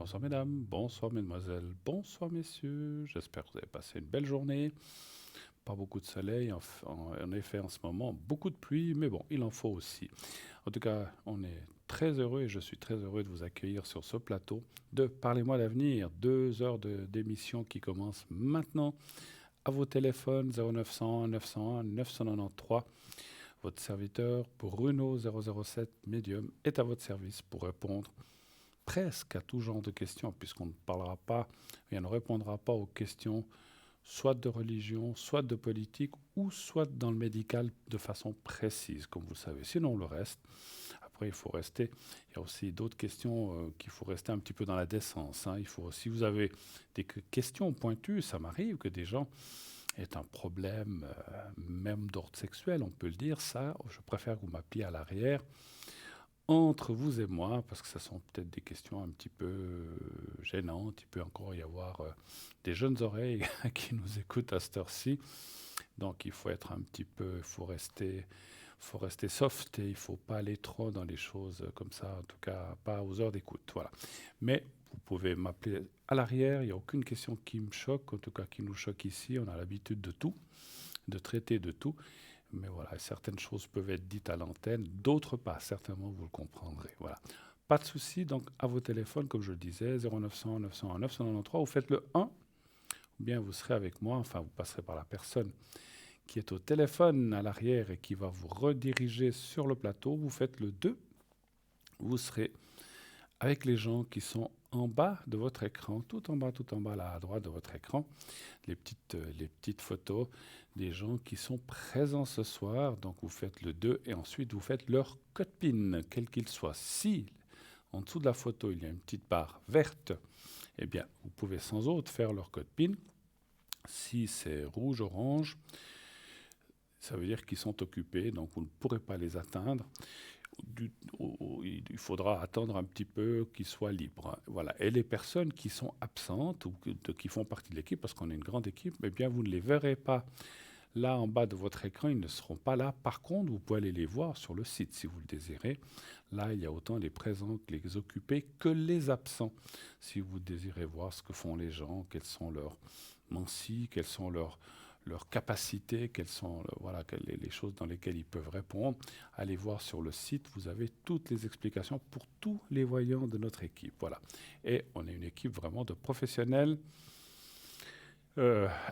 Bonsoir mesdames, bonsoir mesdemoiselles, bonsoir messieurs. J'espère que vous avez passé une belle journée. Pas beaucoup de soleil, en effet en ce moment, beaucoup de pluie, mais bon, il en faut aussi. En tout cas, on est très heureux et je suis très heureux de vous accueillir sur ce plateau de Parlez-moi d'avenir, 2 heures d'émission qui commencent maintenant à vos téléphones 0900 901 993. Votre serviteur Bruno 007 Medium est à votre service pour répondre presque à tout genre de questions, puisqu'on ne parlera pas et on ne répondra pas aux questions soit de religion, soit de politique, ou soit dans le médical de façon précise, comme vous le savez. Sinon, le reste, après, il faut rester. Il y a aussi d'autres questions qu'il faut rester un petit peu dans la décence. Il faut, si vous avez des questions pointues, ça m'arrive que des gens aient un problème, même d'ordre sexuel, on peut le dire. Ça, je préfère que vous m'appeliez à l'arrière entre vous et moi, parce que ce sont peut-être des questions un petit peu gênantes. Il peut encore y avoir des jeunes oreilles qui nous écoutent à cette heure-ci. Donc il faut être un petit peu, faut rester soft et il ne faut pas aller trop dans les choses comme ça, en tout cas pas aux heures d'écoute. Voilà. Mais vous pouvez m'appeler à l'arrière, il n'y a aucune question qui me choque, en tout cas qui nous choque ici. On a l'habitude de tout, de traiter de tout. Mais voilà, certaines choses peuvent être dites à l'antenne, d'autres pas. Certainement, vous le comprendrez. Voilà. Pas de souci, donc à vos téléphones, comme je le disais, 0900 901 993, vous faites le 1, ou bien vous serez avec moi, enfin vous passerez par la personne qui est au téléphone à l'arrière et qui va vous rediriger sur le plateau. Vous faites le 2, vous serez avec les gens qui sont en bas de votre écran, tout en bas là à droite de votre écran, les petites photos des gens qui sont présents ce soir. Donc vous faites le 2 et ensuite vous faites leur code PIN, quel qu'il soit. Si en dessous de la photo il y a une petite barre verte, eh bien vous pouvez sans autre faire leur code PIN. Si c'est rouge, orange, ça veut dire qu'ils sont occupés, donc vous ne pourrez pas les atteindre. Il faudra attendre un petit peu qu'ils soient libres. Voilà. Et les personnes qui sont absentes ou qui font partie de l'équipe, parce qu'on est une grande équipe, eh bien, vous ne les verrez pas là en bas de votre écran. Ils ne seront pas là. Par contre, vous pouvez aller les voir sur le site si vous le désirez. Là, il y a autant les présents que les occupés que les absents. Si vous désirez voir ce que font les gens, quels sont leurs mensis, quelles sont leurs capacités, quelles sont voilà, les choses dans lesquelles ils peuvent répondre. Allez voir sur le site, vous avez toutes les explications pour tous les voyants de notre équipe. Voilà. Et on est une équipe vraiment de professionnels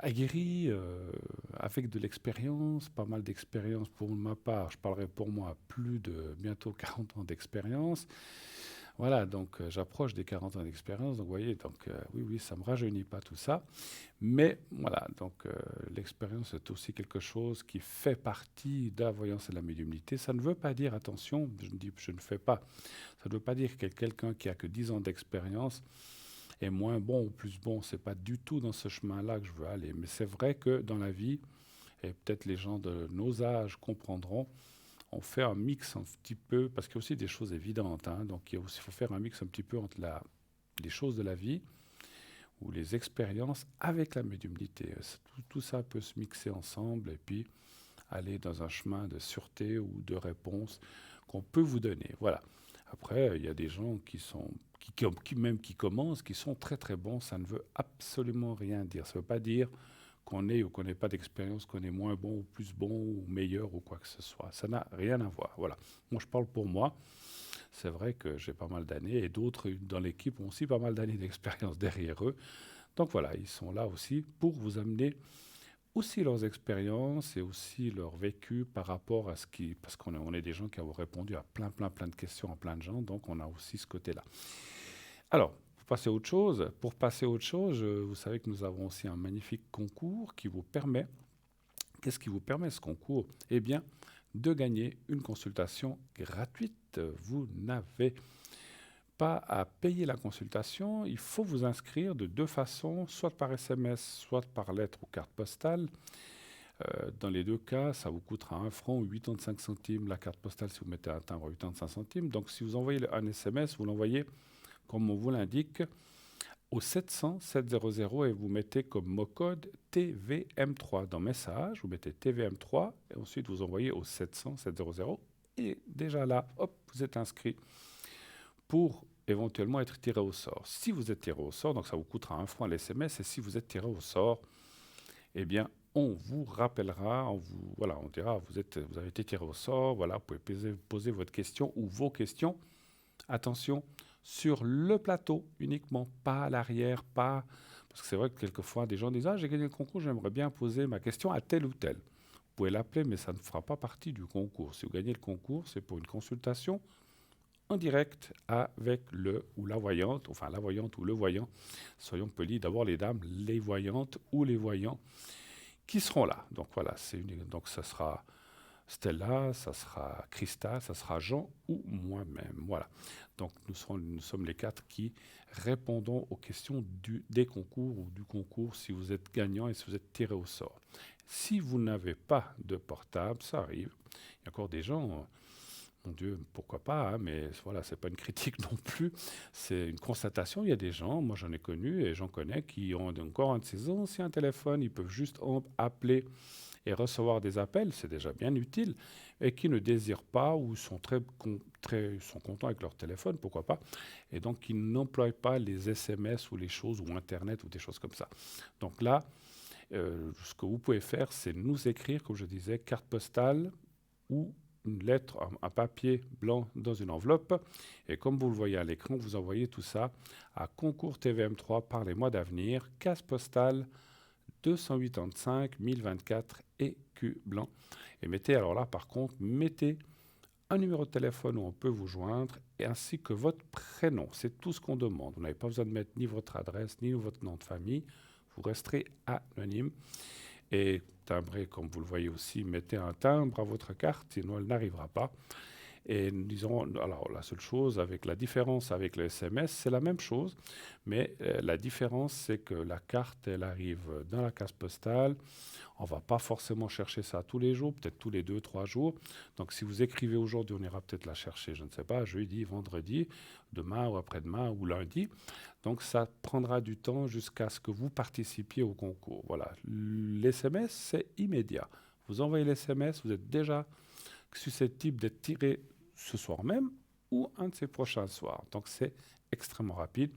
aguerris, avec de l'expérience, pas mal d'expérience pour ma part. Je parlerai pour moi plus de bientôt 40 ans d'expérience. Voilà, donc j'approche des 40 ans d'expérience. Donc vous voyez, donc, oui, ça ne me rajeunit pas tout ça. Mais voilà, donc l'expérience est aussi quelque chose qui fait partie de la voyance et de la médiumnité. Ça ne veut pas dire, attention, je ne fais pas, ça ne veut pas dire que quelqu'un qui a que 10 ans d'expérience est moins bon ou plus bon. C'est pas du tout dans ce chemin-là que je veux aller. Mais c'est vrai que dans la vie, et peut-être les gens de nos âges comprendront, on fait un mix un petit peu, parce qu'il y a aussi des choses évidentes. Donc il faut faire un mix un petit peu entre les choses de la vie ou les expériences avec la médiumnité. Tout ça peut se mixer ensemble et puis aller dans un chemin de sûreté ou de réponse qu'on peut vous donner. Voilà. Après, il y a des gens qui commencent, qui sont très très bons. Ça ne veut absolument rien dire. Ça ne veut pas dire qu'on ait ou qu'on n'ait pas d'expérience, qu'on est moins bon ou plus bon ou meilleur ou quoi que ce soit. Ça n'a rien à voir. Voilà. Moi, je parle pour moi. C'est vrai que j'ai pas mal d'années et d'autres dans l'équipe ont aussi pas mal d'années d'expérience derrière eux. Donc voilà, ils sont là aussi pour vous amener aussi leurs expériences et aussi leur vécu par rapport à ce qui... Parce on est des gens qui ont répondu à plein de questions à plein de gens, donc on a aussi ce côté-là. Alors, pour passer à autre chose, vous savez que nous avons aussi un magnifique concours qui vous permet... Qu'est-ce qui vous permet ce concours? Eh bien, de gagner une consultation gratuite. Vous n'avez pas à payer la consultation. Il faut vous inscrire de deux façons, soit par SMS, soit par lettre ou carte postale. Dans les deux cas, ça vous coûtera 1 franc ou 85 centimes la carte postale si vous mettez un timbre à 85 centimes. Donc si vous envoyez un SMS, vous l'envoyez comme on vous l'indique au 700 700 et vous mettez comme mot code TVM3 dans message. Vous mettez TVM3 et ensuite vous envoyez au 700 700 et déjà là, hop, vous êtes inscrit pour éventuellement être tiré au sort. Si vous êtes tiré au sort, donc ça vous coûtera 1 franc l'SMS, et si vous êtes tiré au sort, eh bien, on vous rappellera, voilà, on dira, vous avez été tiré au sort, voilà, vous pouvez poser votre question ou vos questions. Attention, sur le plateau uniquement, pas à l'arrière, pas... Parce que c'est vrai que quelquefois, des gens disent, ah, j'ai gagné le concours, j'aimerais bien poser ma question à tel ou tel. Vous pouvez l'appeler, mais ça ne fera pas partie du concours. Si vous gagnez le concours, c'est pour une consultation en direct avec le ou la voyante, enfin la voyante ou le voyant. Soyons polis, d'abord les dames, les voyantes ou les voyants qui seront là. Donc voilà, donc ça sera Stella, ça sera Christa, ça sera Jean ou moi-même. Voilà. Donc nous sommes les 4 qui répondons aux questions des concours ou du concours si vous êtes gagnant et si vous êtes tiré au sort. Si vous n'avez pas de portable, ça arrive. Il y a encore des gens, mon Dieu, pourquoi pas, hein, mais voilà, c'est pas une critique non plus, c'est une constatation. Il y a des gens, moi j'en ai connu et j'en connais, qui ont encore un de ces anciens téléphones, ils peuvent juste appeler et recevoir des appels, c'est déjà bien utile, et qui ne désirent pas ou sont sont contents avec leur téléphone, pourquoi pas, et donc qui n'emploient pas les SMS ou les choses, ou Internet ou des choses comme ça. Donc là, ce que vous pouvez faire, c'est nous écrire, comme je disais, carte postale ou une lettre, un papier blanc dans une enveloppe. Et comme vous le voyez à l'écran, vous envoyez tout ça à Concours TVM3 par les mois d'avenir, case postale 285 1024 EQ blanc. Et mettez, alors là, par contre, mettez un numéro de téléphone où on peut vous joindre, et ainsi que votre prénom. C'est tout ce qu'on demande. Vous n'avez pas besoin de mettre ni votre adresse, ni votre nom de famille. Vous resterez anonyme. Et timbrez, comme vous le voyez aussi, mettez un timbre à votre carte, sinon elle n'arrivera pas. Et nous disons, alors la seule chose, avec la différence avec le SMS, c'est la même chose, mais la différence, c'est que la carte, elle arrive dans la case postale. On ne va pas forcément chercher ça tous les jours, peut-être tous les 2-3 jours. Donc si vous écrivez aujourd'hui, on ira peut-être la chercher, je ne sais pas, jeudi, vendredi, demain ou après-demain ou lundi. Donc ça prendra du temps jusqu'à ce que vous participiez au concours. Voilà, l'SMS, c'est immédiat. Vous envoyez l'SMS, vous êtes déjà susceptible d'être tiré ce soir même ou un de ces prochains soirs. Donc c'est extrêmement rapide.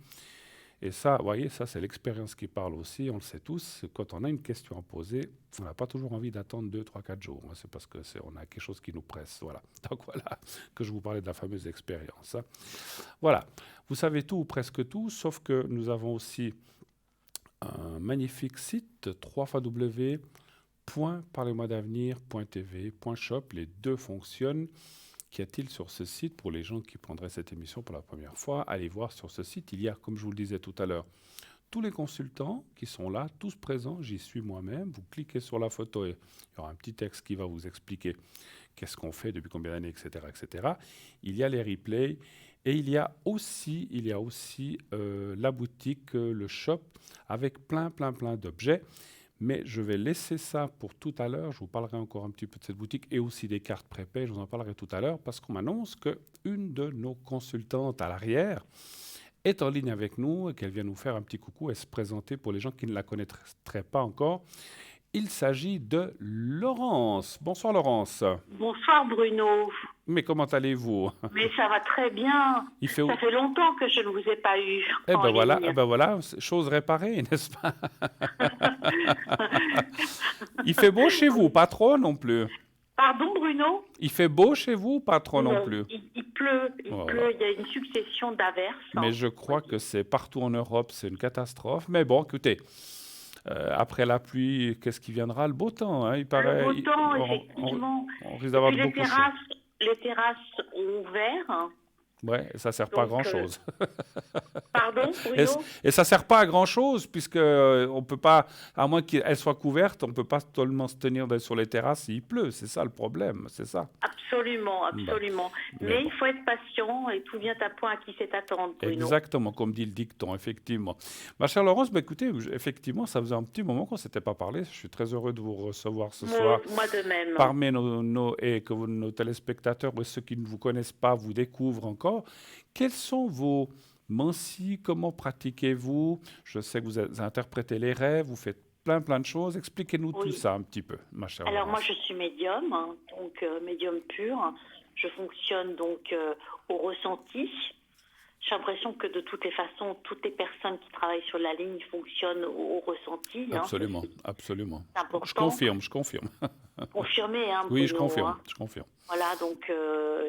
Et ça, vous voyez, ça c'est l'expérience qui parle aussi, on le sait tous. Quand on a une question à poser, on n'a pas toujours envie d'attendre 2, 3, 4 jours. C'est parce qu'on a quelque chose qui nous presse. Voilà. Donc voilà que je vous parlais de la fameuse expérience. Voilà. Vous savez tout ou presque tout, sauf que nous avons aussi un magnifique site, www.parlez-moi-d'avenir.tv.shop. Les deux fonctionnent. Qu'y a-t-il sur ce site pour les gens qui prendraient cette émission pour la première fois? Allez voir sur ce site. Il y a, comme je vous le disais tout à l'heure, tous les consultants qui sont là, tous présents. J'y suis moi-même. Vous cliquez sur la photo et il y aura un petit texte qui va vous expliquer qu'est-ce qu'on fait, depuis combien d'années, etc., etc. Il y a les replays et il y a aussi la boutique, le shop, avec plein d'objets. Mais je vais laisser ça pour tout à l'heure. Je vous parlerai encore un petit peu de cette boutique et aussi des cartes prépay. Je vous en parlerai tout à l'heure parce qu'on m'annonce qu'une de nos consultantes à l'arrière est en ligne avec nous et qu'elle vient nous faire un petit coucou et se présenter pour les gens qui ne la connaîtraient pas encore. Il s'agit de Laurence. Bonsoir Laurence. Bonsoir Bruno. Mais comment allez-vous? Mais ça va très bien. Ça fait longtemps que je ne vous ai pas eu en ligne. Eh ben voilà, chose réparée, n'est-ce pas? Il fait beau chez vous, pas trop non plus. Pardon Bruno? Il fait beau chez vous, pas trop non plus. Il pleut, il y a une succession d'averses. Mais je crois que c'est partout en Europe, c'est une catastrophe. Mais bon, écoutez, après la pluie, qu'est-ce qui viendra? Le beau temps, hein, il paraît. Le beau temps, effectivement. On risque d'avoir de beaucoup chaud. Les terrasses ont ouvert. Ouais, ça sert pas à grand-chose. Pardon, Bruno? Et ça sert pas à grand-chose puisque on peut pas, à moins qu'elle soit couverte, on peut pas totalement se tenir sur les terrasses s'il pleut. C'est ça le problème, c'est ça. Absolument. Mais il faut être patient et tout vient à point à qui sait attendre, Bruno. Exactement, comme dit le dicton, effectivement. Ma chère Laurence, écoutez, effectivement, ça faisait un petit moment qu'on s'était pas parlé. Je suis très heureux de vous recevoir ce soir. Moi de même. Parmi et que nos téléspectateurs ou ceux qui ne vous connaissent pas vous découvrent encore. Quels sont vos mansis? Comment pratiquez-vous? Je sais que vous interprétez les rêves, vous faites plein de choses. Expliquez-nous tout ça un petit peu, ma chère Alors Laurence. moi je suis médium, donc médium pur. Je fonctionne donc au ressenti. j'ai l'impression que de toutes les façons, toutes les personnes qui travaillent sur la ligne fonctionnent au ressenti. Hein, Absolument, absolument. c'est Je important. confirme, je confirme. Confirmé, hein, Oui, je Bruno. confirme, Hein. je confirme. Voilà, donc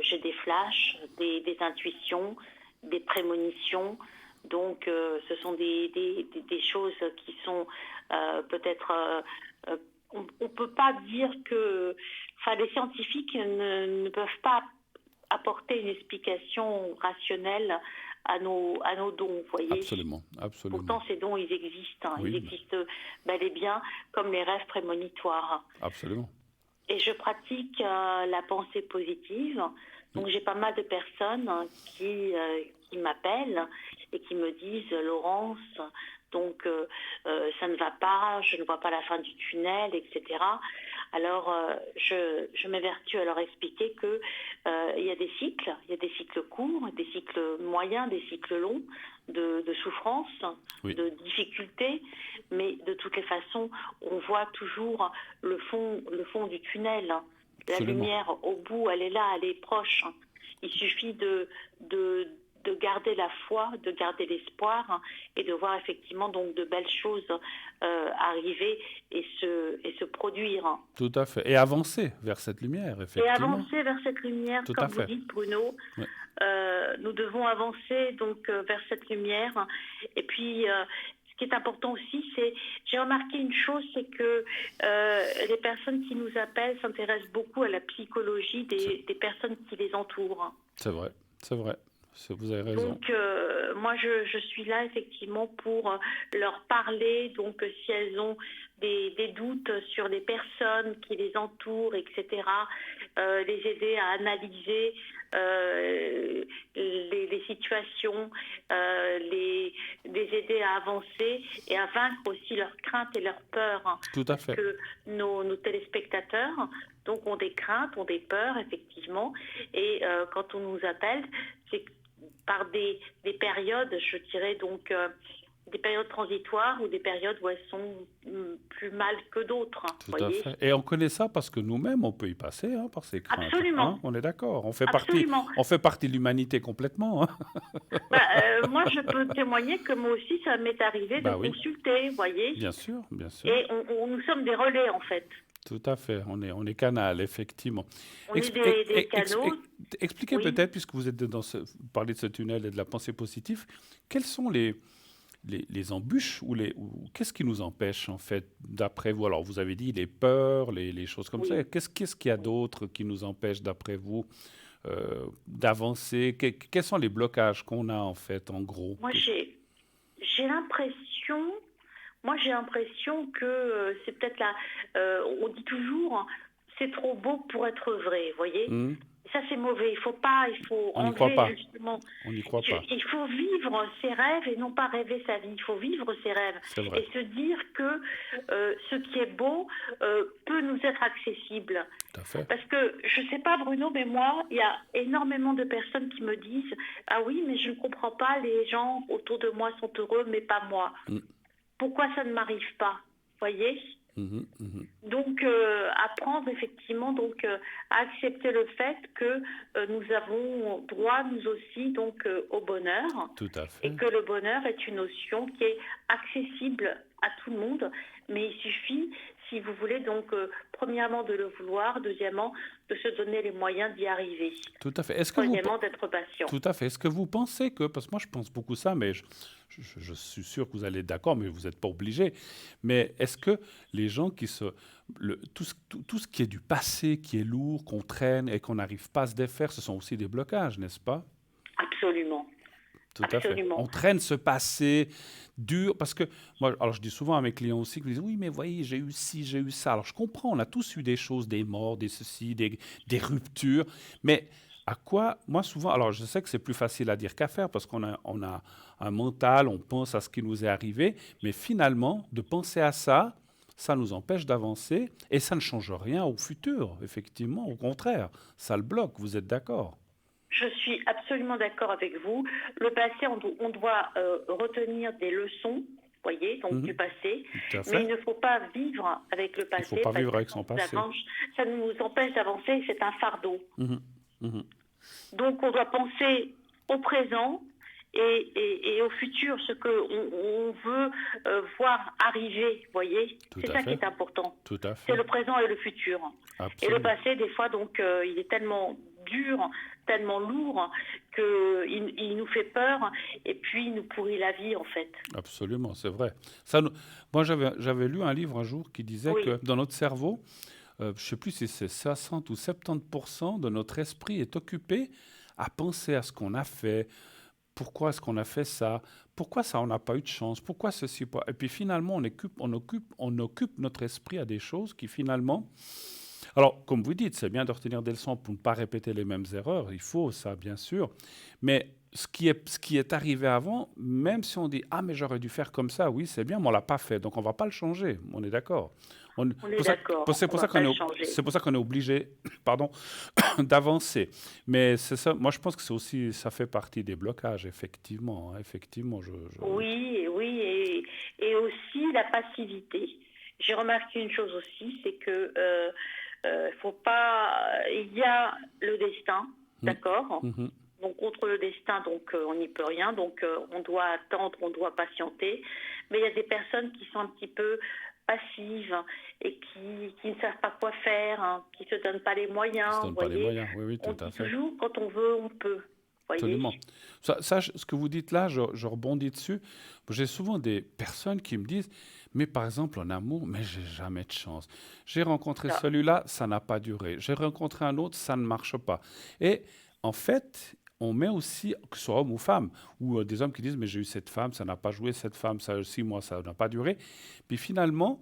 j'ai des flashs, des intuitions, des prémonitions. Donc ce sont des choses qui sont peut-être... on ne peut pas dire que... Enfin, les scientifiques ne peuvent pas apporter une explication rationnelle à nos dons, vous voyez. Absolument, absolument. Pourtant, ces dons, ils existent. Hein. Oui, ils existent bel et bien comme les rêves prémonitoires. absolument. Et je pratique la pensée positive. Donc, j'ai pas mal de personnes qui m'appellent et qui me disent « Laurence, donc ça ne va pas, je ne vois pas la fin du tunnel, etc. » Alors, je m'évertue à leur expliquer que il y a des cycles courts, des cycles moyens, des cycles longs de souffrance, Oui. de difficultés, mais de toutes les façons, on voit toujours le fond du tunnel. La Absolument. lumière au bout, elle est là, elle est proche. Il suffit de garder la foi, de garder l'espoir et de voir effectivement donc de belles choses arriver et se produire. Tout à fait. Et avancer vers cette lumière, effectivement. Et avancer vers cette lumière, Tout comme à vous fait. dites, Bruno. Oui. Nous devons avancer donc vers cette lumière. Et puis, ce qui est important aussi, c'est, j'ai remarqué une chose, c'est que les personnes qui nous appellent s'intéressent beaucoup à la psychologie des personnes qui les entourent. C'est vrai, c'est vrai. Vous avez raison. Donc, moi, je suis là effectivement pour leur parler. Donc, si elles ont des doutes sur les personnes qui les entourent, etc., les aider à analyser les situations, les aider à avancer et à vaincre aussi leurs craintes et leurs peurs. Hein. Tout à fait. Parce que nos téléspectateurs donc ont des craintes, ont des peurs, effectivement. Et quand on nous appelle, c'est par des périodes, je dirais donc des périodes transitoires ou des périodes où elles sont plus mal que d'autres. Tout à fait. Et on connaît ça parce que nous-mêmes, on peut y passer par ces craintes. Absolument. Hein, on est d'accord. On fait Absolument. partie de l'humanité complètement. Hein. Moi, je peux témoigner que moi aussi, ça m'est arrivé de consulter, vous voyez. Bien sûr, bien sûr. Et nous sommes des relais, en fait. Tout à fait. On est canal, effectivement. On est des canaux. Expliquez peut-être, puisque vous êtes vous parlez de ce tunnel et de la pensée positive, quelles sont les embûches ou qu'est-ce qui nous empêche, en fait, d'après vous? Alors, vous avez dit les peurs, les choses comme ça. Qu'est-ce qu'il y a d'autre qui nous empêche, d'après vous, d'avancer? Quels sont les blocages qu'on a, en fait, en gros? Moi, j'ai l'impression... que c'est peut-être là... on dit toujours, c'est trop beau pour être vrai, vous voyez. Ça, c'est mauvais. On n'y croit pas. Justement. On n'y croit pas. Il faut vivre ses rêves et non pas rêver sa vie. Il faut vivre ses rêves. C'est vrai. Et se dire que ce qui est beau peut nous être accessible. Tout à fait. Parce que, je ne sais pas Bruno, mais moi, il y a énormément de personnes qui me disent « Ah oui, mais je ne comprends pas, les gens autour de moi sont heureux, mais pas moi. Pourquoi ça ne m'arrive pas ?» Vous voyez ? Donc, apprendre effectivement donc, à accepter le fait que nous avons droit, nous aussi, donc, au bonheur. Tout à fait. Et que le bonheur est une notion qui est accessible à tout le monde. Mais il suffit, si vous voulez, donc, premièrement, de le vouloir. Deuxièmement, de se donner les moyens d'y arriver. Tout à fait. Troisièmement, d'être patient. Tout à fait. Est-ce que vous pensez que... Parce que moi, je pense beaucoup ça, mais je suis sûr que vous allez être d'accord, mais vous n'êtes pas obligé. Mais est-ce que les gens qui tout ce qui est du passé, qui est lourd, qu'on traîne et qu'on n'arrive pas à se défaire, ce sont aussi des blocages, n'est-ce pas? Absolument. Tout à fait. On traîne ce passé dur, parce que moi, alors je dis souvent à mes clients aussi, qui me disent oui, mais voyez, j'ai eu ci, j'ai eu ça. Alors je comprends, on a tous eu des choses, des morts, des ceci, des ruptures, mais à quoi, moi souvent, alors je sais que c'est plus facile à dire qu'à faire, parce qu'on a un mental, on pense à ce qui nous est arrivé, mais finalement, de penser à ça, ça nous empêche d'avancer et ça ne change rien au futur, effectivement, au contraire, ça le bloque, vous êtes d'accord? Je suis absolument d'accord avec vous. Le passé, on doit retenir des leçons, voyez, donc du passé. Mais il ne faut pas vivre avec le passé. Il ne faut pas vivre avec son passé. Ça nous empêche d'avancer, c'est un fardeau. Donc on doit penser au présent et au futur, ce qu'on veut voir arriver, vous voyez, Tout c'est à ça qui fait. est important. Tout à C'est fait. le présent et le futur. Et le Absolument. passé, des fois, donc, il est tellement dur, tellement lourd, qu'il nous fait peur et puis il nous pourrit la vie, en fait. Absolument, c'est vrai. Moi, j'avais lu un livre un jour qui disait Oui, que dans notre cerveau, je ne sais plus si c'est 60 ou 70% de notre esprit est occupé à penser à ce qu'on a fait, pourquoi est-ce qu'on a fait ça, pourquoi ça on n'a pas eu de chance, pourquoi ceci, pas. Et puis finalement on occupe notre esprit à des choses qui finalement. Alors, comme vous dites, c'est bien de retenir des leçons pour ne pas répéter les mêmes erreurs, il faut ça, bien sûr. Mais ce qui est arrivé avant, même si on dit ah, mais j'aurais dû faire comme ça, oui, c'est bien, mais on ne l'a pas fait, donc on ne va pas le changer, on est d'accord. on est d'accord, C'est on pour va ça pas qu'on le est, changer. c'est pour ça qu'on est obligé pardon, d'avancer. Mais c'est ça, moi je pense que c'est aussi, ça fait partie des blocages, effectivement. Hein, effectivement, Oui, oui, et aussi la passivité. J'ai remarqué une chose aussi, c'est que faut pas. Il y a le destin, Mhm, d'accord. mhm. Donc contre le destin, donc on n'y peut rien. Donc on doit attendre, on doit patienter. Mais il y a des personnes qui sont un petit peu passives et qui ne savent pas quoi faire, hein, qui se donnent pas les Ils ne se moyens. Vous donnent pas les voyez, moyens, oui, oui, on tout à dit fait. toujours quand on veut, on peut. Vous voyez. Absolument. Ce que vous dites là, je rebondis dessus. J'ai souvent des personnes qui me disent, mais par exemple en amour, mais j'ai jamais de chance. J'ai rencontré Ça. celui-là, ça n'a pas duré. J'ai rencontré un autre, ça ne marche pas. Et en fait, on met aussi, que ce soit homme ou femme, ou des hommes qui disent, mais j'ai eu cette femme, ça n'a pas joué, cette femme, ça aussi, moi, ça n'a pas duré. Puis finalement,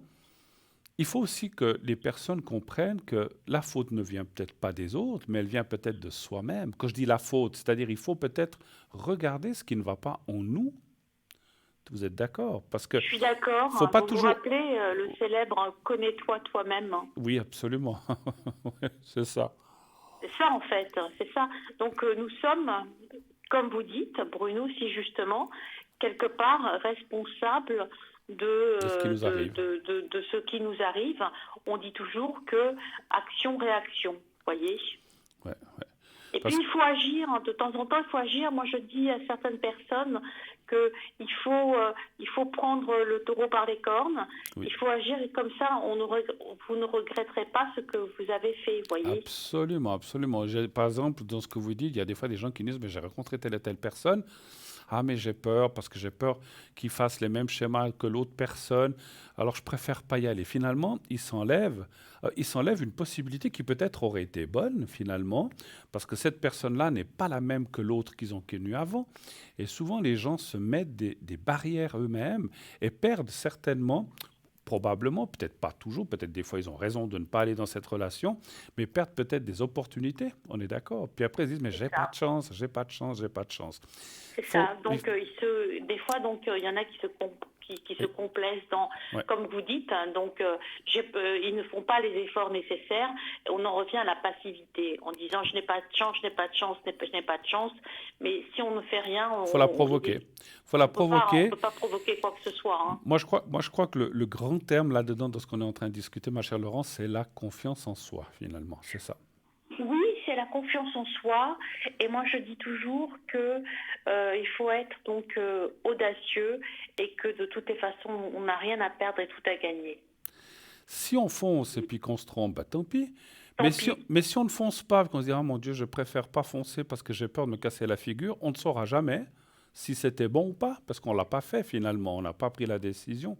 il faut aussi que les personnes comprennent que la faute ne vient peut-être pas des autres, mais elle vient peut-être de soi-même. Quand je dis la faute, c'est-à-dire il faut peut-être regarder ce qui ne va pas en nous. Vous êtes d'accord? Parce que Je suis d'accord, faut hein. pas Vous vous toujours. rappelez le célèbre Connais-toi toi-même, hein. Oui, absolument. Ouais, c'est ça. C'est ça en fait, c'est ça. Donc nous sommes, comme vous dites, Bruno, si justement, quelque part responsables De ce qui nous arrive. de ce qui nous arrive. On dit toujours que action-réaction, voyez. Ouais, ouais. Et puis Parce que il faut agir, hein. De temps en temps, il faut agir. Moi, je dis à certaines personnes que il faut prendre le taureau par les cornes. oui. Il faut agir et comme ça, vous ne regretterez pas ce que vous avez fait, voyez. Absolument, absolument. Par exemple, dans ce que vous dites, il y a des fois des gens qui disent, mais j'ai rencontré telle et telle personne. Ah, mais j'ai peur parce que j'ai peur qu'ils fassent les mêmes schémas que l'autre personne. Alors, je préfère pas y aller. Finalement, ils s'enlèvent une possibilité qui peut-être aurait été bonne, finalement, parce que cette personne-là n'est pas la même que l'autre qu'ils ont connue avant. Et souvent, les gens se mettent des barrières eux-mêmes et perdent certainement, probablement, peut-être pas toujours, peut-être des fois ils ont raison de ne pas aller dans cette relation, mais perdent peut-être des opportunités, on est d'accord. Puis après ils disent, mais C'est j'ai pas ça. de chance, j'ai pas de chance, j'ai pas de chance. C'est Faut, ça. Donc, des fois, donc, il y en a qui se oui, complaisent dans, ouais, comme vous dites, hein. Donc, ils ne font pas les efforts nécessaires. On en revient à la passivité, en disant je n'ai pas de chance, je n'ai pas de chance, je n'ai pas de chance. Mais si on ne fait rien, faut la provoquer. Faut la on provoquer. peut pas provoquer quoi que ce soit, hein. Moi, je crois que le grand terme là-dedans, dans ce qu'on est en train de discuter, ma chère Laurence, c'est la confiance en soi, finalement. C'est ça. Oui, c'est la confiance en soi. Et moi, je dis toujours que il faut être donc audacieux et que de toutes les façons, on n'a rien à perdre et tout à gagner. Si on fonce et puis qu'on se trompe, bah, tant pis. Tant pis. Mais si on ne fonce pas, qu'on se dit, ah mon Dieu, je préfère pas foncer parce que j'ai peur de me casser la figure, on ne saura jamais si c'était bon ou pas, parce qu'on ne l'a pas fait finalement, on n'a pas pris la décision.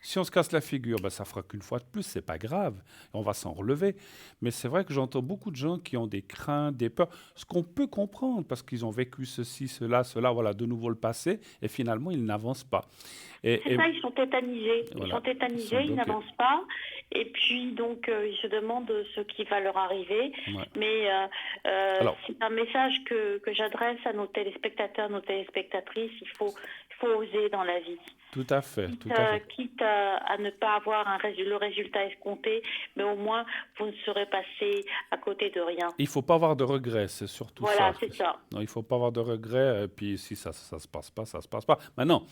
Si on se casse la figure, bah, ça fera qu'une fois de plus, c'est pas grave, on va s'en relever. Mais c'est vrai que j'entends beaucoup de gens qui ont des craintes, des peurs, ce qu'on peut comprendre, parce qu'ils ont vécu ceci, cela, voilà, de nouveau le passé, et finalement, ils n'avancent pas. C'est Et ça, ils sont tétanisés. Ils sont voilà, ils sont tétanisés, ils bloqués. n'avancent pas. Et puis, donc, ils se demandent ce qui va leur arriver. Ouais. Mais Alors, c'est un message que j'adresse à nos téléspectateurs, nos téléspectatrices. Il faut oser dans la vie. tout à fait, Quitte, tout à fait. quitte à ne pas avoir le résultat escompté, mais au moins, vous ne serez passé à côté de rien. Il faut pas avoir de regrets, c'est surtout ça. Voilà, c'est ça. Non, il faut pas avoir de regrets, puis si ça se passe pas, ça se passe pas. Maintenant,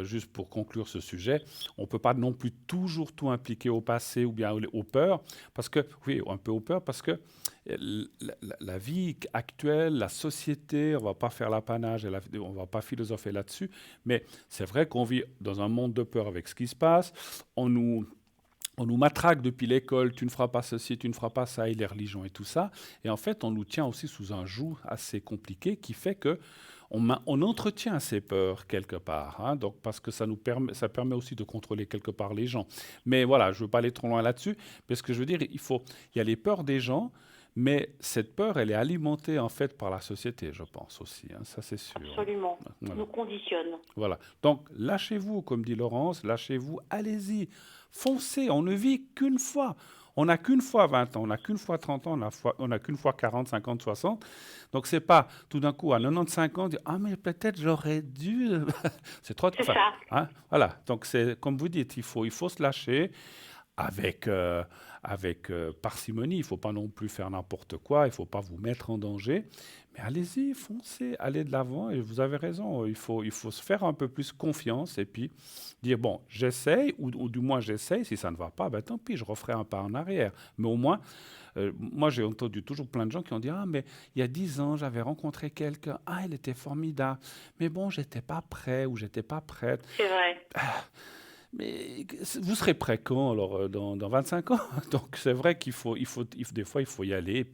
juste pour conclure ce sujet, on ne peut pas non plus toujours tout impliquer au passé ou bien aux peurs, parce que, oui, un peu aux peurs, parce que la vie actuelle, la société, on ne va pas faire l'apanage, on ne va pas philosopher là-dessus, mais c'est vrai qu'on vit dans un monde de peur avec ce qui se passe. On nous matraque depuis l'école, tu ne feras pas ceci, tu ne feras pas ça, et les religions et tout ça. Et en fait, on nous tient aussi sous un joug assez compliqué qui fait que on entretient ces peurs quelque part, hein, donc parce que ça permet aussi de contrôler quelque part les gens. Mais voilà, je ne veux pas aller trop loin là-dessus, mais ce que je veux dire, il y a les peurs des gens, mais cette peur, elle est alimentée en fait par la société, je pense aussi, hein, ça c'est sûr. Absolument. Voilà. Nous conditionne. Voilà. Donc lâchez-vous, comme dit Laurence, lâchez-vous, allez-y, foncez, on ne vit qu'une fois. On n'a qu'une fois 20 ans, on n'a qu'une fois 30 ans, on n'a qu'une fois 40, 50, 60. Donc, c'est pas tout d'un coup à 95 ans, dire ah, mais peut-être j'aurais dû. C'est trop. C'est Enfin, ça. hein, voilà. Donc, c'est comme vous dites, il faut se lâcher avec parcimonie. Il ne faut pas non plus faire n'importe quoi, il ne faut pas vous mettre en danger. Mais allez-y, foncez, allez de l'avant. Et vous avez raison, il faut se faire un peu plus confiance et puis dire, bon, j'essaye, ou du moins j'essaye. Si ça ne va pas, ben, tant pis, je referai un pas en arrière. Mais au moins, moi j'ai entendu toujours plein de gens qui ont dit, ah, mais il y a 10 ans, j'avais rencontré quelqu'un, ah, elle était formidable. Mais bon, j'étais pas prêt ou j'étais pas prête. C'est vrai. Mais vous serez prêt quand alors dans 25 ans? Donc c'est vrai des fois il faut y aller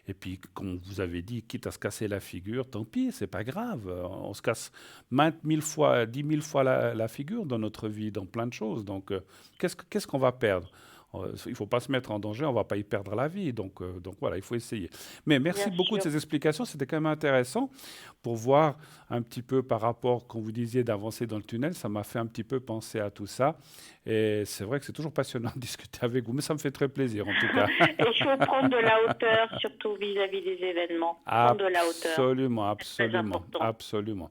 et puis comme vous avez dit, quitte à se casser la figure, tant pis, c'est pas grave. On se casse maintes mille fois, 10 000 fois la figure dans notre vie, dans plein de choses. Donc qu'est-ce qu'on va perdre? Il ne faut pas se mettre en danger, on ne va pas y perdre la vie. Donc voilà, il faut essayer. Mais merci Bien beaucoup de sûr. ces explications, c'était quand même intéressant pour voir un petit peu par rapport, quand vous disiez d'avancer dans le tunnel, ça m'a fait un petit peu penser à tout ça. Et c'est vrai que c'est toujours passionnant de discuter avec vous, mais ça me fait très plaisir en tout cas. Et il faut prendre de la hauteur, surtout vis-à-vis des événements. Prendre de la hauteur. Absolument, C'est très absolument, important. absolument.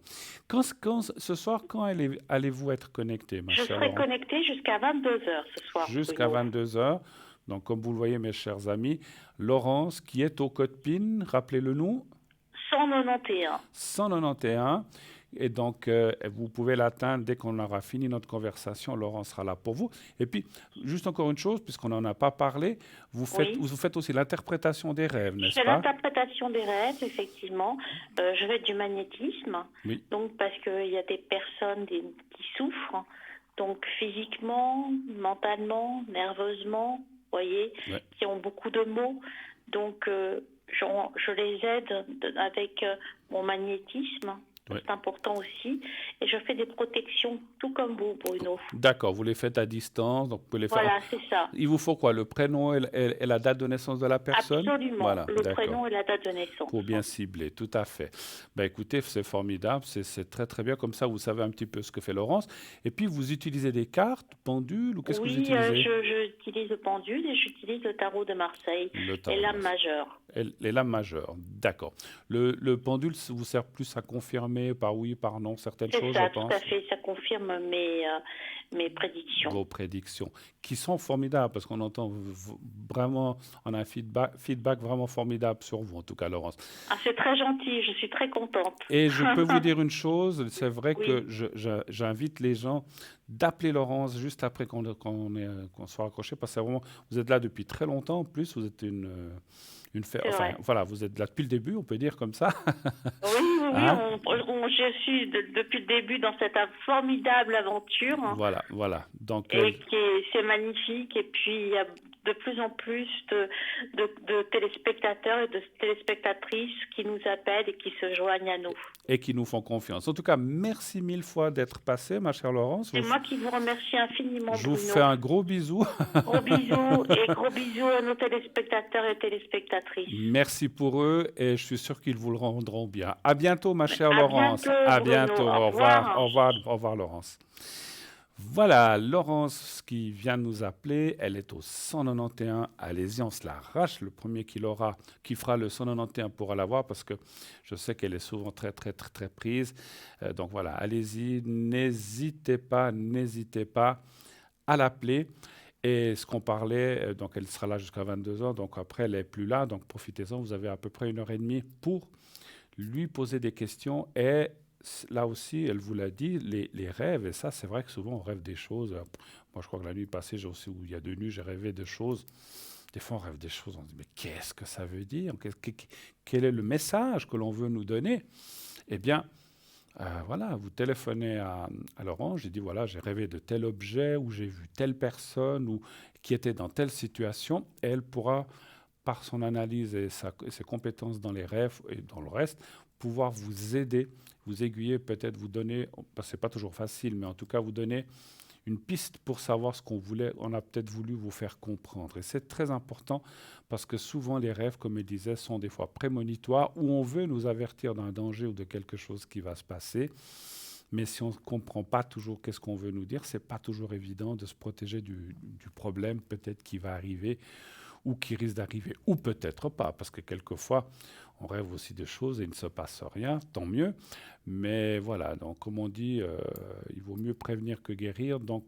Ce soir, quand allez-vous être connecté, ma Je chère serai Laurence? connectée jusqu'à 22 heures ce soir, Jusqu'à Bruno. 22 heures. Donc, comme vous le voyez, mes chers amis, Laurence, qui est au code PIN, rappelez-le nous, 191. 191. Et donc, vous pouvez l'atteindre dès qu'on aura fini notre conversation. Laurence sera là pour vous. Et puis, juste encore une chose, puisqu'on n'en a pas parlé, Oui. vous faites aussi l'interprétation des rêves, Je n'est-ce fais pas? l'interprétation des rêves, effectivement. Je vais du magnétisme. Oui. Donc, parce qu'il y a des personnes qui souffrent. Donc, physiquement, mentalement, nerveusement, vous voyez, Ouais. qui ont beaucoup de maux. Donc, je les aide avec mon magnétisme. Ouais. C'est important aussi. Et je fais des protections, tout comme vous, Bruno. D'accord, vous les faites à distance, donc vous pouvez les faire. Voilà, c'est ça. Il vous faut quoi? Le prénom et la date de naissance de la personne? Absolument. Voilà, Le d'accord. prénom et la date de naissance. Pour bien cibler, tout à fait. Ben, écoutez, c'est formidable, c'est très très bien. Comme ça, vous savez un petit peu ce que fait Laurence. Et puis, vous utilisez des cartes, pendules, ou qu'est-ce que vous Oui, utilisez? j'utilise le pendule et j'utilise le tarot de Marseille Le et tarot de l'âme Marseille. majeure. Les lames majeures, d'accord. Le pendule vous sert plus à confirmer par oui, par non certaines C'est choses, ça, je tout pense. à fait. Ça confirme mes prédictions. Vos prédictions, qui sont formidables, parce qu'on entend vraiment, on a un feedback vraiment formidable sur vous, en tout cas, Laurence. Ah, c'est très gentil, je suis très contente. Et je peux vous dire une chose, c'est vrai Oui. que j'invite les gens d'appeler Laurence juste après qu'on soit raccroché, parce que vraiment, vous êtes là depuis très longtemps, en plus, vous êtes C'est enfin, vrai. voilà, vous êtes là depuis le début, on peut dire comme ça. Oui, Hein? je suis depuis le début dans cette formidable aventure Voilà. Donc, et c'est magnifique. Et puis, il y a de plus en plus de téléspectateurs et de téléspectatrices qui nous appellent et qui se joignent à nous. et qui nous font confiance. En tout cas, merci mille fois d'être passé, ma chère Laurence. C'est moi qui vous remercie infiniment, Je vous Bruno. fais un gros bisou. Gros bisous et gros bisous à nos téléspectateurs et téléspectatrices. Merci pour eux et je suis sûr qu'ils vous le rendront bien. À bientôt, ma chère À Laurence. bientôt, À Bruno. bientôt. Au Au revoir. revoir. Au revoir. Au revoir, Laurence. Voilà, Laurence qui vient de nous appeler, elle est au 191. Allez-y, on se l'arrache. Le premier qui fera le 191 pourra l'avoir parce que je sais qu'elle est souvent très, très, très, très prise. Donc voilà, allez-y, n'hésitez pas à l'appeler. Et ce qu'on parlait, donc elle sera là jusqu'à 22 heures, donc après elle n'est plus là, donc profitez-en, vous avez à peu près 1 heure et demie pour lui poser des questions et là aussi, elle vous l'a dit, les rêves, et ça, c'est vrai que souvent on rêve des choses. Moi, je crois que la nuit passée, ou il y a 2 nuits, j'ai rêvé de choses. Des fois, on rêve des choses, on se dit, mais qu'est-ce que ça veut dire? Quel est le message que l'on veut nous donner? Eh bien, voilà, vous téléphonez à Laurent, j'ai dit, voilà, j'ai rêvé de tel objet, ou j'ai vu telle personne, ou qui était dans telle situation, et elle pourra, par son analyse et ses compétences dans les rêves et dans le reste, pouvoir vous aider, vous aiguiller, peut-être vous donner, parce que c'est pas toujours facile, mais en tout cas vous donner une piste pour savoir ce qu'on voulait, on a peut-être voulu vous faire comprendre. Et c'est très important parce que souvent les rêves, comme je disais, sont des fois prémonitoires où on veut nous avertir d'un danger ou de quelque chose qui va se passer. Mais si on ne comprend pas toujours qu'est-ce qu'on veut nous dire, c'est pas toujours évident de se protéger du problème peut-être qui va arriver ou qui risque d'arriver, ou peut-être pas, parce que quelquefois, on rêve aussi de choses et il ne se passe rien, tant mieux. Mais voilà, donc comme on dit, il vaut mieux prévenir que guérir, donc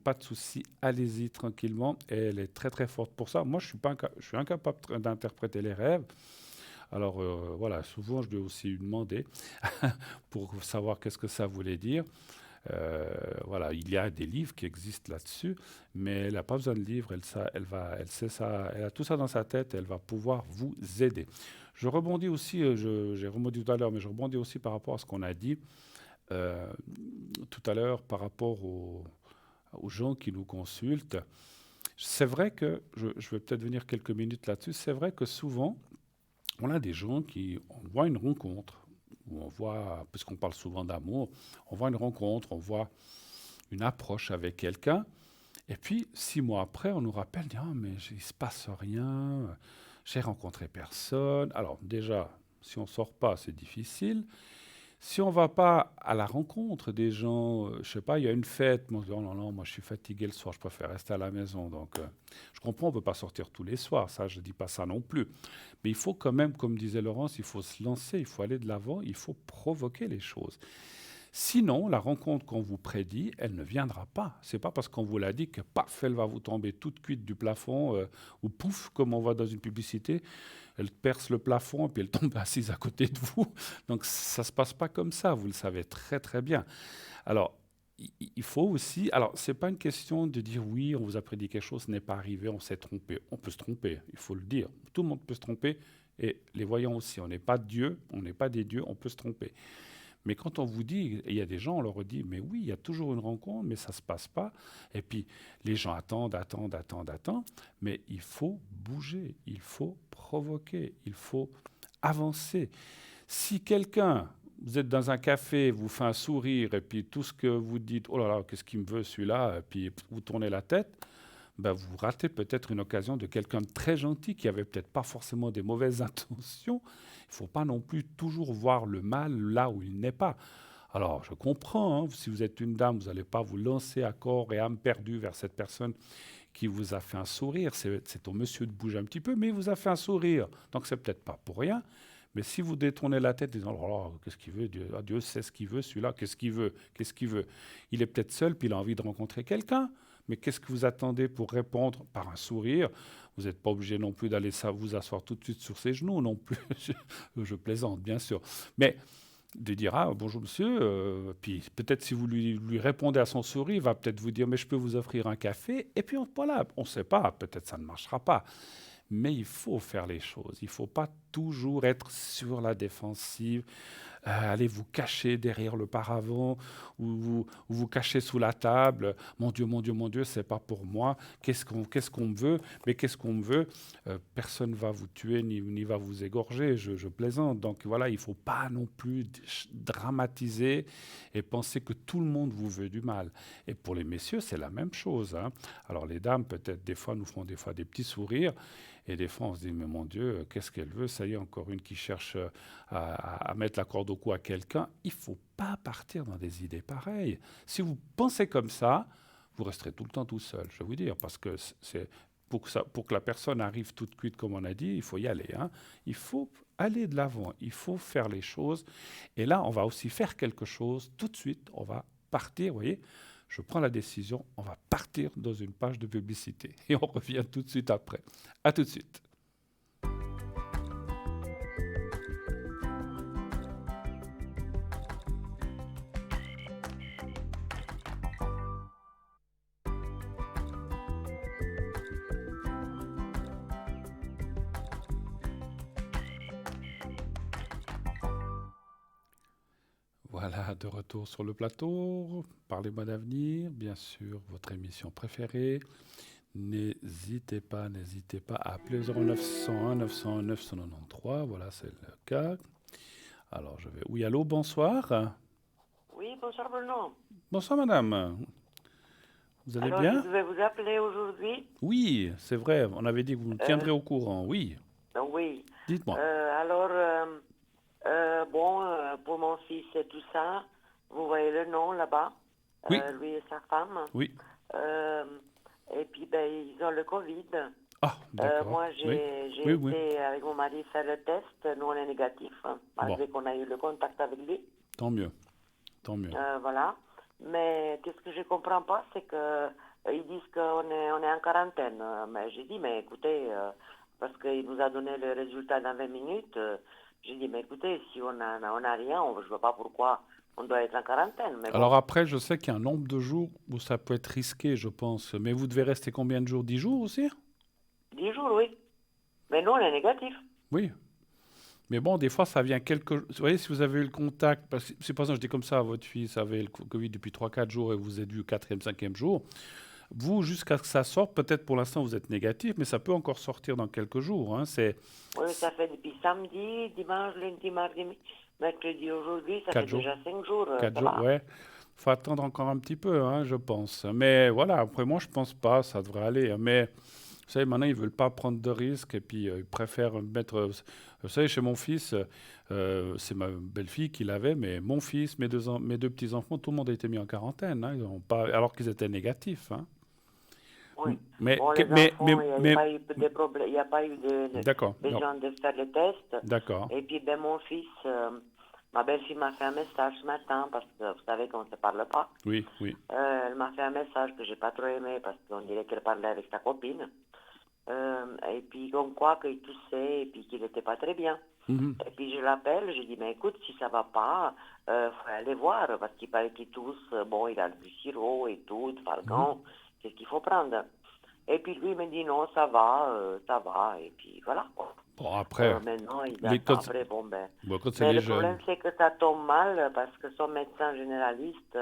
pas de souci, allez-y tranquillement, et elle est très très forte pour ça. Moi, je suis incapable d'interpréter les rêves, alors voilà, souvent je lui ai aussi demandé pour savoir qu'est-ce que ça voulait dire. Voilà, il y a des livres qui existent là-dessus, mais elle n'a pas besoin de livres, elle sait ça, elle a tout ça dans sa tête, elle va pouvoir vous aider. Je rebondis aussi, j'ai rebondi tout à l'heure, mais je rebondis aussi par rapport à ce qu'on a dit euh, tout à l'heure par rapport aux gens qui nous consultent. C'est vrai que, je vais peut-être venir quelques minutes là-dessus, c'est vrai que souvent, on a des gens on voit une rencontre, où on voit, puisqu'on parle souvent d'amour, on voit une rencontre, on voit une approche avec quelqu'un, et puis 6 mois après, on nous rappelle, ah, mais il ne se passe rien, j'ai rencontré personne. Alors déjà, si on ne sort pas, c'est difficile. Si on ne va pas à la rencontre des gens, je ne sais pas, il y a une fête, moi, oh non, non, moi je suis fatigué le soir, je préfère rester à la maison. Donc, je comprends, on ne peut pas sortir tous les soirs, ça, je ne dis pas ça non plus. Mais il faut quand même, comme disait Laurence, il faut se lancer, il faut aller de l'avant, il faut provoquer les choses. Sinon, la rencontre qu'on vous prédit, elle ne viendra pas. C'est pas parce qu'on vous l'a dit que paf, elle va vous tomber toute cuite du plafond, ou pouf, comme on voit dans une publicité, elle perce le plafond et puis elle tombe assise à côté de vous. Donc ça se passe pas comme ça, vous le savez très très bien. Alors, il faut aussi. Alors, c'est pas une question de dire oui, on vous a prédit quelque chose, ce n'est pas arrivé, on s'est trompé. On peut se tromper, il faut le dire. Tout le monde peut se tromper, et les voyants aussi. On n'est pas Dieu, on n'est pas des dieux, on peut se tromper. Mais quand on vous dit, et il y a des gens, on leur dit, mais oui, il y a toujours une rencontre, mais ça ne se passe pas. Et puis, les gens attendent, attendent, attendent, attendent. Mais il faut bouger, il faut provoquer, il faut avancer. Si quelqu'un, vous êtes dans un café, vous fait un sourire, et puis tout ce que vous dites, oh là là, qu'est-ce qu'il me veut celui-là, et puis vous tournez la tête, ben vous ratez peut-être une occasion de quelqu'un de très gentil qui avait peut-être pas forcément des mauvaises intentions. Il ne faut pas non plus toujours voir le mal là où il n'est pas. Alors, je comprends, hein, si vous êtes une dame, vous n'allez pas vous lancer à corps et âme perdue vers cette personne qui vous a fait un sourire. C'est au monsieur de bouger un petit peu, mais il vous a fait un sourire. Donc, c'est peut-être pas pour rien. Mais si vous détournez la tête en disant, oh là, qu'est-ce qu'il veut, Dieu, ah, Dieu sait ce qu'il veut, celui-là, qu'est-ce qu'il veut, qu'est-ce qu'il veut. Il est peut-être seul, puis il a envie de rencontrer quelqu'un. Mais qu'est-ce que vous attendez pour répondre par un sourire? Vous n'êtes pas obligé non plus d'aller vous asseoir tout de suite sur ses genoux non plus. Je plaisante, bien sûr. Mais de dire, ah, bonjour monsieur, puis peut-être si vous lui répondez à son sourire, il va peut-être vous dire, mais je peux vous offrir un café. Et puis voilà, on ne sait pas, peut-être ça ne marchera pas. Mais il faut faire les choses. Il ne faut pas toujours être sur la défensive, aller vous cacher derrière le paravent ou vous cacher sous la table. Mon Dieu, mon Dieu, mon Dieu, c'est pas pour moi. Qu'est-ce qu'on me veut? Mais qu'est-ce qu'on me veut? Personne ne va vous tuer ni va vous égorger. Je plaisante. Donc voilà, il ne faut pas non plus dramatiser et penser que tout le monde vous veut du mal. Et pour les messieurs, c'est la même chose, hein. Alors les dames, peut-être des fois, nous font des fois des petits sourires. Et des fois, on se dit, mais mon Dieu, qu'est-ce qu'elle veut? Ça y est, encore une qui cherche à mettre la corde au cou à quelqu'un. Il ne faut pas partir dans des idées pareilles. Si vous pensez comme ça, vous resterez tout le temps tout seul, je vais vous dire, parce que pour que la personne arrive toute cuite, comme on a dit, il faut y aller, hein. Il faut aller de l'avant, il faut faire les choses. Et là, on va aussi faire quelque chose tout de suite. On va partir, vous voyez. Je prends la décision, on va partir dans une page de publicité. Et on revient tout de suite après. À tout de suite. Voilà, de retour sur le plateau. Parlez-moi d'avenir, bien sûr, votre émission préférée. N'hésitez pas à appeler au 0901 901 993. Voilà, c'est le cas. Alors, je vais. Oui, allô, bonsoir. Oui, bonsoir Bruno. Bonsoir, madame. Vous allez Alors, je bien? devais vous appeler aujourd'hui. Oui, c'est vrai. On avait dit que vous nous Euh, tiendrez au courant. Oui, oui. dites-moi. Alors, bon, pour mon fils et tout ça, vous voyez le nom là-bas, Oui, lui et sa femme. oui. Euh, et puis, ben, ils ont le Covid. Ah, d'accord. Moi, Oui, j'ai oui, oui. été avec mon mari faire le test. Nous, on est négatif, hein, Bon, malgré qu'on a eu le contact avec lui. tant mieux. Tant mieux. Voilà. Mais qu'est-ce que je comprends pas, c'est que ils disent on est en quarantaine. Mais j'ai dit, mais écoutez, parce qu'il nous a donné le résultat dans 20 minutes, j'ai dit, mais écoutez, si on a rien, je ne vois pas pourquoi on doit être en quarantaine. Mais bon, Alors après, je sais qu'il y a un nombre de jours où ça peut être risqué, je pense. Mais vous devez rester combien de jours? 10 jours aussi? 10 jours, oui. Mais nous, on est négatif. Oui. Mais bon, des fois, ça vient quelques... Vous voyez, si vous avez eu le contact, parce que c'est pas ça, je dis comme ça, votre fils avait le Covid depuis 3 4 jours et vous êtes vu 4e, 5e jour. Vous, jusqu'à ce que ça sorte, peut-être pour l'instant, vous êtes négatif, mais ça peut encore sortir dans quelques jours, hein. C'est Oui, ça fait depuis samedi, dimanche, lundi, mardi, mercredi, aujourd'hui, ça fait 4 jours. déjà 5 jours, 4 ça jours, va. ouais. Faut attendre encore un petit peu, hein, je pense. Mais voilà, après moi, je pense pas, ça devrait aller, hein. Mais vous savez, maintenant, ils veulent pas prendre de risques et puis ils préfèrent mettre. Vous savez, chez mon fils, c'est ma belle-fille qui l'avait, mais mon fils, mes deux petits-enfants, tout le monde a été mis en quarantaine, hein. Ils ont pas, alors qu'ils étaient négatifs, hein. Oui. Mais, Bon, que- les enfants, il n'y a mais, pas eu de problème, il n'y a pas eu d'accord, non, besoin de faire le test. d'accord, Et puis, ben, mon fils, ma belle-fille m'a fait un message ce matin, parce que vous savez qu'on ne se parle pas. oui, oui. Elle m'a fait un message que j'ai pas trop aimé, parce qu'on dirait qu'elle parlait avec sa copine. Et puis, comme quoi, qu'il toussait, et puis qu'il n'était pas très bien. Mhm, Et puis, je l'appelle, je dis, mais écoute, si ça va pas, faut aller voir, parce qu'il paraît qu'il tousse. Bon, il a du sirop et tout, de mhm. Falcon, qu'est-ce qu'il faut prendre? Et puis, lui, il me dit, non, ça va, et puis voilà, quoi. Bon, après, Maintenant, il les, attend quand, après, bon, ben. bon, quand c'est Mais les le jeunes, problème, c'est que ça tombe mal, parce que son médecin généraliste,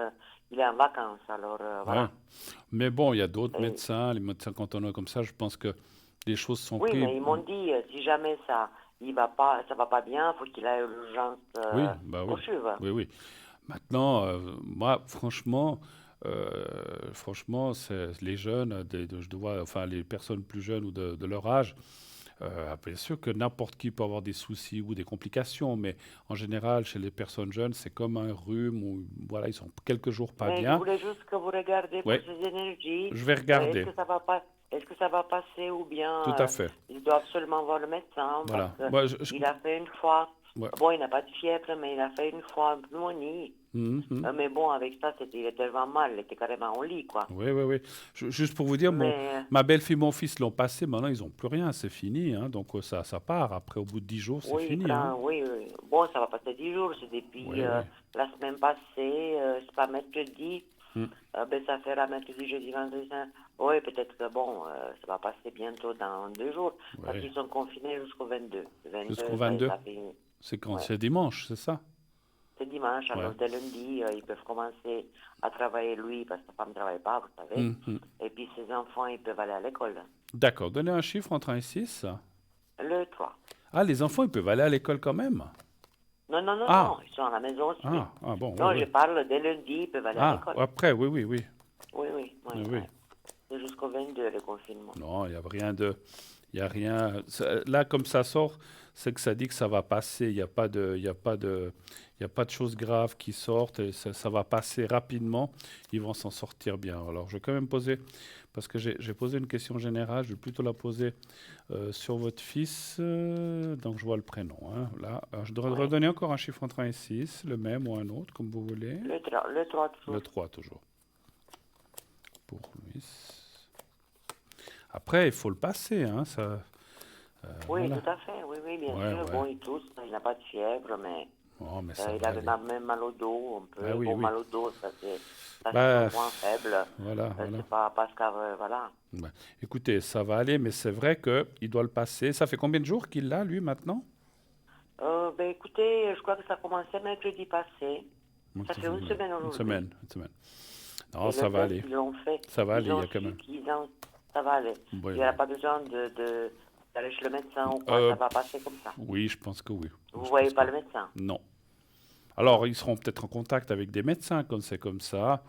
il est en vacances, alors ouais. voilà. Mais bon, il y a d'autres Et, médecins, les médecins cantonaux comme ça, je pense que les choses sont oui, prises. mais ils m'ont dit, si jamais ça va pas bien, faut qu'il aille à l'urgence Oui, bah au oui, CHUV. oui, oui. Maintenant, moi, franchement, c'est les jeunes, je dois, enfin les personnes plus jeunes ou de leur âge, bien sûr que n'importe qui peut avoir des soucis ou des complications, mais en général, chez les personnes jeunes, c'est comme un rhume ou voilà, ils sont quelques jours pas Mais je bien. voulais juste que vous regardiez pour Ouais, ses énergies, je vais est-ce regarder, que ça va pas, est-ce que ça va passer ou tout bien à fait. il doit absolument voir le médecin parce Voilà. que Moi, il a fait une fois, ouais. bon, il n'a pas de fièvre, mais il a fait une fois une pneumonie. Mhm. Mais bon, avec ça, il était tellement mal, il était carrément au lit, quoi. Oui, oui, oui. Juste pour vous dire, Mais ma belle-fille, mon fils l'ont passé, maintenant ils n'ont plus rien, c'est fini, hein. Donc ça part. Après, au bout de 10 jours, c'est oui, fini, hein. oui, oui. Bon, ça va passer 10 jours, c'est depuis Oui, oui. la semaine passée, c'est pas mercredi. Mm. Ben, ça fera mercredi, jeudi, vendredi. Oui, peut-être que bon, ça va passer bientôt dans 2 jours, parce Oui. qu'ils sont confinés jusqu'au 22. Le 22, Jusqu'au ça, 22. ça fait, C'est quand? ouais. C'est dimanche, c'est ça? C'est dimanche, Ouais. alors dès lundi, ils peuvent commencer à travailler lui, parce que sa femme ne travaille pas, vous savez. Mhm. Et puis ses enfants, ils peuvent aller à l'école. D'accord. Donnez un chiffre entre 1 et 6. Le 3. Ah, les enfants, ils peuvent aller à l'école quand même? Non, non, non, Ah, non, ils sont à la maison aussi. bon, oui, Non, je oui. parle dès lundi, ils peuvent aller à Ah, l'école. après, oui, oui, oui. Oui, oui, oui, Oui, oui. oui. C'est jusqu'au 22, le confinement. Non, il n'y a rien de. Il y a rien. Là, comme ça sort, c'est que ça dit que ça va passer. Il n'y a pas de, il y a pas de, il y a pas de choses graves qui sortent. Et ça va passer rapidement. Ils vont s'en sortir bien. Alors, je vais quand même poser, parce que j'ai posé une question générale. Je vais plutôt la poser sur votre fils. Donc, je vois le prénom, hein, là. Alors, je devrais Oui. redonner encore un chiffre entre 1 et 6, le même ou un autre, comme vous voulez. Le 3 Le toujours. 3 toujours. Pour Louis. Après, il faut le passer, hein, ça. Oui, Voilà. tout à fait, oui, oui, bien Ouais, sûr. ouais. Bon, il tousse, il n'a pas de fièvre, mais Oh, mais ça il va avait aller. même mal au dos, un peu. Ah oui, Bon, oui. mal au dos, ça c'est Bah, un point faible. voilà, voilà. C'est pas parce que, voilà. Ouais. Écoutez, ça va aller, mais c'est vrai qu'il doit le passer. Ça fait combien de jours qu'il l'a, lui, maintenant? Ben écoutez, je crois que ça a commencé mercredi passé. Ça fait une semaine Une aujourd'hui. semaine, une semaine. Non, Et ça le va test, aller. ils l'ont fait. Ça va aller, Ils il y ont a quand su même. ça va aller. Oui, Il n'y oui. aura pas besoin d'aller chez le médecin ou quoi. Euh, Ça va passer comme ça. oui, je pense que oui. Vous Je voyez pense que pas oui. le médecin? Non. Non. Alors, ils seront peut-être en contact avec des médecins quand c'est comme ça.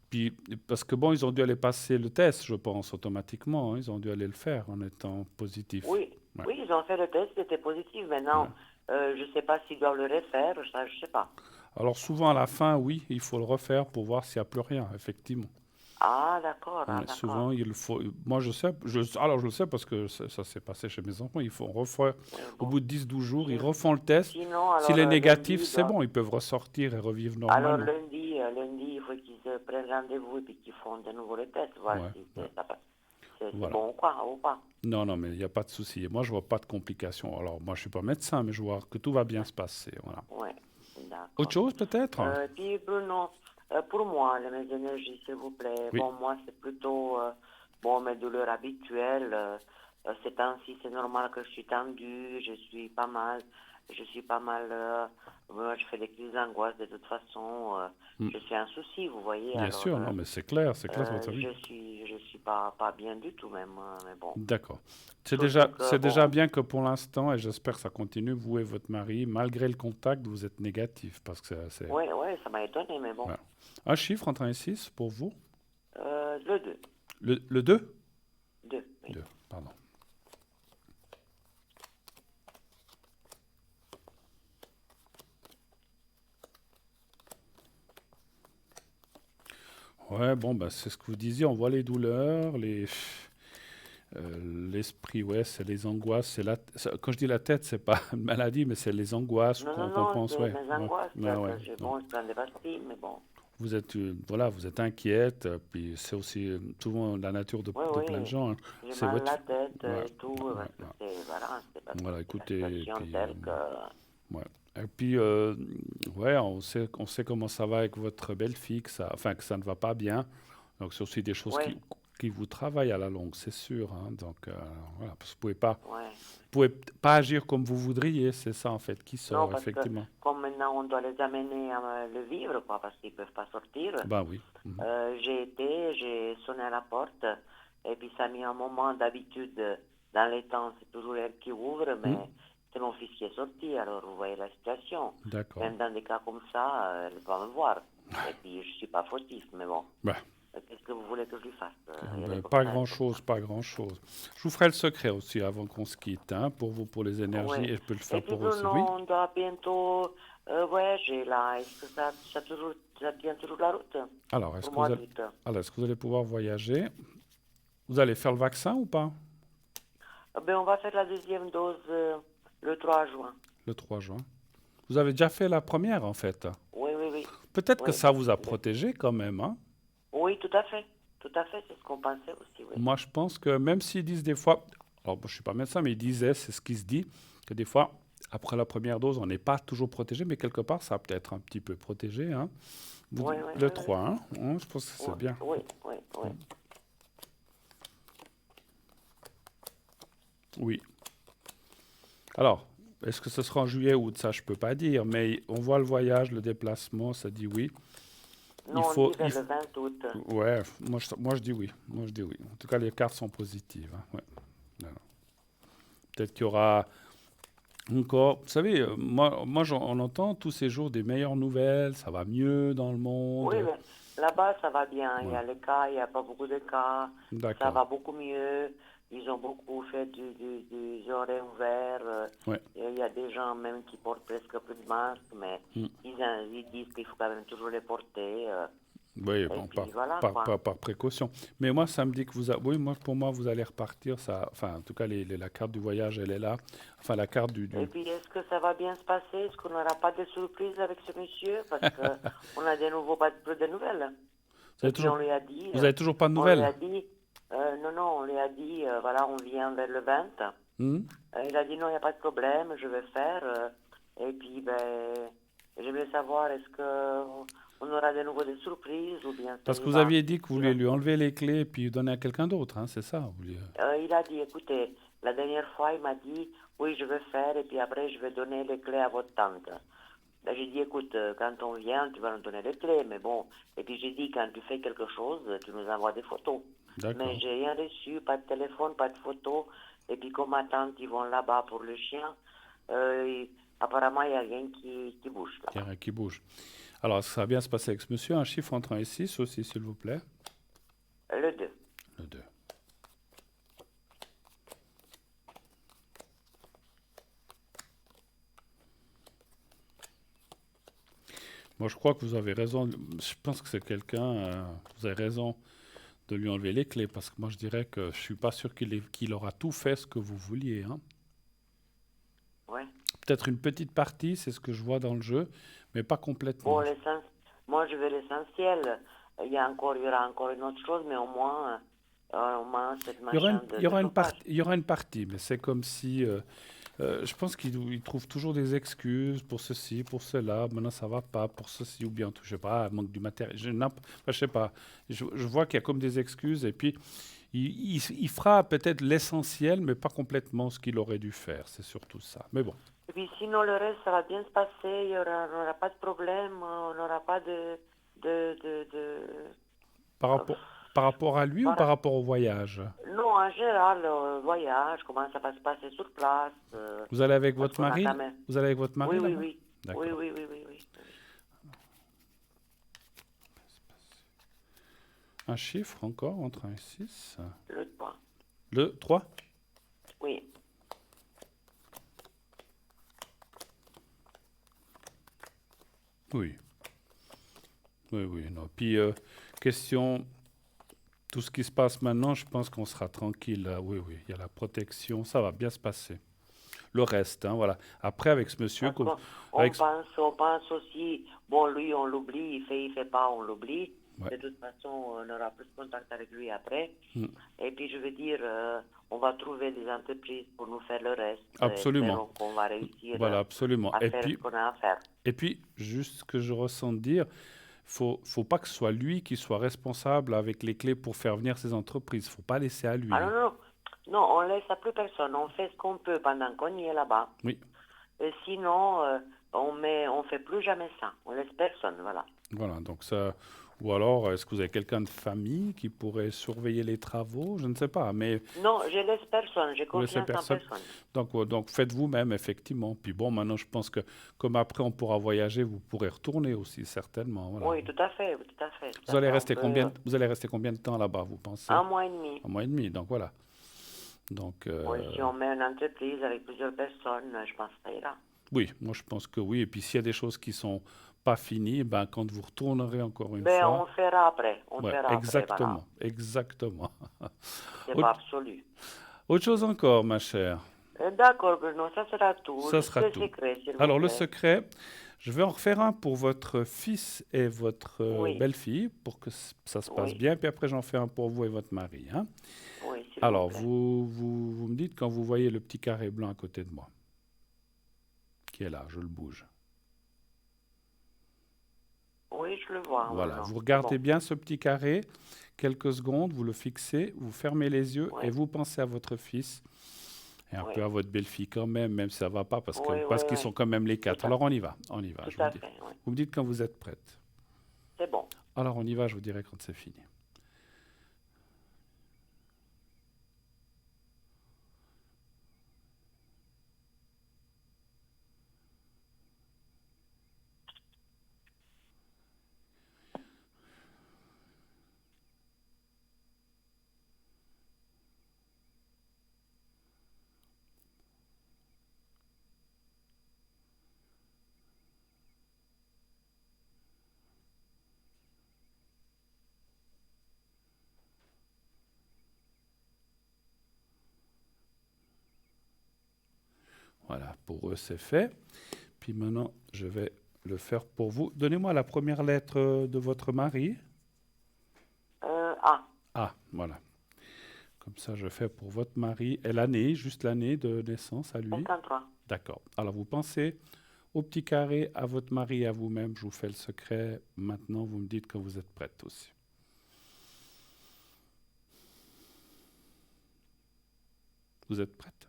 Puis, parce que bon, ils ont dû aller passer le test, je pense, automatiquement, hein. Ils ont dû aller le faire en étant positifs. Oui, Ouais, oui, ils ont fait le test, c'était positif. ouais. Maintenant, je ne sais pas s'ils doivent le refaire, ça, je ne sais pas. Alors, souvent à la fin, oui, il faut le refaire pour voir s'il n'y a plus rien, effectivement. Ah, d'accord, ah, Ouais, d'accord. souvent, il faut. Moi, je sais, alors je le sais parce que ça s'est passé chez mes enfants. Ils font refaire, Oui, au bon. bout de 10-12 jours, ils Sin- refont le test. Sinon, S'il alors est négatif, lundi, c'est bon, ils peuvent ressortir et revivre alors normalement. lundi, il faut qu'ils prennent rendez-vous et puis qu'ils font de nouveau le test, voir Ouais, si ouais, ça passe. C'est voilà. bon ou pas. Non, non, mais il n'y a pas de souci. Et moi, je vois pas de complications. Alors, moi, je suis pas médecin, mais je vois que tout va bien se passer. Voilà. Oui, Autre d'accord. chose, peut-être? Puis Bruno, pour moi, mes énergies, s'il vous plaît, Oui. bon, moi, c'est plutôt bon, mes douleurs habituelles. Ces temps-ci, c'est normal que je suis tendue, je suis pas mal, moi, je fais des crises d'angoisse de toute façon. Hmm. Je suis un souci, vous voyez, Bien alors sûr, non, mais c'est clair, votre vie. je suis pas bien du tout même, mais bon. D'accord. Surtout que, C'est déjà bon, bien que pour l'instant, et j'espère que ça continue, vous et votre mari, malgré le contact, vous êtes négatif. Parce que ouais, ça m'a étonné, mais bon. voilà. Un chiffre entre 1 et 6 pour vous? Le 2, Le 2? 2, oui. 2, pardon. Ouais, bon, bah, c'est ce que vous disiez, on voit les douleurs, l'esprit, ouais, c'est les angoisses. Quand je dis la tête, c'est pas une maladie, mais c'est les angoisses Non, qu'on non, pense, c'est ouais. mes Ouais, angoisses. ouais, ouais, non. Bon, je prends des pastilles, mais bon. Vous êtes, voilà, vous êtes inquiète, puis c'est aussi souvent la nature Oui, de plein de oui, gens, hein. j'ai C'est mal à votre... la tête Ouais, et tout, ouais, parce que ouais. c'est parce que Voilà, c'est la écoutez, et situation puis, telle que... ouais. Et puis, ouais, on sait comment ça va avec votre belle-fille, enfin, que ça ne va pas bien. Donc, c'est aussi des choses Oui, qui vous travaillent à la longue, c'est sûr, hein. Donc, voilà, parce que vous oui. pouvez pas agir comme vous voudriez, c'est ça, en fait, qui Non, sort, parce que effectivement. comme maintenant on doit les amener à le vivre, quoi, parce qu'ils ne peuvent pas sortir, Ben oui. Mhm. j'ai sonné à la porte, et puis ça a mis un moment d'habitude. Dans les temps, c'est toujours elle qui ouvre, mais Mhm. c'est mon fils qui est sorti, alors vous voyez la situation. D'accord. Même dans des cas comme ça, elle va me voir. Et puis je ne suis pas fautif, mais bon. Ben, Qu'est-ce que vous voulez que je lui fasse? Il y a des ben, comme pas ça, et comme grand-chose, pas grand-chose. Je vous ferai le secret aussi avant qu'on se quitte, hein, pour vous, pour les ça. énergies, Ouais. et je peux le Et faire puis pour aussi. Oui? Bruno, on doit bientôt voyager là. Est-ce que ça tient toujours la route Alors, pour moi d'août? est-ce que vous allez pouvoir voyager? Vous allez faire le vaccin ou pas? Ben, on va faire la deuxième dose le 3 juin. Le 3 juin. Vous avez déjà fait la première, en fait. Oui, oui, oui. Peut-être que Oui, ça vous a protégé quand même, hein. oui, tout à fait. Tout à fait, c'est ce qu'on pensait aussi, oui. Moi, je pense que même s'ils disent des fois, alors moi, je suis pas médecin, mais ils disaient, c'est ce qui se dit, que des fois, après la première dose, on n'est pas toujours protégé, mais quelque part, ça peut être un petit peu protégé, hein. Oui, oui, Le oui, 3, hein, je pense que oui. c'est bien. Oui, oui, oui. Oui. Alors, est-ce que ce sera en juillet ou août? Ça, je peux pas dire, mais on voit le voyage, le déplacement, ça dit oui. Non, on dit vers le 20 août. Ouais, moi je dis oui. Moi je dis oui. En tout cas, les cartes sont positives, hein. Ouais. Voilà. Peut-être qu'il y aura encore. Vous savez, on entend tous ces jours des meilleures nouvelles. Ça va mieux dans le Oui, monde. mais là-bas, ça va bien. Il y Ouais. a les cas, il n'y a pas beaucoup de cas. Ça D'accord. va beaucoup mieux. Ils ont beaucoup fait du horaires ouverts. Ouais. Il y a des gens même qui portent presque plus de masques, mais Mm. ils disent qu'il faut quand même toujours les porter. Oui, Et bon, puis voilà, quoi. par précaution. Mais moi, ça me dit que oui, pour moi, vous allez repartir. Ça, enfin, en tout cas, la carte du voyage, elle est là. Enfin, la carte Et puis, est-ce que ça va bien se passer? Est-ce qu'on n'aura pas de surprise avec ce monsieur? Parce qu'on a de nouveau pas de nouvelles. Vous Et avez puis, toujours, on lui a dit... vous avez toujours pas de on lui a nouvelles? dit... non, on lui a dit, voilà, on vient vers le 20. Hmm. Il a dit, non, il n'y a pas de problème, je vais faire. Et puis, ben, j'aimerais savoir, est-ce que on aura de nouveau des surprises ou bien ça Parce que y vous va? aviez dit que vous Il vouliez va. lui enlever les clés et puis donner à quelqu'un d'autre, hein, c'est ça? Il a dit, écoutez, la dernière fois, il m'a dit, oui, je vais faire, et puis après, je vais donner les clés à votre tante. Ben, j'ai dit, écoute, quand on vient, tu vas nous donner les clés, mais bon. Et puis j'ai dit, quand tu fais quelque chose, tu nous envoies des photos. Mais D'accord. j'ai rien reçu, pas de téléphone, pas de photos. Et puis comme ma tante, ils vont là-bas pour le chien, apparemment, il n'y a rien qui bouge Il n'y a là-bas. rien qui bouge. Alors, est-ce que ça va bien se passer avec ce monsieur? Un chiffre entre 1 et 6 aussi, s'il vous plaît. Le 2. Le 2. Moi, je crois que vous avez raison. Je pense que c'est quelqu'un. Vous avez raison de lui enlever les clés parce que moi, je dirais que je suis pas sûr qu'il aura tout fait ce que vous vouliez, hein. Ouais. Peut-être une petite partie, c'est ce que je vois dans le jeu, mais pas Bon, complètement. moi, je veux l'essentiel. Il y aura encore une autre chose, mais au moins cette Il y aura machin il y de aura chauffage. il y aura une partie, mais c'est comme si. Je pense qu'il trouve toujours des excuses pour ceci, pour cela. Maintenant, ça va pas pour ceci ou bien tout. Je sais pas, manque du matériel. Je sais pas. Je vois qu'il y a comme des excuses et puis il fera peut-être l'essentiel, mais pas complètement ce qu'il aurait dû faire. C'est surtout ça. Mais bon, Et puis sinon, le reste, ça va bien se passer. On n'aura pas de problème. On n'aura pas de par euh, rapport, par rapport à lui ou par voilà. rapport au voyage? Non, en général, le voyage, comment ça va se passer sur place, Vous allez avec parce votre qu'on a quand mari? même... Vous allez avec votre Oui, mari oui, là-bas? oui. Oui, D'accord. oui, oui, oui, oui. Oui. Un chiffre encore entre 1 et 6. Le 3. Le 3. Oui. Oui. Oui, oui, non. Puis, question, tout ce qui se passe maintenant, je pense qu'on sera tranquille. Oui, oui, il y a la protection, ça va bien se passer. Le reste, hein, voilà. Après, avec ce monsieur, Parce qu'on avec, on pense aussi, bon, lui, on l'oublie, il fait pas, on l'oublie. ouais, De toute façon, on aura plus de contact avec lui après. mm, Et puis, je veux dire, on va trouver des entreprises pour nous faire le reste. absolument. Espérons qu'on va réussir Voilà, absolument. à faire ce qu'on a à faire. Et puis, juste ce que je ressens dire, faut pas que ce soit lui qui soit responsable avec les clés pour faire venir ces entreprises. Faut pas laisser à lui, Ah non, hein. non, non. Non, on laisse à plus personne. On fait ce qu'on peut pendant qu'on y est là-bas. Oui, Et sinon, on fait plus jamais ça. On laisse personne, voilà. voilà. Donc ça, ou alors, est-ce que vous avez quelqu'un de famille qui pourrait surveiller les travaux? Je ne sais pas, mais Non, je laisse personne. J'ai vous laissez confiance en personne. personne. Donc faites vous-même, effectivement. Puis bon, maintenant, je pense que comme après on pourra voyager, vous pourrez retourner aussi, certainement. Voilà. Oui, tout à fait, oui, tout à fait, tout Vous à allez fait. On rester peut vous allez rester combien de temps là-bas, vous pensez? un mois et demi. Un mois et demi, donc voilà. Donc, Oui, si on met une entreprise avec plusieurs personnes, je pense que ça ira. oui, moi je pense que oui. Et puis s'il y a des choses qui sont pas finies, ben, quand vous retournerez encore une Ben, fois, on fera après. On ouais, fera après, voilà. exactement, exactement. C'est pas Autre, absolu. autre chose encore, ma chère. D'accord, Bruno, ça sera tout. Ça Juste sera le tout. secret, s'il vous Alors le plaît. secret, je vais en refaire un pour votre fils et votre Oui, belle-fille pour que ça se passe oui, bien. Puis après, j'en fais un pour vous et votre mari, hein. oui, s'il vous Alors, plaît. vous me dites quand vous voyez le petit carré blanc à côté de moi, qui est là, je le bouge. Oui, je le vois, Voilà, Bruno. vous C'est regardez bon. bien ce petit carré, quelques secondes, vous le fixez, vous fermez les yeux Oui, et vous pensez à votre fils et un oui, peu à votre belle-fille quand même si ça va pas, oui, oui, parce qu'ils sont oui. quand même les Tout quatre. à, Alors on y va, tout je vous à dis. fait, oui. Vous me dites quand vous êtes prête. C'est bon. Alors on y va, je vous dirai quand c'est fini. Voilà, pour eux c'est fait. Puis maintenant, je vais le faire pour vous. Donnez-moi la première lettre de votre mari. Ah, Ah, voilà. Comme ça, je fais pour votre mari et l'année, juste l'année de naissance à lui. 53. D'accord. Alors, vous pensez au petit carré, à votre mari et à vous-même. Je vous fais le secret. Maintenant, vous me dites quand vous êtes prête aussi. Vous êtes prête?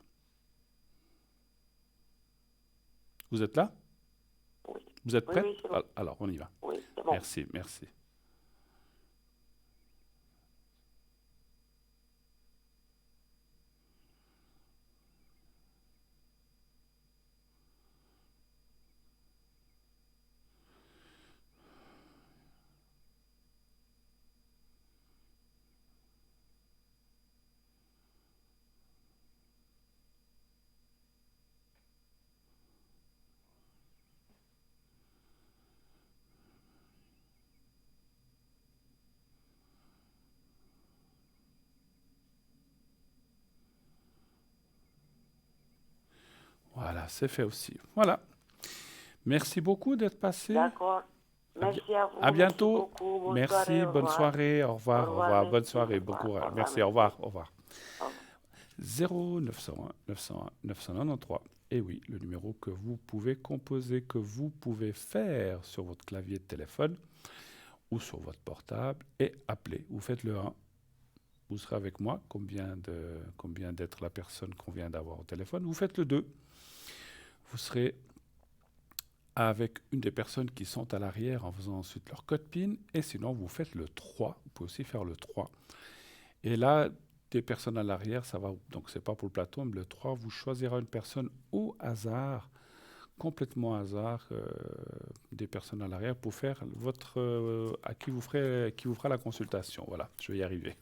Vous êtes là? Oui. Vous êtes Oui, prête? oui, c'est bon. Alors, on y va. Oui, c'est bon. Merci, merci. Voilà, c'est fait aussi. Voilà. Merci beaucoup d'être passé. D'accord. À, bi- Merci à vous. à Merci bientôt. beaucoup. Bonne soirée. Merci, Au bonne revoir. soirée. Au Au revoir, au revoir. revoir. Bonne Merci. Au soirée, bon revoir. Au courage. revoir. Merci, au Merci. revoir, au revoir. Au revoir. 0 901 901 993. Et oui, le numéro que vous pouvez composer, que vous pouvez faire sur votre clavier de téléphone ou sur votre portable et appeler. Vous faites le 1. Vous serez avec moi, combien d'être la personne qu'on vient d'avoir au téléphone. Vous faites le 2. Vous serez avec une des personnes qui sont à l'arrière en faisant ensuite leur code PIN. Et sinon, vous faites le 3. Vous pouvez aussi faire le 3. Et là, des personnes à l'arrière, ça va. Donc, c'est pas pour le plateau, mais le 3, vous choisirez une personne au hasard, complètement hasard, des personnes à l'arrière pour faire à qui vous fera la consultation. Voilà, je vais y arriver.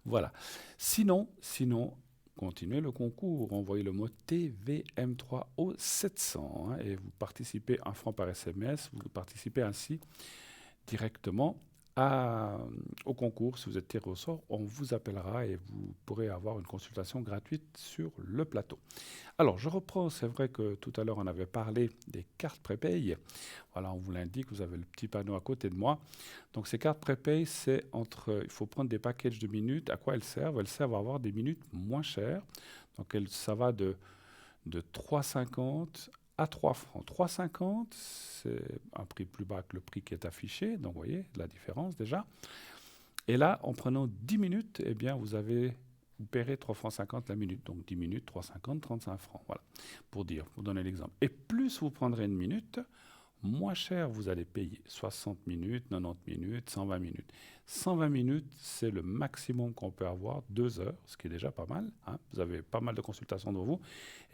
Voilà. Sinon, continuez le concours. Envoyez le mot TVM3 au 700 et vous participez 1 franc par SMS. Vous participez ainsi directement au concours. Si vous êtes tiré au sort, on vous appellera et vous pourrez avoir une consultation gratuite sur le plateau. Alors, je reprends. C'est vrai que tout à l'heure, on avait parlé des cartes prépay. Voilà, on vous l'indique. Vous avez le petit panneau à côté de moi. Donc, ces cartes prépay, il faut prendre des packages de minutes. À quoi elles servent? Elles servent à avoir des minutes moins chères. Donc, ça va de 3,50 à 3 francs. 3,50, c'est un prix plus bas que le prix qui est affiché. Donc, vous voyez la différence déjà. Et là, en prenant 10 minutes, eh bien, vous paierez 3 francs 50 la minute. Donc 10 minutes, 3,50, 35 francs. Voilà, pour donner l'exemple. Et plus vous prendrez une minute, moins cher vous allez payer. 60 minutes, 90 minutes, 120 minutes. 120 minutes, c'est le maximum qu'on peut avoir, 2 heures, ce qui est déjà pas mal. Hein. Vous avez pas mal de consultations devant vous.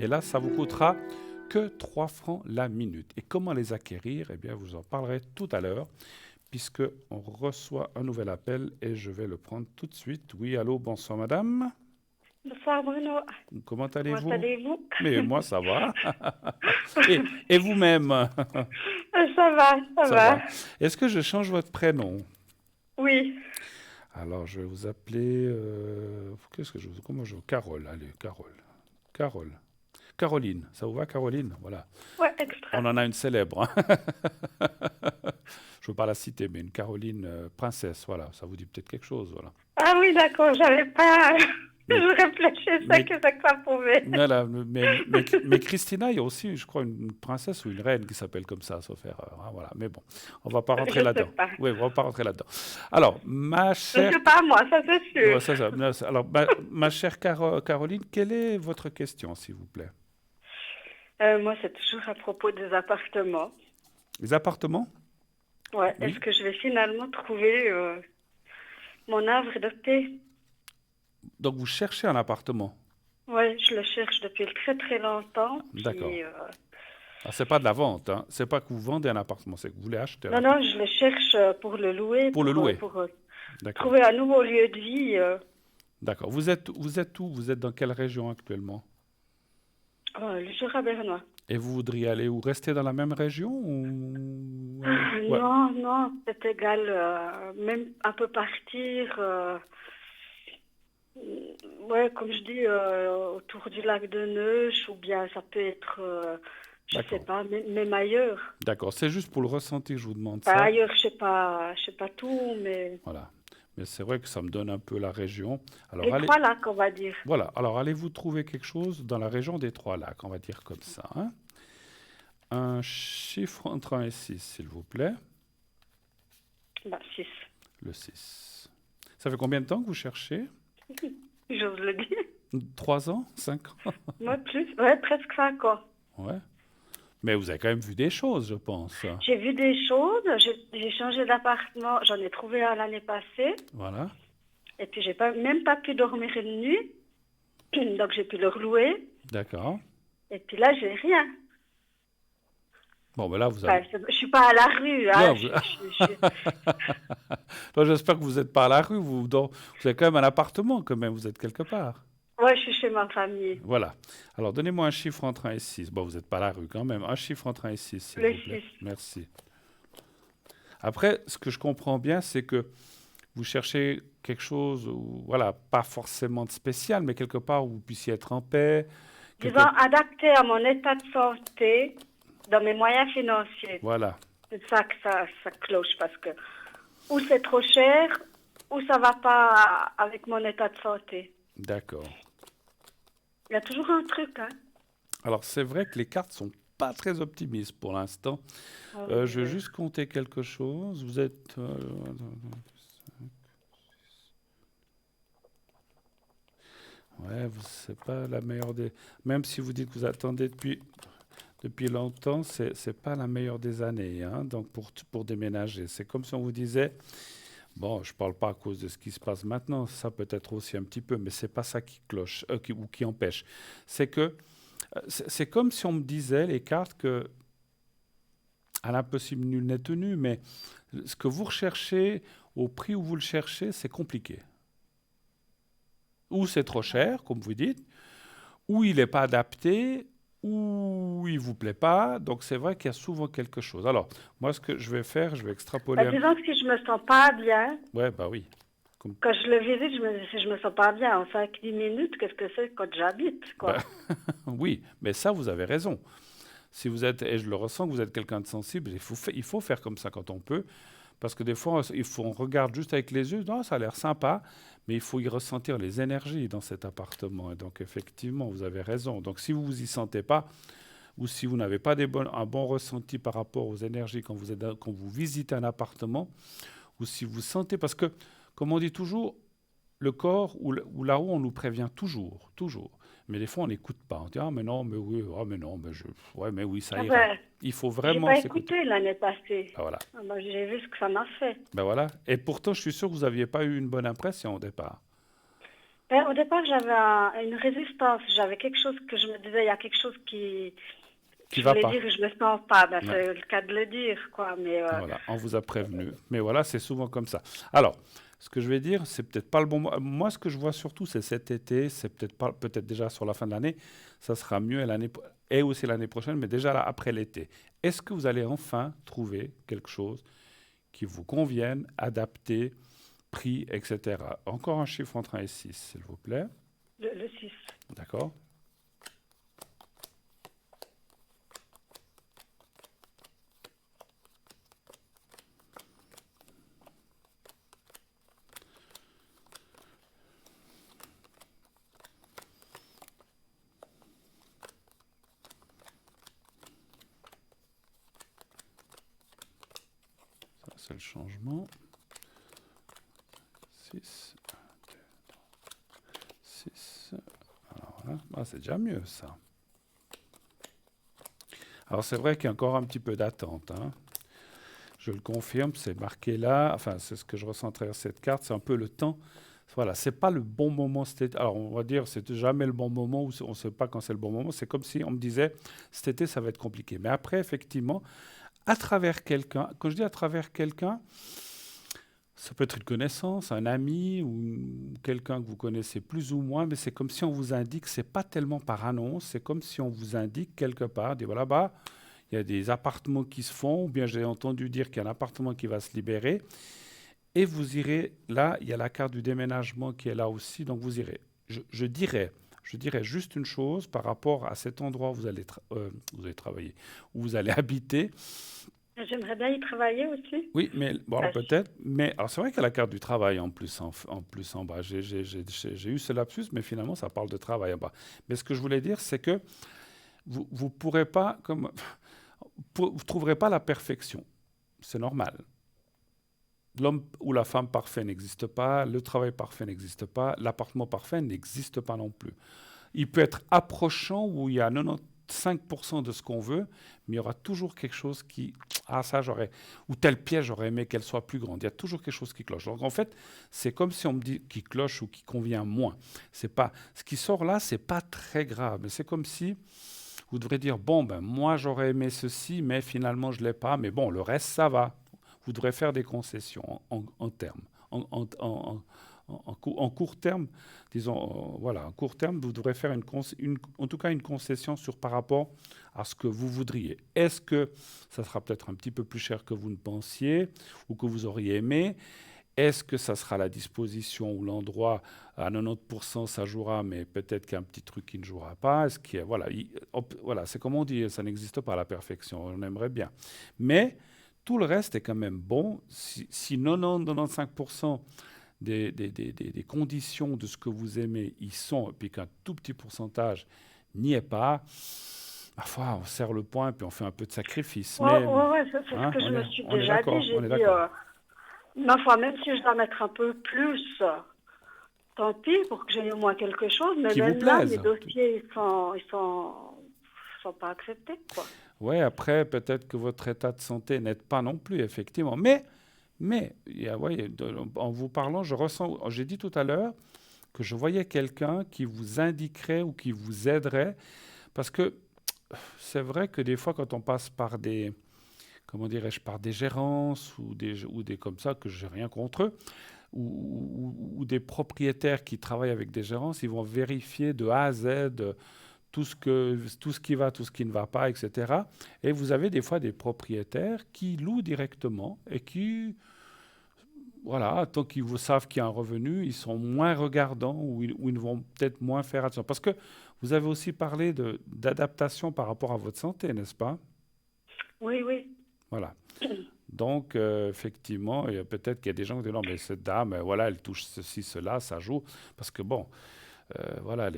Et là, ça vous coûtera que 3 francs la minute. Et comment les acquérir? Eh bien, vous en parlerez tout à l'heure, puisqu'on reçoit un nouvel appel et je vais le prendre tout de suite. Oui, allô, bonsoir madame. Bonsoir Bruno, Comment comment allez-vous? allez-vous? Mais moi, ça va. Et vous-même? Ça va, ça Ça va. va. Est-ce que je change votre prénom? Oui, Alors, je vais vous appeler... Carole, allez, Carole. Caroline, ça vous va, Caroline? Voilà. ouais, extra. On en a une célèbre. Hein. Je ne veux pas la citer, mais une Caroline princesse, voilà. Ça vous dit peut-être quelque chose, voilà. Ah oui, d'accord, j'avais pas... Mais- Je réfléchissais mais- que ça pouvait. Voilà, mais Christina, il y a aussi, je crois, une princesse ou une reine qui s'appelle comme ça, sauf erreur. Hein, voilà. Mais bon, on ne va pas rentrer Je là-dedans. sais pas. Oui, on ne va pas rentrer là-dedans. Alors, ma chère... C'est pas moi, ça c'est sûr. Ouais, ça. Alors, ma chère Caroline, quelle est votre question, s'il vous plaît? Moi, c'est toujours à propos des appartements. Les appartements? Ouais, Oui. est-ce que je vais finalement trouver mon havre de paix? Donc, vous cherchez un appartement? Ouais, je le cherche depuis très très longtemps. Puis, D'accord. Ah, c'est pas de la vente, hein. C'est pas que vous vendez un appartement, c'est que vous voulez acheter un non, appartement. non, je le cherche pour le louer. Pour le louer. Pour D'accord. trouver un nouveau lieu de vie. D'accord. Vous êtes où? Vous êtes dans quelle région actuellement? Le Jura bernois. Et vous voudriez aller où? Rester dans la même région ou... Ouais. Non, non, c'est égal. Même un peu partir. Ouais, comme je dis, autour du lac de Neuch, ou bien ça peut être, je sais D'accord. pas, même ailleurs. D'accord. C'est juste pour le ressenti que je vous demande Enfin, ça. ailleurs, je sais pas tout, mais Voilà. Mais c'est vrai que ça me donne un peu la région. Alors, les allez... trois lacs, on va dire. Voilà. Alors, allez-vous trouver quelque chose dans la région des Trois-Lacs, on va dire comme ça. Hein. Un chiffre entre 1 et 6, s'il vous plaît. Bah, 6. Le 6. Ça fait combien de temps que vous cherchez? J'ose le dire. 3 ans? 5 ans? Moi, plus. Ouais, presque 5 ans. Ouais. Mais vous avez quand même vu des choses, je pense. J'ai vu des choses, j'ai changé d'appartement, j'en ai trouvé un l'année passée, Voilà. et puis j'ai même pas pu dormir une nuit, donc j'ai pu le relouer, D'accord. et puis là, j'ai rien. Bon, ben là, vous Enfin, avez... je suis pas à la rue, hein. Non, Toi, j'espère que vous n'êtes pas à la rue. Vous avez quand même un appartement, quand même. Vous êtes quelque part. Ouais, je suis chez ma famille. Voilà. Alors, donnez-moi un chiffre entre 1 et 6. Bon, vous n'êtes pas à la rue, quand même. Un chiffre entre 1 et 6, s'il Le vous plaît. 6. Merci. Après, ce que je comprends bien, c'est que vous cherchez quelque chose, voilà, pas forcément de spécial, mais quelque part où vous puissiez être en paix. Disons, adapté à mon état de santé, dans mes moyens financiers. Voilà. C'est ça que ça cloche, parce que ou c'est trop cher, ou ça va pas avec mon état de santé. D'accord. Il y a toujours un truc, hein. Alors, c'est vrai que les cartes sont pas très optimistes pour l'instant. Je vais juste compter quelque chose. Vous êtes... ouais, c'est pas la meilleure des... Même si vous dites que vous attendez depuis longtemps, c'est pas la meilleure des années, hein, donc pour déménager. C'est comme si on vous disait, bon, je parle pas à cause de ce qui se passe maintenant, ça peut-être aussi un petit peu, mais c'est pas ça qui cloche, ou qui empêche. C'est que c'est comme si on me disait, les cartes, que à l'impossible nul n'est tenu, mais ce que vous recherchez, au prix où vous le cherchez, c'est compliqué. Ou c'est trop cher, comme vous dites, ou il n'est pas adapté, ou il ne vous plaît pas. Donc c'est vrai qu'il y a souvent quelque chose. Alors, moi, ce que je vais faire, je vais extrapoler... Disons que si je me sens pas bien, ouais, bah oui. quand je le visite, je me dis, si je me sens pas bien en 5-10 minutes, qu'est-ce que c'est quand j'habite, quoi. Oui, mais ça, vous avez raison. Si vous êtes, et je le ressens, que vous êtes quelqu'un de sensible, il faut faire comme ça quand on peut. Parce que des fois, on regarde juste avec les yeux, non, ça a l'air sympa, mais il faut y ressentir les énergies dans cet appartement. Et donc, effectivement, vous avez raison. Donc, si vous ne vous y sentez pas, ou si vous n'avez pas un bon ressenti par rapport aux énergies quand vous visitez un appartement, ou si vous sentez, parce que, comme on dit toujours, le corps ou là-haut, on nous prévient toujours, toujours. Mais des fois, on n'écoute pas. On dit, ah, mais non, mais oui, ah, mais non, mais oui, ça ira. Il faut vraiment s'écouter. J'ai pas écouté l'année passée. Ben voilà. J'ai vu ce que ça m'a fait. Ben voilà. Et pourtant, je suis sûr que vous n'aviez pas eu une bonne impression au départ. Au départ, j'avais une résistance. J'avais quelque chose que je me disais, il y a quelque chose qui va pas. Dire, je me sens pas. C'est le cas de le dire, quoi. Mais voilà, on vous a prévenu. Mais voilà, c'est souvent comme ça. Alors, ce que je vais dire, c'est peut-être pas le bon moment. Moi, ce que je vois surtout, c'est cet été, c'est peut-être déjà sur la fin de l'année, ça sera mieux et aussi l'année prochaine, mais déjà là, après l'été. Est-ce que vous allez enfin trouver quelque chose qui vous convienne, adapté, prix, etc. Encore un chiffre entre 1 et 6, s'il vous plaît. Le 6. D'accord. C'est le changement. 6, 6. Alors voilà, c'est déjà mieux ça. Alors c'est vrai qu'il y a encore un petit peu d'attente, hein. Je le confirme, c'est marqué là. Enfin, c'est ce que je ressens à travers cette carte. C'est un peu le temps. Voilà, c'est pas le bon moment. Alors on va dire, c'est jamais le bon moment, ou on ne sait pas quand c'est le bon moment. C'est comme si on me disait, cet été, ça va être compliqué. Mais après, effectivement, à travers quelqu'un, quand je dis à travers quelqu'un, ça peut être une connaissance, un ami ou quelqu'un que vous connaissez plus ou moins, mais c'est comme si on vous indique, c'est pas tellement par annonce, c'est comme si on vous indique quelque part, dit voilà, bah, il y a des appartements qui se font, ou bien j'ai entendu dire qu'il y a un appartement qui va se libérer, et vous irez, là, il y a la carte du déménagement qui est là aussi, donc vous irez. Je dirais juste une chose par rapport à cet endroit où vous allez travailler, où vous allez habiter. J'aimerais bien y travailler aussi. Oui, mais bon, alors peut-être. Mais alors c'est vrai qu'il y a la carte du travail en plus en bas. J'ai eu ce lapsus, mais finalement ça parle de travail en bas. Mais ce que je voulais dire, c'est que vous pourrez pas, vous trouverez pas la perfection. C'est normal. L'homme ou la femme parfait n'existe pas, le travail parfait n'existe pas, l'appartement parfait n'existe pas non plus. Il peut être approchant où il y a 5% de ce qu'on veut, mais il y aura toujours quelque chose qui... Ah, ça, ou telle pièce, j'aurais aimé qu'elle soit plus grande. Il y a toujours quelque chose qui cloche. Donc, en fait, c'est comme si on me dit qui cloche ou qui convient moins. C'est pas... Ce qui sort là, c'est pas très grave. Mais c'est comme si vous devrez dire, bon, ben, moi, j'aurais aimé ceci, mais finalement, je ne l'ai pas. Mais bon, le reste, ça va. Vous devrez faire des concessions en termes. En court terme, disons, voilà, en court terme, vous devrez faire en tout cas une concession par rapport à ce que vous voudriez. Est-ce que ça sera peut-être un petit peu plus cher que vous ne pensiez ou que vous auriez aimé? Est-ce que ça sera la disposition ou l'endroit à 90% ça jouera, mais peut-être qu'il y a un petit truc qui ne jouera pas? Est-ce qu'il y a, voilà, c'est comme on dit, ça n'existe pas la perfection, on aimerait bien. Mais tout le reste est quand même bon. Si 90-95% des conditions de ce que vous aimez y sont, et puis qu'un tout petit pourcentage n'y est pas, parfois on serre le poing et puis on fait un peu de sacrifice. Ouais, c'est ce que je me suis déjà dit. J'ai dit, ma foi, même si je dois mettre un peu plus, tant pis pour que j'ai au moins quelque chose, mais même là, les dossiers, ils sont pas acceptés, quoi. Oui, après, peut-être que votre état de santé n'aide pas non plus, effectivement. Mais en vous parlant, j'ai dit tout à l'heure que je voyais quelqu'un qui vous indiquerait ou qui vous aiderait, parce que c'est vrai que des fois, quand on passe par des, comment dirais-je, par des gérances ou des comme ça, que je n'ai rien contre eux, ou des propriétaires qui travaillent avec des gérances, ils vont vérifier de A à Z tout ce qui va, tout ce qui ne va pas, etc. Et vous avez des fois des propriétaires qui louent directement et qui, voilà, tant qu'ils vous savent qu'il y a un revenu, ils sont moins regardants ou ils vont peut-être moins faire attention. Parce que vous avez aussi parlé d'adaptation par rapport à votre santé, n'est-ce pas? Oui. Voilà. Donc, effectivement, peut-être qu'il y a des gens qui disent non, mais cette dame, voilà, elle touche ceci, cela, ça joue. Parce que bon, voilà,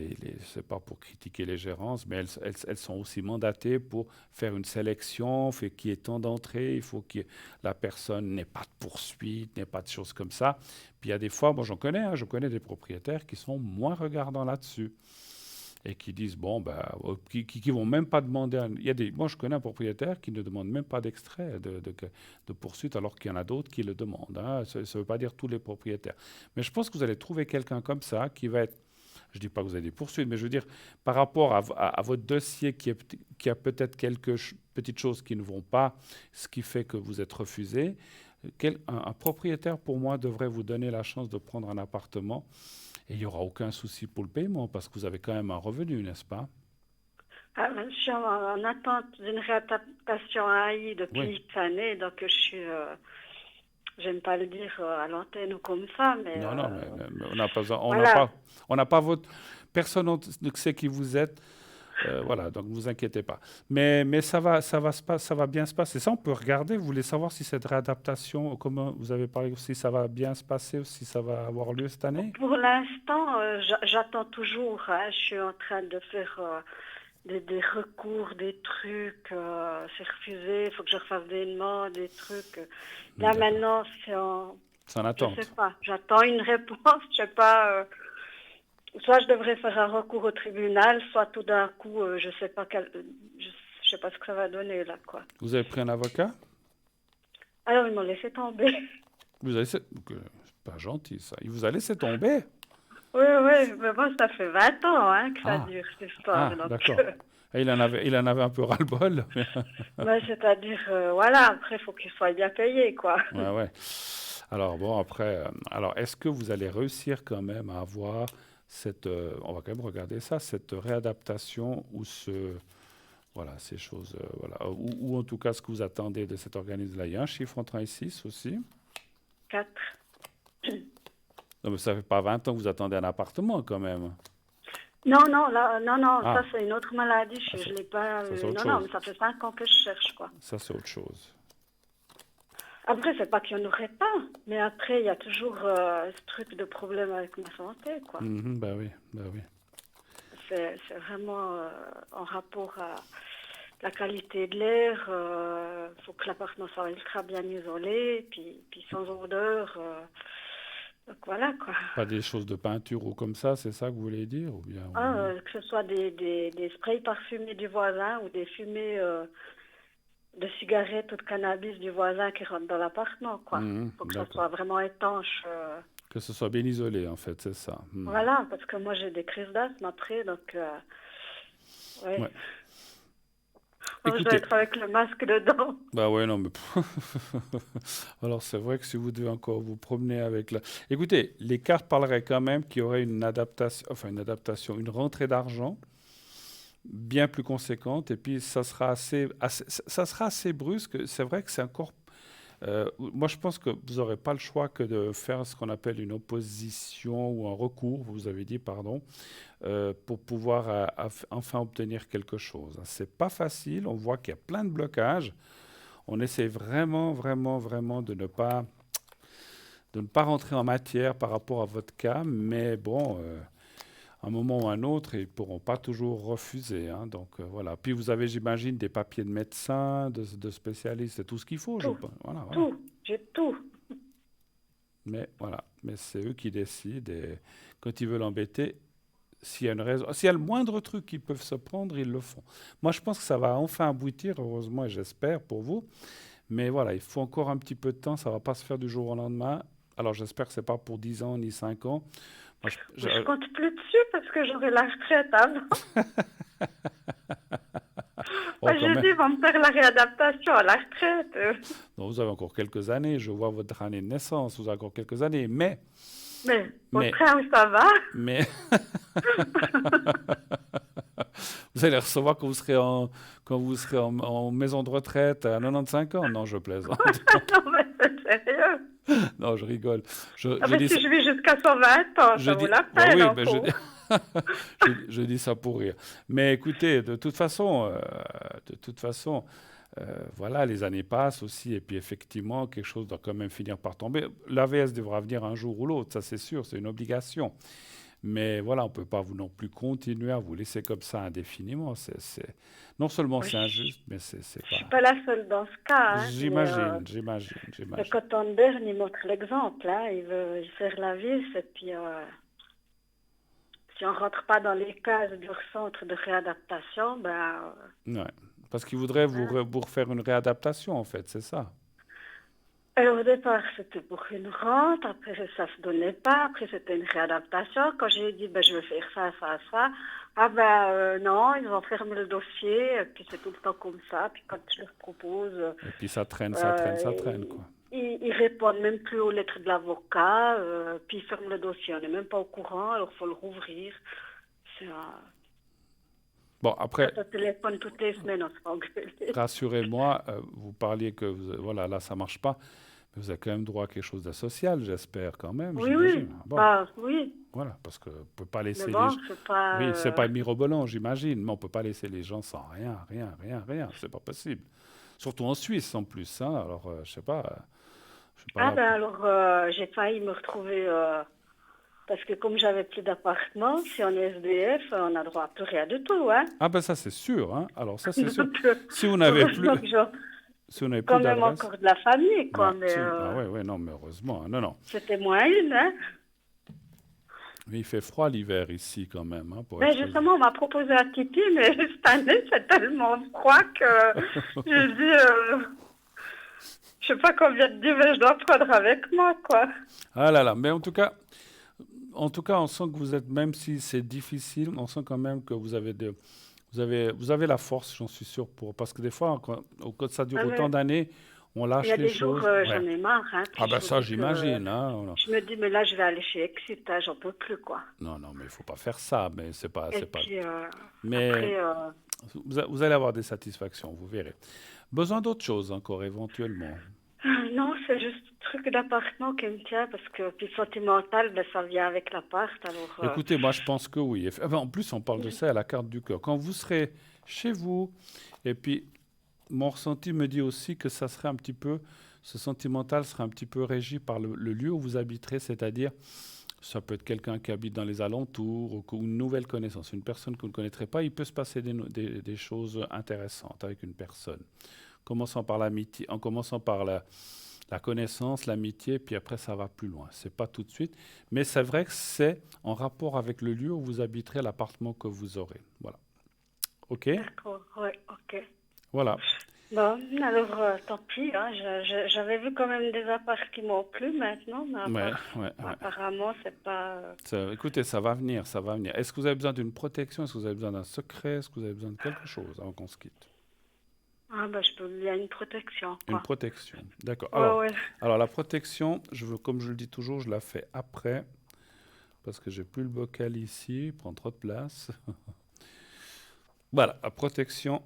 c'est pas pour critiquer les gérances, mais elles sont aussi mandatées pour faire une sélection, fait qu'il y ait tant d'entrées, il faut que la personne n'ait pas de poursuite, n'ait pas de choses comme ça. Puis il y a des fois, moi je connais des propriétaires qui sont moins regardants là-dessus et qui disent, bon, qui vont même pas demander, moi je connais un propriétaire qui ne demande même pas d'extrait de poursuite, alors qu'il y en a d'autres qui le demandent. Hein. Ça ne veut pas dire tous les propriétaires. Mais je pense que vous allez trouver quelqu'un comme ça qui va être, je ne dis pas que vous avez des poursuites, mais je veux dire, par rapport à votre dossier qui a peut-être quelques petites choses qui ne vont pas, ce qui fait que vous êtes refusé, un propriétaire, pour moi, devrait vous donner la chance de prendre un appartement et il n'y aura aucun souci pour le paiement parce que vous avez quand même un revenu, n'est-ce pas? Je suis en attente d'une réadaptation AI depuis X années, donc je suis... J'aime pas le dire à l'antenne ou comme ça, mais... Non, mais on n'a pas... Voilà. On n'a pas votre... Personne ne sait qui vous êtes. Voilà, donc ne vous inquiétez pas. Mais ça va bien se passer. Ça, on peut regarder. Vous voulez savoir si cette réadaptation, comment vous avez parlé, si ça va bien se passer ou si ça va avoir lieu cette année? Pour l'instant, j'attends toujours. Hein. Je suis en train de faire des recours, des trucs. C'est refusé. Il faut que je refasse des demandes, des trucs. Là, maintenant, c'est en attente. Je sais pas. J'attends une réponse. Je sais pas... soit je devrais faire un recours au tribunal, soit tout d'un coup, je sais pas ce que ça va donner là, quoi. Vous avez pris un avocat? Alors ils m'ont laissé tomber. C'est pas gentil ça. Il vous a laissé tomber? Oui, mais bon, ça fait 20 ans que ça dure cette histoire. Donc, d'accord. Et il en avait un peu ras-le-bol. C'est-à-dire, voilà, après il faut qu'il soit bien payé, quoi. Ouais. Alors bon, après, est-ce que vous allez réussir quand même à avoir on va quand même regarder ça, cette réadaptation ou ces choses, ou en tout cas ce que vous attendez de cet organisme-là. Il y a un chiffre entre 1 et 6 aussi. 4. Non, mais ça ne fait pas 20 ans que vous attendez un appartement quand même. Non, ça c'est une autre maladie, je l'ai pas... non, mais ça fait 5 ans que je cherche, quoi. Ça c'est autre chose. Après, c'est pas qu'il n'y en aurait pas, mais après, il y a toujours ce truc de problème avec ma santé, quoi. Ben oui. C'est vraiment en rapport à la qualité de l'air. Il faut que l'appartement soit ultra bien isolé, puis sans odeur. Donc voilà quoi. Pas des choses de peinture ou comme ça, c'est ça que vous voulez dire ou bien Que ce soit des sprays parfumés du voisin ou des fumées de cigarettes ou de cannabis du voisin qui rentrent dans l'appartement, quoi. Faut que ça d'accord. soit vraiment étanche. Que ce soit bien isolé, en fait, c'est ça. Voilà, parce que moi j'ai des crises d'asthme après, donc ouais. Ouais. Donc, je dois Écoutez, être avec le masque dedans. bah ouais, non, mais alors c'est vrai que si vous devez encore vous promener avec la... Écoutez, les cartes parleraient quand même qu'il y aurait une adaptation, une rentrée d'argent bien plus conséquente, et puis ça sera assez brusque. C'est vrai que c'est encore... moi, je pense que vous n'aurez pas le choix que de faire ce qu'on appelle une opposition ou un recours, vous avez dit, pardon, pour pouvoir enfin obtenir quelque chose. C'est pas facile, on voit qu'il y a plein de blocages. On essaie vraiment, vraiment, vraiment de ne pas rentrer en matière par rapport à votre cas, mais bon, à un moment ou à un autre, ils ne pourront pas toujours refuser, hein. Donc voilà. Puis vous avez, j'imagine, des papiers de médecin, de spécialistes, c'est tout ce qu'il faut, je Tout, pense. Voilà, voilà. tout, j'ai tout. Mais voilà, mais c'est eux qui décident. Et quand ils veulent embêter, s'il y a une raison, s'il y a le moindre truc qu'ils peuvent se prendre, ils le font. Moi, je pense que ça va enfin aboutir, heureusement, et j'espère pour vous. Mais voilà, il faut encore un petit peu de temps, ça ne va pas se faire du jour au lendemain. Alors j'espère que ce n'est pas pour 10 ans ni 5 ans. Moi, Je compte plus dessus parce que j'aurai la retraite avant. Oh, quand J'ai même. dit, ils vont me faire la réadaptation à la retraite. Non, vous avez encore quelques années, je vois votre année de naissance, vous avez encore quelques années, mais, Mais au mais, train où ça va, mais, vous allez recevoir quand vous serez en maison de retraite à 95 ans. Non, je plaisante. non mais c'est sérieux. Non, je rigole. Ah Je ben, dis si ça, je vis jusqu'à 120 ans, je ça vaut dis, la bah peine oui, en ben fond. je dis ça pour rire. Mais écoutez, de toute façon, voilà, les années passent aussi, et puis effectivement, quelque chose doit quand même finir par tomber. L'AVS devra venir un jour ou l'autre, ça c'est sûr, c'est une obligation. Mais voilà, on ne peut pas vous non plus continuer à vous laisser comme ça indéfiniment. Non seulement Oui, c'est injuste, mais c'est je suis pas... pas la seule dans ce cas, hein, mais le J'imagine. coton de Berne, il montre l'exemple. Hein, il faire la vis et puis si on rentre pas dans les cases du centre de réadaptation, ben Ouais. Parce qu'ils voudraient voilà. vous refaire une réadaptation, en fait, c'est ça. Alors, au départ, c'était pour une rente, après ça se donnait pas, après c'était une réadaptation. Quand j'ai dit, ben, je vais faire ça, ça, ça, ah ben non, ils ont fermé le dossier, et puis c'est tout le temps comme ça. Puis quand je leur propose, Et puis ça traîne, ça traîne, ça traîne, ils, quoi. ils répondent même plus aux lettres de l'avocat, puis ils ferment le dossier. On n'est même pas au courant, alors il faut le rouvrir. C'est Bon, après, quand on téléphone toutes les semaines, on se fait engueuler. rassurez-moi, vous parliez que, voilà, là, ça marche pas, mais vous avez quand même droit à quelque chose de social, j'espère, quand même, Oui, j'imagine. oui, Ah bon, bah oui, voilà, parce qu'on ne peut pas mais laisser les bon, gens... c'est pas... Oui, c'est pas mirobolant, j'imagine, mais on peut pas laisser les gens sans rien, rien, rien, rien, c'est pas possible. Surtout en Suisse, en plus, hein. Alors, je suis pas Ah là ben pour... alors, j'ai failli me retrouver, parce que comme j'avais plus d'appartement, si on est SDF, on n'a droit à plus rien du tout, hein. Ah ben ça, c'est sûr, hein. Alors ça, c'est sûr. Donc, Si vous n'avez plus, heureusement que j'ai si vous n'avez plus quand même d'adresse... encore de la famille, Ouais, quoi, mais ah ouais, ouais, non, mais heureusement, hein. Non, non. c'était moins une, hein. Mais il fait froid l'hiver ici quand même, hein, pour Ben être... justement, on m'a proposé un tipi, mais cette année, c'est tellement froid que je dis, je sais pas combien de divers je dois prendre avec moi, quoi. Ah là là, mais en tout cas, on sent que vous êtes, même si c'est difficile, on sent quand même que vous avez la force, j'en suis sûr, parce que des fois, quand ça dure Ah autant ouais. d'années, on Il y lâche a les des jours, choses. j'en Ouais. ai marre, hein, Ah puis ben je vous ça, dis que j'imagine, hein. Voilà. je me dis, mais là, je vais aller chez Exit, hein, j'en peux plus, quoi. Non, non, mais il faut pas faire ça, mais Et c'est pas. puis, Mais après, vous allez avoir des satisfactions, vous verrez. Besoin d'autre chose encore éventuellement. non, c'est juste le truc d'appartement qui me tient, parce que, puis sentimental, ben, ça vient avec l'appart, alors, Écoutez, moi je pense que oui. En plus, on parle de ça à la carte du cœur. Quand vous serez chez vous, et puis mon ressenti me dit aussi que ça serait un petit peu, ce sentimental serait un petit peu régi par le lieu où vous habiterez, c'est-à-dire ça peut être quelqu'un qui habite dans les alentours ou une nouvelle connaissance, une personne que vous ne connaîtrez pas. Il peut se passer des choses intéressantes avec une personne. Commençant par l'amitié, en commençant par la connaissance, l'amitié, puis après ça va plus loin. C'est pas tout de suite, mais c'est vrai que c'est en rapport avec le lieu où vous habiterez, l'appartement que vous aurez. Voilà. OK? D'accord, oui, ok. Voilà. Bon, alors tant pis, hein, j'avais vu quand même des apparts qui m'ont plu maintenant, mais Ouais, ouais, ouais. apparemment, c'est pas... Écoutez, ça va venir, ça va venir. Est-ce que vous avez besoin d'une protection? Est-ce que vous avez besoin d'un secret? Est-ce que vous avez besoin de quelque chose avant qu'on se quitte? Ah, ben, je peux bien une protection, Une quoi. protection. D'accord. Ouais, ouais. Alors la protection, comme je le dis toujours, je la fais après parce que j'ai plus le bocal ici, il prend trop de place. Voilà, la protection,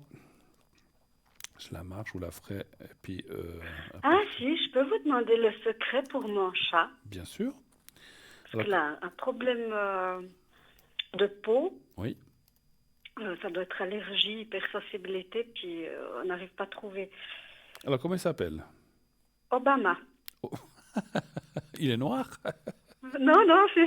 je la marque, je vous la ferai. Et puis, Ah, si, je peux vous demander le secret pour mon chat, bien sûr. parce Alors, qu'il a un problème de peau. oui. Ça doit être allergie, hypersensibilité, puis on n'arrive pas à trouver. Alors comment il s'appelle? Obama. Oh. Il est noir? Non, non, si.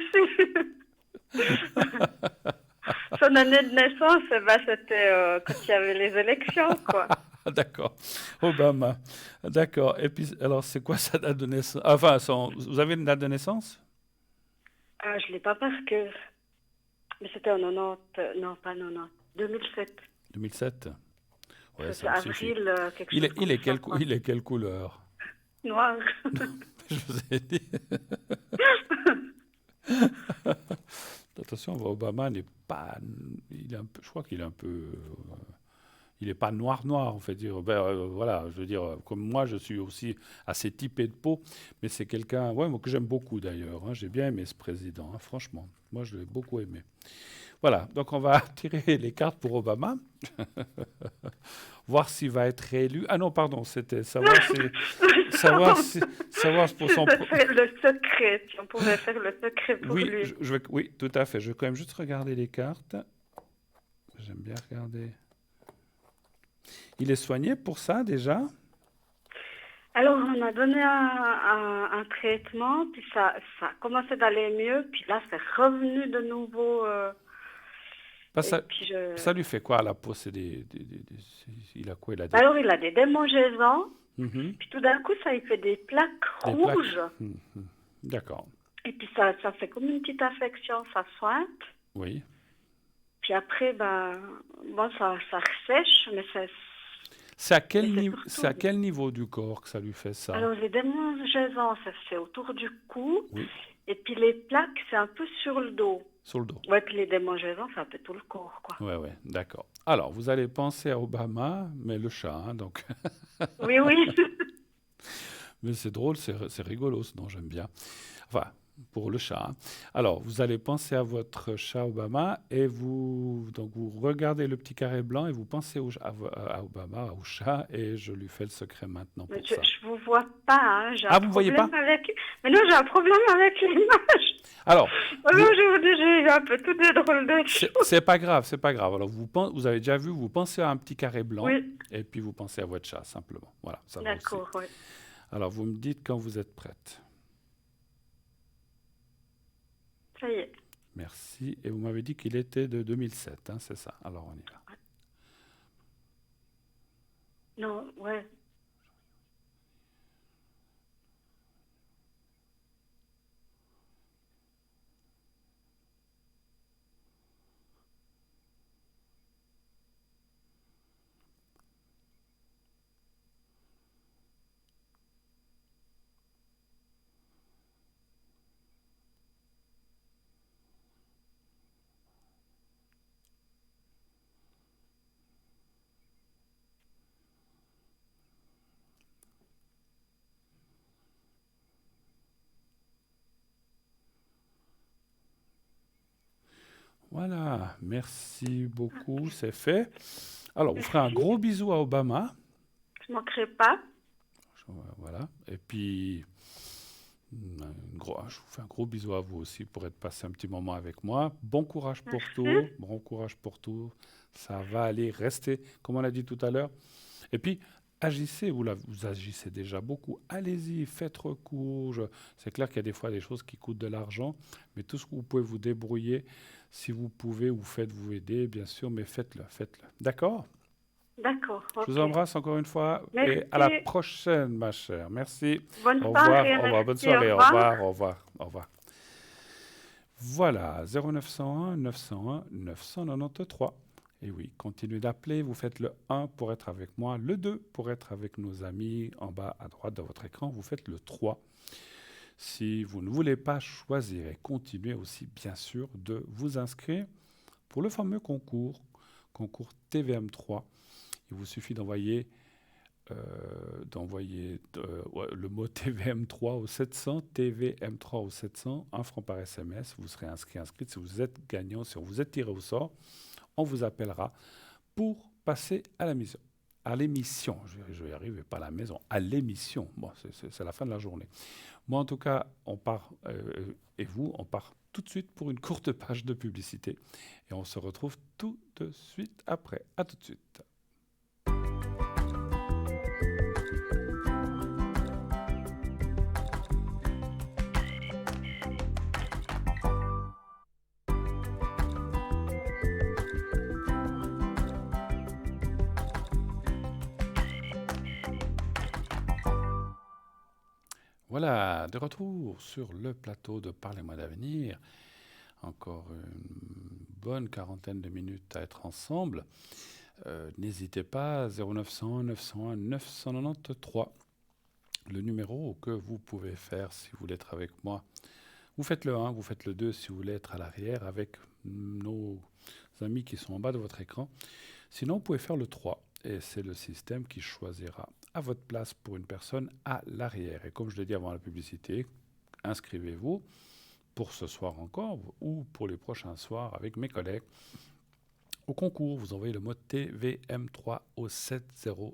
Son année de naissance, eh ben, c'était quand il y avait les élections, quoi. D'accord. Obama. D'accord. Et puis, alors, c'est quoi sa date de naissance? Enfin, vous avez une date de naissance? Ah, je ne l'ai pas par cœur. Mais c'était en 90, non, pas 90, 2007. 2007? Ouais, ça C'était me suffit. avril, quelque Il chose est, il est comme ça, quelle, quoi. il est quelle couleur? Noir. Je vous ai dit. Attention, Obama n'est pas. Il est un peu, je crois qu'il est un peu. Il n'est pas noir, on fait dire. Voilà, je veux dire, comme moi, je suis aussi assez typé de peau, mais c'est quelqu'un, ouais, moi, que j'aime beaucoup d'ailleurs. Hein. J'ai bien aimé ce président, hein, franchement. Moi, je l'ai beaucoup aimé. Voilà, donc on va tirer les cartes pour Obama, voir s'il va être réélu. Ah non, pardon, c'était savoir pour son. Faire le secret, si on pouvait faire le secret pour Oui, lui. oui, tout à fait. Je vais quand même juste regarder les cartes. J'aime bien regarder. Il est soigné pour ça déjà? Alors, on a donné un traitement, puis ça a commencé d'aller mieux, puis là, c'est revenu de nouveau. Bah, Et puis ça lui fait quoi à la peau? Il a quoi? Il a des, Alors, il a des démangeaisons, Mhm. puis tout d'un coup, ça lui fait des plaques Des plaques. rouges. Mhm. D'accord. Et puis, ça fait comme une petite infection, ça sointe. Oui. Puis après, bon, ça ressèche, mais C'est à quel, mais c'est c'est à surtout... quel niveau du corps que ça lui fait ça? Alors, les démangeaisons, ça se fait autour du cou, Oui, et puis les plaques, c'est un peu sur le dos. sur le dos. Ouais, puis les démangeaisons, c'est un peu tout le corps, quoi. Ouais, d'accord. Alors, vous allez penser à Obama, mais le chat, hein, donc. Oui, oui. Mais c'est drôle, c'est rigolo, sinon j'aime bien. Enfin, pour le chat. Hein. Alors, vous allez penser à votre chat Obama et donc vous regardez le petit carré blanc et vous pensez à Obama, au chat, et je lui fais le secret maintenant Mais pour je ça. ne vous vois pas, hein. J'ai Ah, un vous ne voyez pas? problème avec... Mais non, j'ai un problème avec l'image. Alors, Alors, je vous dis, j'ai un peu toutes des drôles de choses. c'est pas grave, c'est pas grave. Alors, vous avez déjà vu, vous pensez à un petit carré blanc Oui, et puis vous pensez à votre chat, simplement. Voilà, ça va aussi. d'accord, oui. Alors, vous me dites quand vous êtes prête. Ça y est. Merci. Et vous m'avez dit qu'il était de 2007, hein, c'est ça. Alors, on y va. Non, ouais. Voilà, merci beaucoup, c'est fait. Alors, vous ferez un Merci. gros bisou à Obama. Je ne manquerai pas. Voilà. Et puis, je vous fais un gros bisou à vous aussi pour être passé un petit moment avec moi. Bon courage pour tout. Merci. Bon courage pour tout. Ça va aller, rester, comme on l'a dit tout à l'heure. Et puis, agissez, vous agissez déjà beaucoup. Allez-y, faites recours. C'est clair qu'il y a des fois des choses qui coûtent de l'argent, mais tout ce que vous pouvez vous débrouiller, si vous pouvez, vous faites vous aider, bien sûr, mais faites-le. D'accord? D'accord, Je vous ok. embrasse encore une fois et à la Merci. prochaine, ma chère. Merci. Bonne Au revoir, soirée, au revoir, bonne merci, au soirée, au revoir. revoir, au revoir, au revoir. Voilà, 0901 901 993. Et oui, continuez d'appeler, vous faites le 1 pour être avec moi, le 2 pour être avec nos amis en bas à droite de votre écran, vous faites le 3. Si vous ne voulez pas choisir et continuez aussi bien sûr de vous inscrire pour le fameux concours TVM3. Il vous suffit d'envoyer ouais, le mot TVM3 au 700, TVM3 au 700, 1 franc par SMS. Vous serez inscrite. Si vous êtes gagnant, si vous êtes tiré au sort, on vous appellera pour passer à la mission. À l'émission, je vais y arriver, pas à la maison, à l'émission. Bon, c'est la fin de la journée. Moi, en tout cas, on part, et vous, on part tout de suite pour une courte page de publicité. Et on se retrouve tout de suite après. À tout de suite. Voilà, de retour sur le plateau de Parlez-moi d'avenir. Encore une bonne quarantaine de minutes à être ensemble. N'hésitez pas, 0900 901 993, le numéro que vous pouvez faire si vous voulez être avec moi. Vous faites le 1, vous faites le 2 si vous voulez être à l'arrière avec nos amis qui sont en bas de votre écran. Sinon, vous pouvez faire le 3 et c'est le système qui choisira à votre place pour une personne à l'arrière. Et comme je l'ai dit avant la publicité, inscrivez-vous pour ce soir encore ou pour les prochains soirs avec mes collègues. Au concours, vous envoyez le mot TVM3 au 700.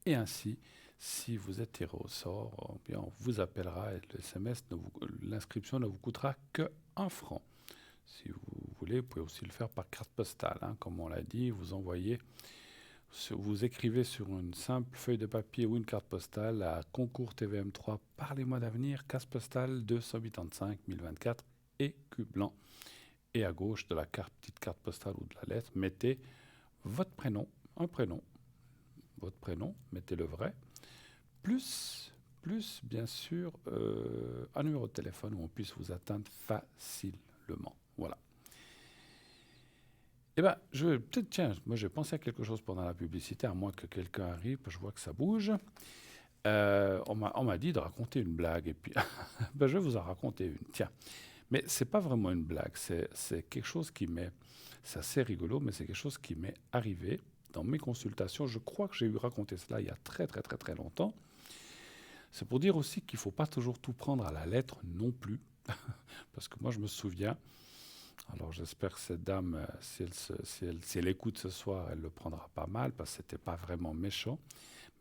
Et ainsi, si vous êtes tiré au sort, bien, on vous appellera et le SMS, l'inscription ne vous coûtera que 1 franc. Si vous voulez, vous pouvez aussi le faire par carte postale. Comme on l'a dit, vous écrivez sur une simple feuille de papier ou une carte postale à concours TVM3, Parlez-moi d'avenir, case postale 285 1024, écu blanc. Et à gauche de la petite carte postale ou de la lettre, mettez votre prénom, votre prénom, mettez le vrai, plus bien sûr un numéro de téléphone où on puisse vous atteindre facilement. Voilà. Eh bien, moi j'ai pensé à quelque chose pendant la publicité, à moins que quelqu'un arrive, je vois que ça bouge. On m'a dit de raconter une blague, et puis je vais vous en raconter une. Tiens. Mais ce n'est pas vraiment une blague, c'est quelque chose c'est assez rigolo, mais c'est quelque chose qui m'est arrivé dans mes consultations. Je crois que j'ai eu raconté cela il y a très très très très longtemps. C'est pour dire aussi qu'il ne faut pas toujours tout prendre à la lettre non plus. Parce que moi je me souviens, alors j'espère que cette dame, si elle écoute ce soir, elle le prendra pas mal, parce que ce n'était pas vraiment méchant.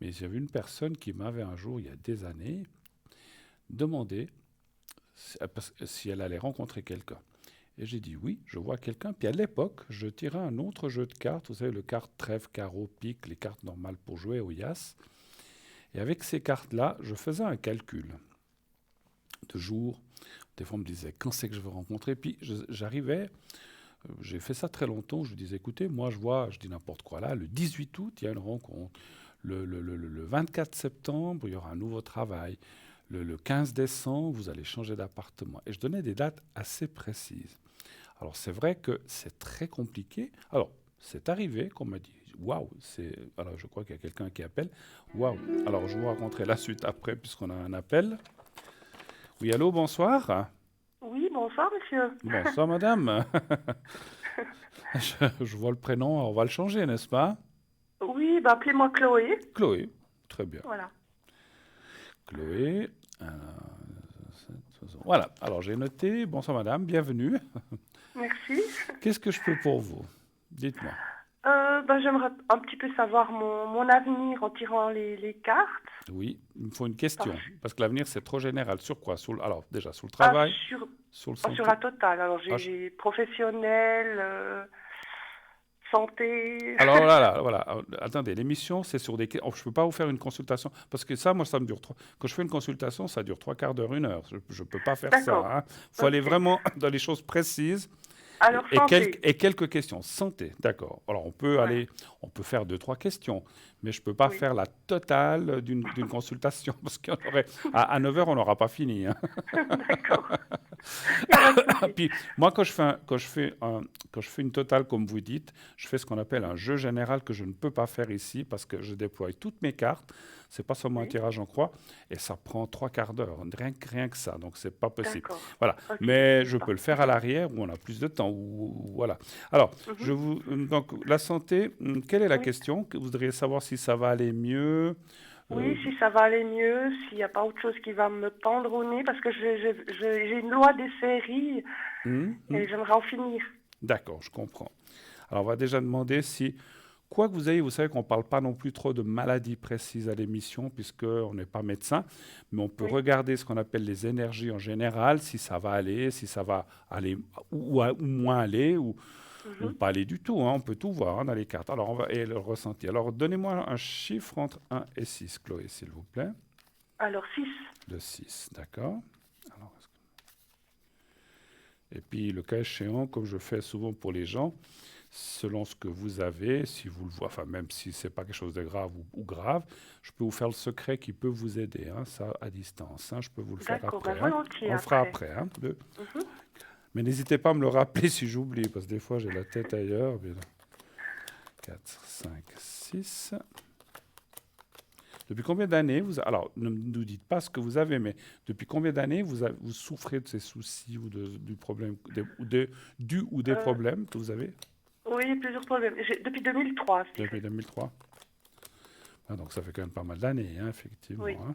Mais j'ai vu une personne qui m'avait un jour, il y a des années, demandé si elle allait rencontrer quelqu'un. Et j'ai dit oui, je vois quelqu'un. Puis à l'époque, je tirais un autre jeu de cartes, vous savez, le carte trèfle, carreau, pique, les cartes normales pour jouer au Yas. Et avec ces cartes-là, je faisais un calcul de jours. Des fois, on me disait quand c'est que je veux rencontrer. Puis j'arrivais, j'ai fait ça très longtemps. Je disais écoutez, moi je dis n'importe quoi là, le 18 août, il y a une rencontre. Le 24 septembre, il y aura un nouveau travail. Le 15 décembre, vous allez changer d'appartement. Et je donnais des dates assez précises. Alors, c'est vrai que c'est très compliqué. Alors, c'est arrivé qu'on m'a dit waouh, alors je crois qu'il y a quelqu'un qui appelle. Waouh. Alors, je vous raconterai la suite après, puisqu'on a un appel. Oui, allô, bonsoir. Oui, bonsoir, monsieur. Bonsoir, madame. je vois le prénom, on va le changer, n'est-ce pas? Oui, appelez-moi Chloé. Chloé, très bien. Voilà. Chloé. Voilà, alors j'ai noté. Bonsoir madame, bienvenue. Merci. Qu'est-ce que je peux pour vous? Dites-moi. J'aimerais un petit peu savoir mon avenir en tirant les cartes. Oui, il me faut une question. Parce que l'avenir, c'est trop général. Sur quoi? Alors, déjà, sur le travail? Sur le santé. Sur la totale. Alors, j'ai professionnel, santé. Alors là, voilà. Attendez, l'émission, c'est sur des... Oh, je ne peux pas vous faire une consultation. Parce que ça, moi, ça me dure... Quand je fais une consultation, ça dure 3 quarts d'heure, 1 heure. Je ne peux pas faire ça. Il faut aller vraiment dans les choses précises. Alors, santé. Et quelques questions. Santé, d'accord. Alors, Ouais. on peut faire deux, trois questions, mais je ne peux pas Oui. faire la totale d'une consultation parce à 9 heures, on n'aura pas fini, hein. D'accord. Il n'y a pas de Ah, souci. puis, moi, quand je fais une totale, comme vous dites, je fais ce qu'on appelle un jeu général que je ne peux pas faire ici parce que je déploie toutes mes cartes. C'est pas seulement un Oui. tirage en croix et ça prend trois quarts d'heure, rien que ça. Donc, c'est pas possible. D'accord. Voilà. Ok, je Mais savais je peux pas. le faire à l'arrière où on a plus de temps. Voilà. Alors, Mhm. donc, la santé, quelle est la Oui. question? Vous voudriez savoir si ça va aller mieux? Euh, Oui, si ça va aller mieux, s'il n'y a pas autre chose qui va me pendre au nez, parce que j'ai une loi des séries hmm, hmm. et j'aimerais en finir. D'accord, je comprends. Alors, on va déjà demander si, quoi que vous ayez, vous savez qu'on ne parle pas non plus trop de maladies précises à l'émission, puisqu'on n'est pas médecin, mais on peut Oui. regarder ce qu'on appelle les énergies en général, si ça va aller, si ça va aller ou moins aller, ou Mhm. pas aller du tout, hein. On peut tout voir, hein, dans les cartes. Alors, et le ressenti. Alors, donnez-moi un chiffre entre 1 et 6, Chloé, s'il vous plaît. Alors, 6. Le 6, d'accord. Alors, et puis, le cas échéant, comme je fais souvent pour les gens, selon ce que vous avez, si vous le voyez, enfin même si c'est pas quelque chose de grave ou grave, je peux vous faire le secret qui peut vous aider, hein, ça à distance, hein, je peux vous le faire D'accord, ben après, hein. volontiers On le fera après. après, hein, Mhm. mais n'hésitez pas à me le rappeler si j'oublie, parce que des fois j'ai la tête ailleurs. 4, 5, 6. Depuis combien d'années alors ne nous dites pas ce que vous avez, mais depuis combien d'années vous souffrez de ces soucis ou du problème, ou des Euh, problèmes que vous avez oui, plusieurs problèmes. Depuis 2003, je depuis dirais. 2003? Ah, donc ça fait quand même pas mal d'années, hein, effectivement, Oui. hein.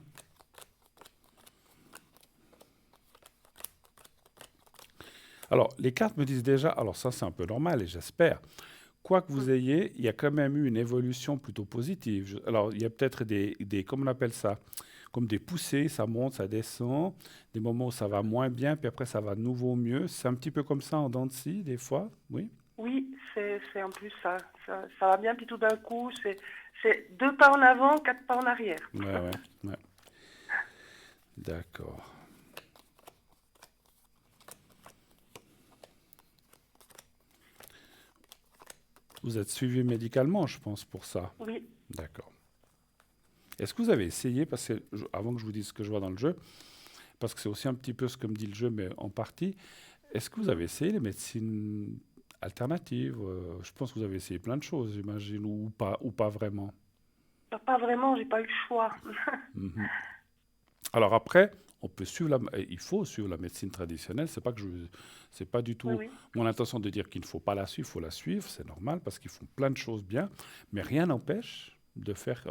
Alors, les cartes me disent déjà, alors ça c'est un peu normal et j'espère, quoi que vous Mm. ayez, il y a quand même eu une évolution plutôt positive. Alors, il y a peut-être comment on appelle ça, comme des poussées, ça monte, ça descend, des moments où ça va moins bien, puis après ça va de nouveau mieux. C'est un petit peu comme ça en dents de scie, des fois, oui. Oui, c'est un peu ça. Ça va bien, puis tout d'un coup, c'est 2 pas en avant, 4 pas en arrière. Ouais, ouais, ouais. D'accord. Vous êtes suivi médicalement, je pense, pour ça. Oui. D'accord. Est-ce que vous avez essayé, parce que avant que je vous dise ce que je vois dans le jeu, parce que c'est aussi un petit peu ce que me dit le jeu, mais en partie, est-ce que vous avez essayé les médecines alternatives? Je pense que vous avez essayé plein de choses, j'imagine, ou pas vraiment. Pas vraiment, j'ai pas eu le choix. Mhm. Alors après, il faut suivre la médecine traditionnelle. C'est pas du Oui, tout oui. mon intention de dire qu'il ne faut pas la suivre. Il faut la suivre, c'est normal parce qu'ils font plein de choses bien, mais rien n'empêche de faire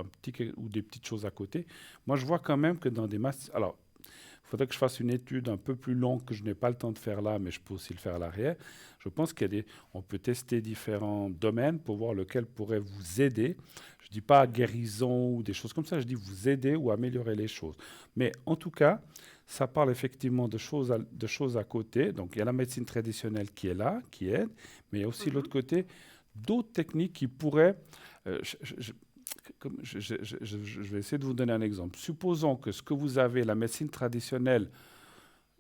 ou des petites choses à côté. Moi, je vois quand même que dans des masses. Alors, il faudrait que je fasse une étude un peu plus longue que je n'ai pas le temps de faire là, mais je peux aussi le faire à l'arrière. Je pense on peut tester différents domaines pour voir lequel pourrait vous aider. Je ne dis pas guérison ou des choses comme ça, je dis vous aider ou améliorer les choses. Mais en tout cas, ça parle effectivement de choses à côté. Donc il y a la médecine traditionnelle qui est là, qui aide, mais il y a aussi de l'autre Mhm. côté d'autres techniques qui pourraient. Je vais essayer de vous donner un exemple. Supposons que ce que vous avez, la médecine traditionnelle,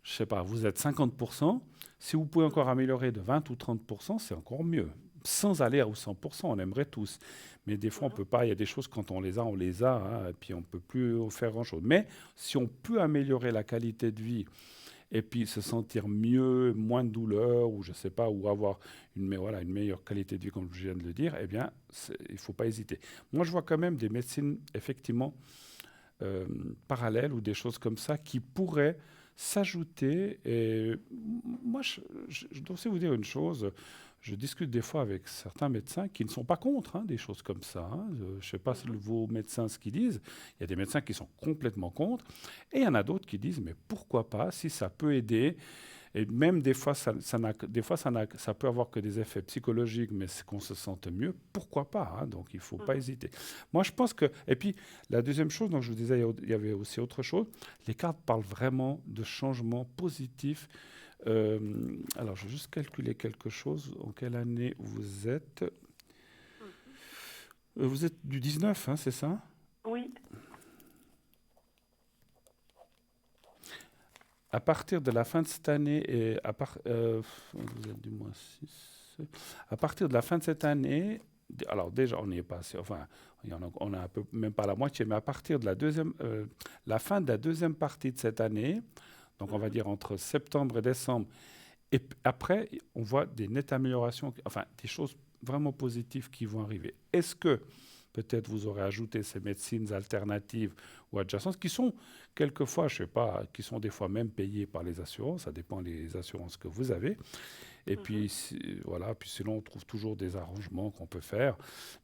je ne sais pas, vous êtes 50%, si vous pouvez encore améliorer de 20 ou 30%, c'est encore mieux. Sans aller à 100%, on aimerait tous. Mais des fois, on Mhm. peut pas. Il y a des choses, quand on les a, hein, et puis on ne peut plus faire grand-chose. Mais si on peut améliorer la qualité de vie et puis se sentir mieux, moins de douleur, ou je sais pas, ou avoir une meilleure qualité de vie, comme je viens de le dire, eh bien, il ne faut pas hésiter. Moi, je vois quand même des médecines, effectivement, parallèles ou des choses comme ça qui pourraient s'ajouter. Et moi, je dois aussi vous dire une chose. Je discute des fois avec certains médecins qui ne sont pas contre, hein, des choses comme ça, hein. Je ne sais pas Mhm. vos médecins ce qu'ils disent. Il y a des médecins qui sont complètement contre. Et il y en a d'autres qui disent, mais pourquoi pas, si ça peut aider. Et même des fois, ça peut avoir que des effets psychologiques, mais c'est qu'on se sente mieux, pourquoi pas, hein. Donc il ne faut pas Mhm. hésiter. Moi, je pense que... Et puis, la deuxième chose, donc je vous disais, il y avait aussi autre chose. Les cartes parlent vraiment de changements positifs. Alors, je vais juste calculer quelque chose. En quelle année vous êtes? Mhm. Vous êtes du 19, hein, c'est ça? Oui. à partir de la fin de cette année, et vous êtes du mois 6, à partir de la fin de cette année, alors déjà on y est passé, enfin on a un peu, même pas la moitié, mais à partir de la fin de la deuxième partie de cette année, donc on va dire entre septembre et décembre, et après on voit des nettes améliorations, enfin des choses vraiment positives qui vont arriver. Est-ce que peut-être vous aurez ajouté ces médecines alternatives ou adjacentes qui sont quelquefois, je ne sais pas, qui sont des fois même payées par les assurances, ça dépend des assurances que vous avez. Et puis voilà, puis sinon on trouve toujours des arrangements qu'on peut faire.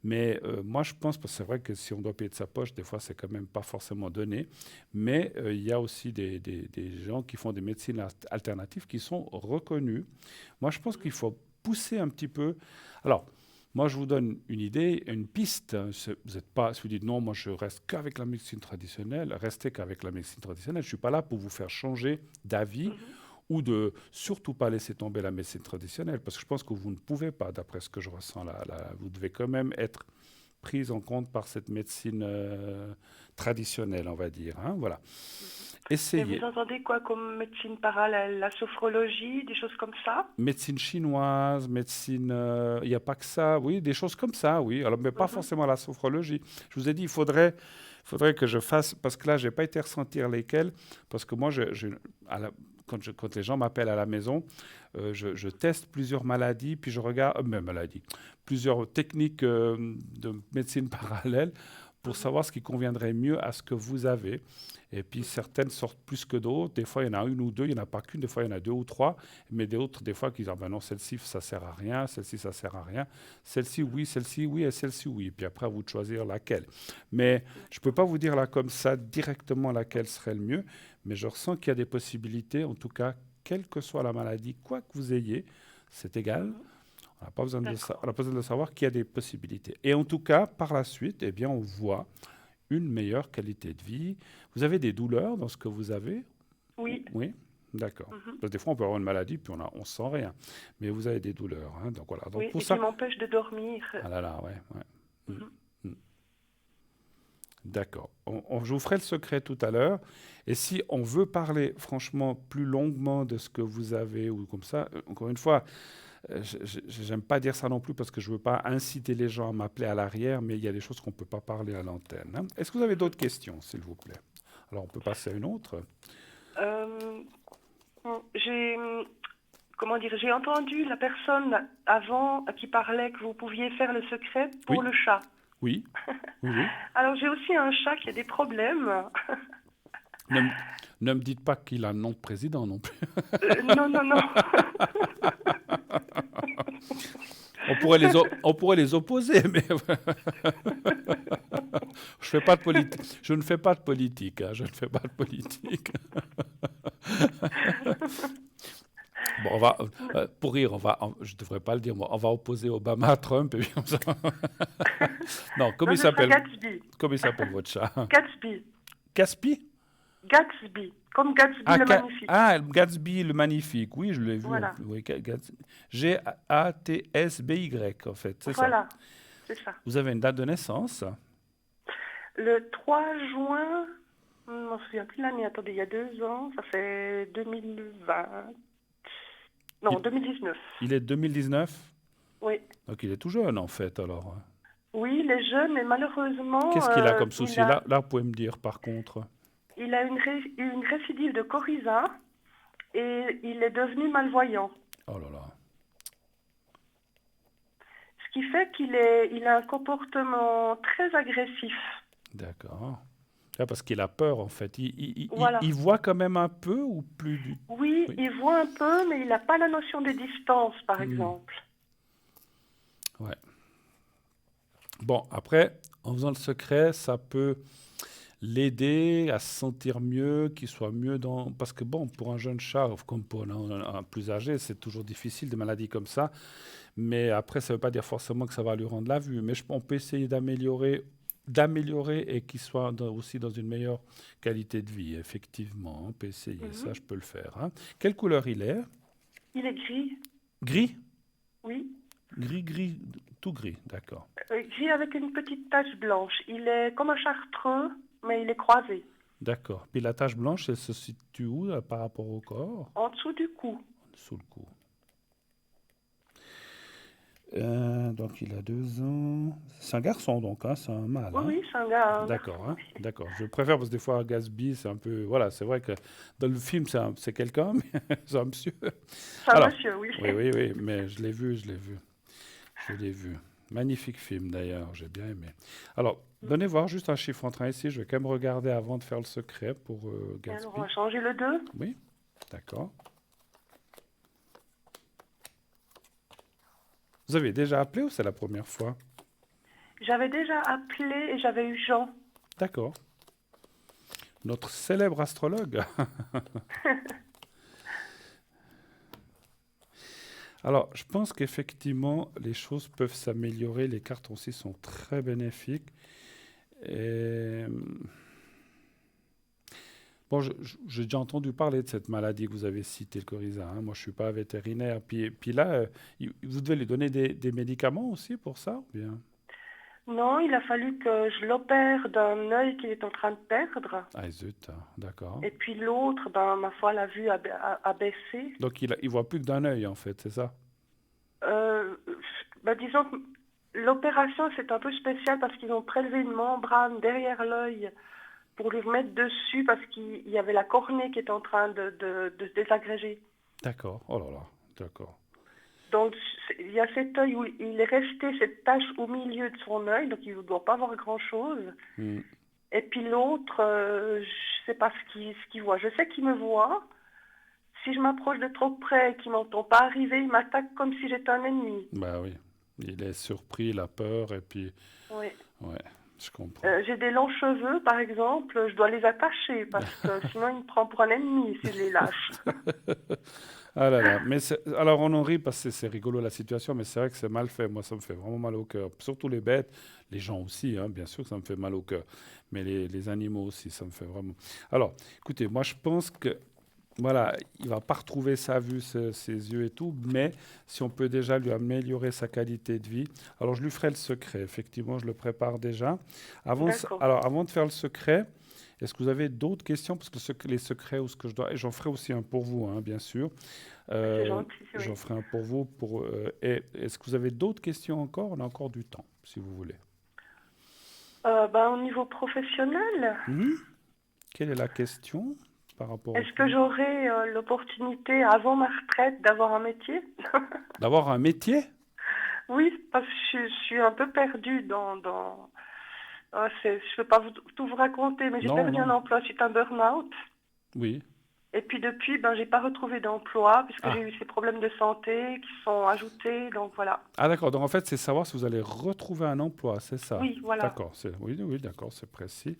Mais moi je pense, parce que c'est vrai que si on doit payer de sa poche, des fois c'est quand même pas forcément donné. Mais il y a aussi des gens qui font des médecines alternatives qui sont reconnues. Moi je pense qu'il faut pousser un petit peu. Alors, moi, je vous donne une idée, une piste. Vous n'êtes pas, si vous dites non, moi je reste qu'avec la médecine traditionnelle, restez qu'avec la médecine traditionnelle. Je ne suis pas là pour vous faire changer d'avis ou de surtout pas laisser tomber la médecine traditionnelle, parce que je pense que vous ne pouvez pas, d'après ce que je ressens là. Vous devez quand même être prise en compte par cette médecine traditionnelle, on va dire. Hein, voilà. Et Essayez. vous entendez quoi comme médecine parallèle? La sophrologie, des choses comme ça? Médecine chinoise, médecine, il n'y a pas que ça, oui, des choses comme ça, oui. Alors, mais pas forcément la sophrologie. Je vous ai dit, il faudrait que je fasse, parce que là, je n'ai pas été ressentir lesquelles, parce que moi, quand les gens m'appellent à la maison, je teste plusieurs maladies, puis je regarde, plusieurs techniques de médecine parallèle pour savoir ce qui conviendrait mieux à ce que vous avez. Et puis certaines sortent plus que d'autres. Des fois, il y en a une ou deux, il n'y en a pas qu'une. Des fois, il y en a deux ou trois. Mais d'autres, des fois, qui disent, ah ben non, celle-ci, ça ne sert à rien. Celle-ci, ça ne sert à rien. Celle-ci, oui, et celle-ci, oui. Et puis après, à vous de choisir laquelle. Mais je ne peux pas vous dire là comme ça directement laquelle serait le mieux. Mais je ressens qu'il y a des possibilités. En tout cas, quelle que soit la maladie, quoi que vous ayez, c'est égal. On n'a pas besoin de savoir qu'il y a des possibilités. Et en tout cas, par la suite, eh bien, on voit une meilleure qualité de vie. Vous avez des douleurs dans ce que vous avez? Oui. Oui, d'accord. Parce que des fois, on peut avoir une maladie, puis on sent rien. Mais vous avez des douleurs. Hein, donc voilà. Donc, oui, pour et ça... qui m'empêche de dormir. Ah là là, ouais. D'accord. Je vous ferai le secret tout à l'heure. Et si on veut parler franchement plus longuement de ce que vous avez, ou comme ça, encore une fois, j'aime pas dire ça non plus parce que je veux pas inciter les gens à m'appeler à l'arrière, mais il y a des choses qu'on peut pas parler à l'antenne. Hein. Est-ce que vous avez d'autres questions, s'il vous plaît? Alors, on peut passer à une autre. J'ai entendu la personne avant qui parlait que vous pouviez faire le secret pour le chat. Oui. Oui. Alors, j'ai aussi un chat qui a des problèmes. Ne me dites pas qu'il a un nom de président non plus. Non. On pourrait les opposer, mais je ne fais pas de politique. Hein, je ne fais pas de politique. Bon, on va, pour rire, je ne devrais pas le dire, moi, on va opposer Obama à Trump. Et puis comme ça. Non, comment il s'appelle? Gatsby. Comment il s'appelle votre chat? Gatsby. Gatsby? Gatsby, comme Gatsby le magnifique. Ah, Gatsby le magnifique, oui, je l'ai vu. Voilà. Oui, Gatsby, en fait, c'est ça. Voilà, c'est ça. Vous avez une date de naissance? Le 3 juin, je ne me souviens plus l'année, attendez, il y a 2 ans, ça fait 2020. Non, 2019. Il est 2019? Oui. Donc il est tout jeune, en fait, alors. Oui, il est jeune, mais malheureusement... Qu'est-ce qu'il a comme souci? Là, vous pouvez me dire, par contre. Il a une récidive de coryza et il est devenu malvoyant. Oh là là. Ce qui fait qu'il a un comportement très agressif. D'accord. Là, parce qu'il a peur, en fait. Voilà. Il voit quand même un peu ou plus du... Oui, il voit un peu, mais il n'a pas la notion des distances, par exemple. Ouais. Bon, après, en faisant le secret, ça peut l'aider à se sentir mieux, qu'il soit mieux dans... Parce que bon, pour un jeune chat, comme pour un plus âgé, c'est toujours difficile, des maladies comme ça. Mais après, ça ne veut pas dire forcément que ça va lui rendre la vue. Mais on peut essayer d'améliorer et qu'il soit aussi dans une meilleure qualité de vie, effectivement. On peut essayer, ça, je peux le faire. Hein. Quelle couleur il est? Il est gris. Gris? Oui. Gris, tout gris, d'accord. Gris avec une petite tache blanche. Il est comme un chartreux, mais il est croisé. D'accord. Puis la tache blanche, elle se situe où par rapport au corps? En dessous du cou. Sous le cou. Donc il a 2 ans. C'est un garçon donc, hein, c'est un mâle, Oui, hein? oui, c'est un gars. D'accord, hein, d'accord. Je préfère parce que des fois Gatsby, c'est un peu, voilà, c'est vrai que dans le film c'est quelqu'un, mais c'est un monsieur. C'est un Alors, monsieur, oui. oui, oui, oui, mais je l'ai vu, je l'ai vu. Magnifique film d'ailleurs, j'ai bien aimé. Alors, donnez voir juste un chiffre entre 1 et 6. Je vais quand même regarder avant de faire le secret pour Et alors, Gatsby. on va changer le 2. Oui, d'accord. Vous avez déjà appelé ou c'est la première fois? J'avais déjà appelé et j'avais eu Jean. D'accord. Notre célèbre astrologue. Alors, je pense qu'effectivement, les choses peuvent s'améliorer. Les cartes aussi sont très bénéfiques. Et, bon, j'ai déjà entendu parler de cette maladie que vous avez citée, le coryza, hein. Moi, je ne suis pas vétérinaire. Puis là, vous devez lui donner des médicaments aussi pour ça, ou bien? Non, il a fallu que je l'opère d'un œil qu'il est en train de perdre. Ah, zut, d'accord. Et puis l'autre, ben, ma foi, la vue a baissé. Donc, il voit plus que d'un œil, en fait, c'est ça? Euh, ben, disons que l'opération, c'est un peu spécial parce qu'ils ont prélevé une membrane derrière l'œil pour lui remettre dessus parce qu'il y avait la cornée qui était en train de se désagréger. D'accord. Oh là là, d'accord. Donc, il y a cet œil où il est resté cette tache au milieu de son œil, donc il ne doit pas voir grand-chose. Hmm. Et puis l'autre, je ne sais pas ce qu'il voit. Je sais qu'il me voit. Si je m'approche de trop près et qu'il ne m'entend pas arriver, il m'attaque comme si j'étais un ennemi. Bah oui. Il est surpris, il a peur, et puis, Oui. ouais, je comprends. J'ai des longs cheveux, par exemple, je dois les attacher parce que sinon il me prend pour un ennemi si je les lâche. Ah là là, mais alors on en rit parce que c'est rigolo la situation, mais c'est vrai que c'est mal fait. Moi, ça me fait vraiment mal au cœur. Surtout les bêtes, les gens aussi, hein, bien sûr que ça me fait mal au cœur. Mais les animaux aussi, ça me fait vraiment. Alors, écoutez, moi je pense que, voilà, il ne va pas retrouver sa vue, ses yeux et tout, mais si on peut déjà lui améliorer sa qualité de vie, alors je lui ferai le secret. Effectivement, je le prépare déjà. D'accord. Alors, avant de faire le secret, est-ce que vous avez d'autres questions? Parce que les secrets ou ce que je dois, et j'en ferai aussi un pour vous, hein, bien sûr. C'est gentil, J'en oui. ferai un pour vous. Et est-ce que vous avez d'autres questions encore? On a encore du temps, si vous voulez. Ben, au niveau professionnel, Mhm. Quelle est la question par rapport au est-ce que j'aurai l'opportunité, avant ma retraite, d'avoir un métier? D'avoir un métier? Oui, parce que je suis un peu perdue dans... je ne peux pas tout vous raconter, mais j'ai Non, perdu un non. emploi suite à un burn-out. Oui. Et puis depuis, ben, j'ai pas retrouvé d'emploi puisque Ah. j'ai eu ces problèmes de santé qui sont ajoutés. Donc voilà. Ah d'accord, donc en fait c'est savoir si vous allez retrouver un emploi, c'est ça? Oui, voilà. D'accord, oui, oui, d'accord, c'est précis.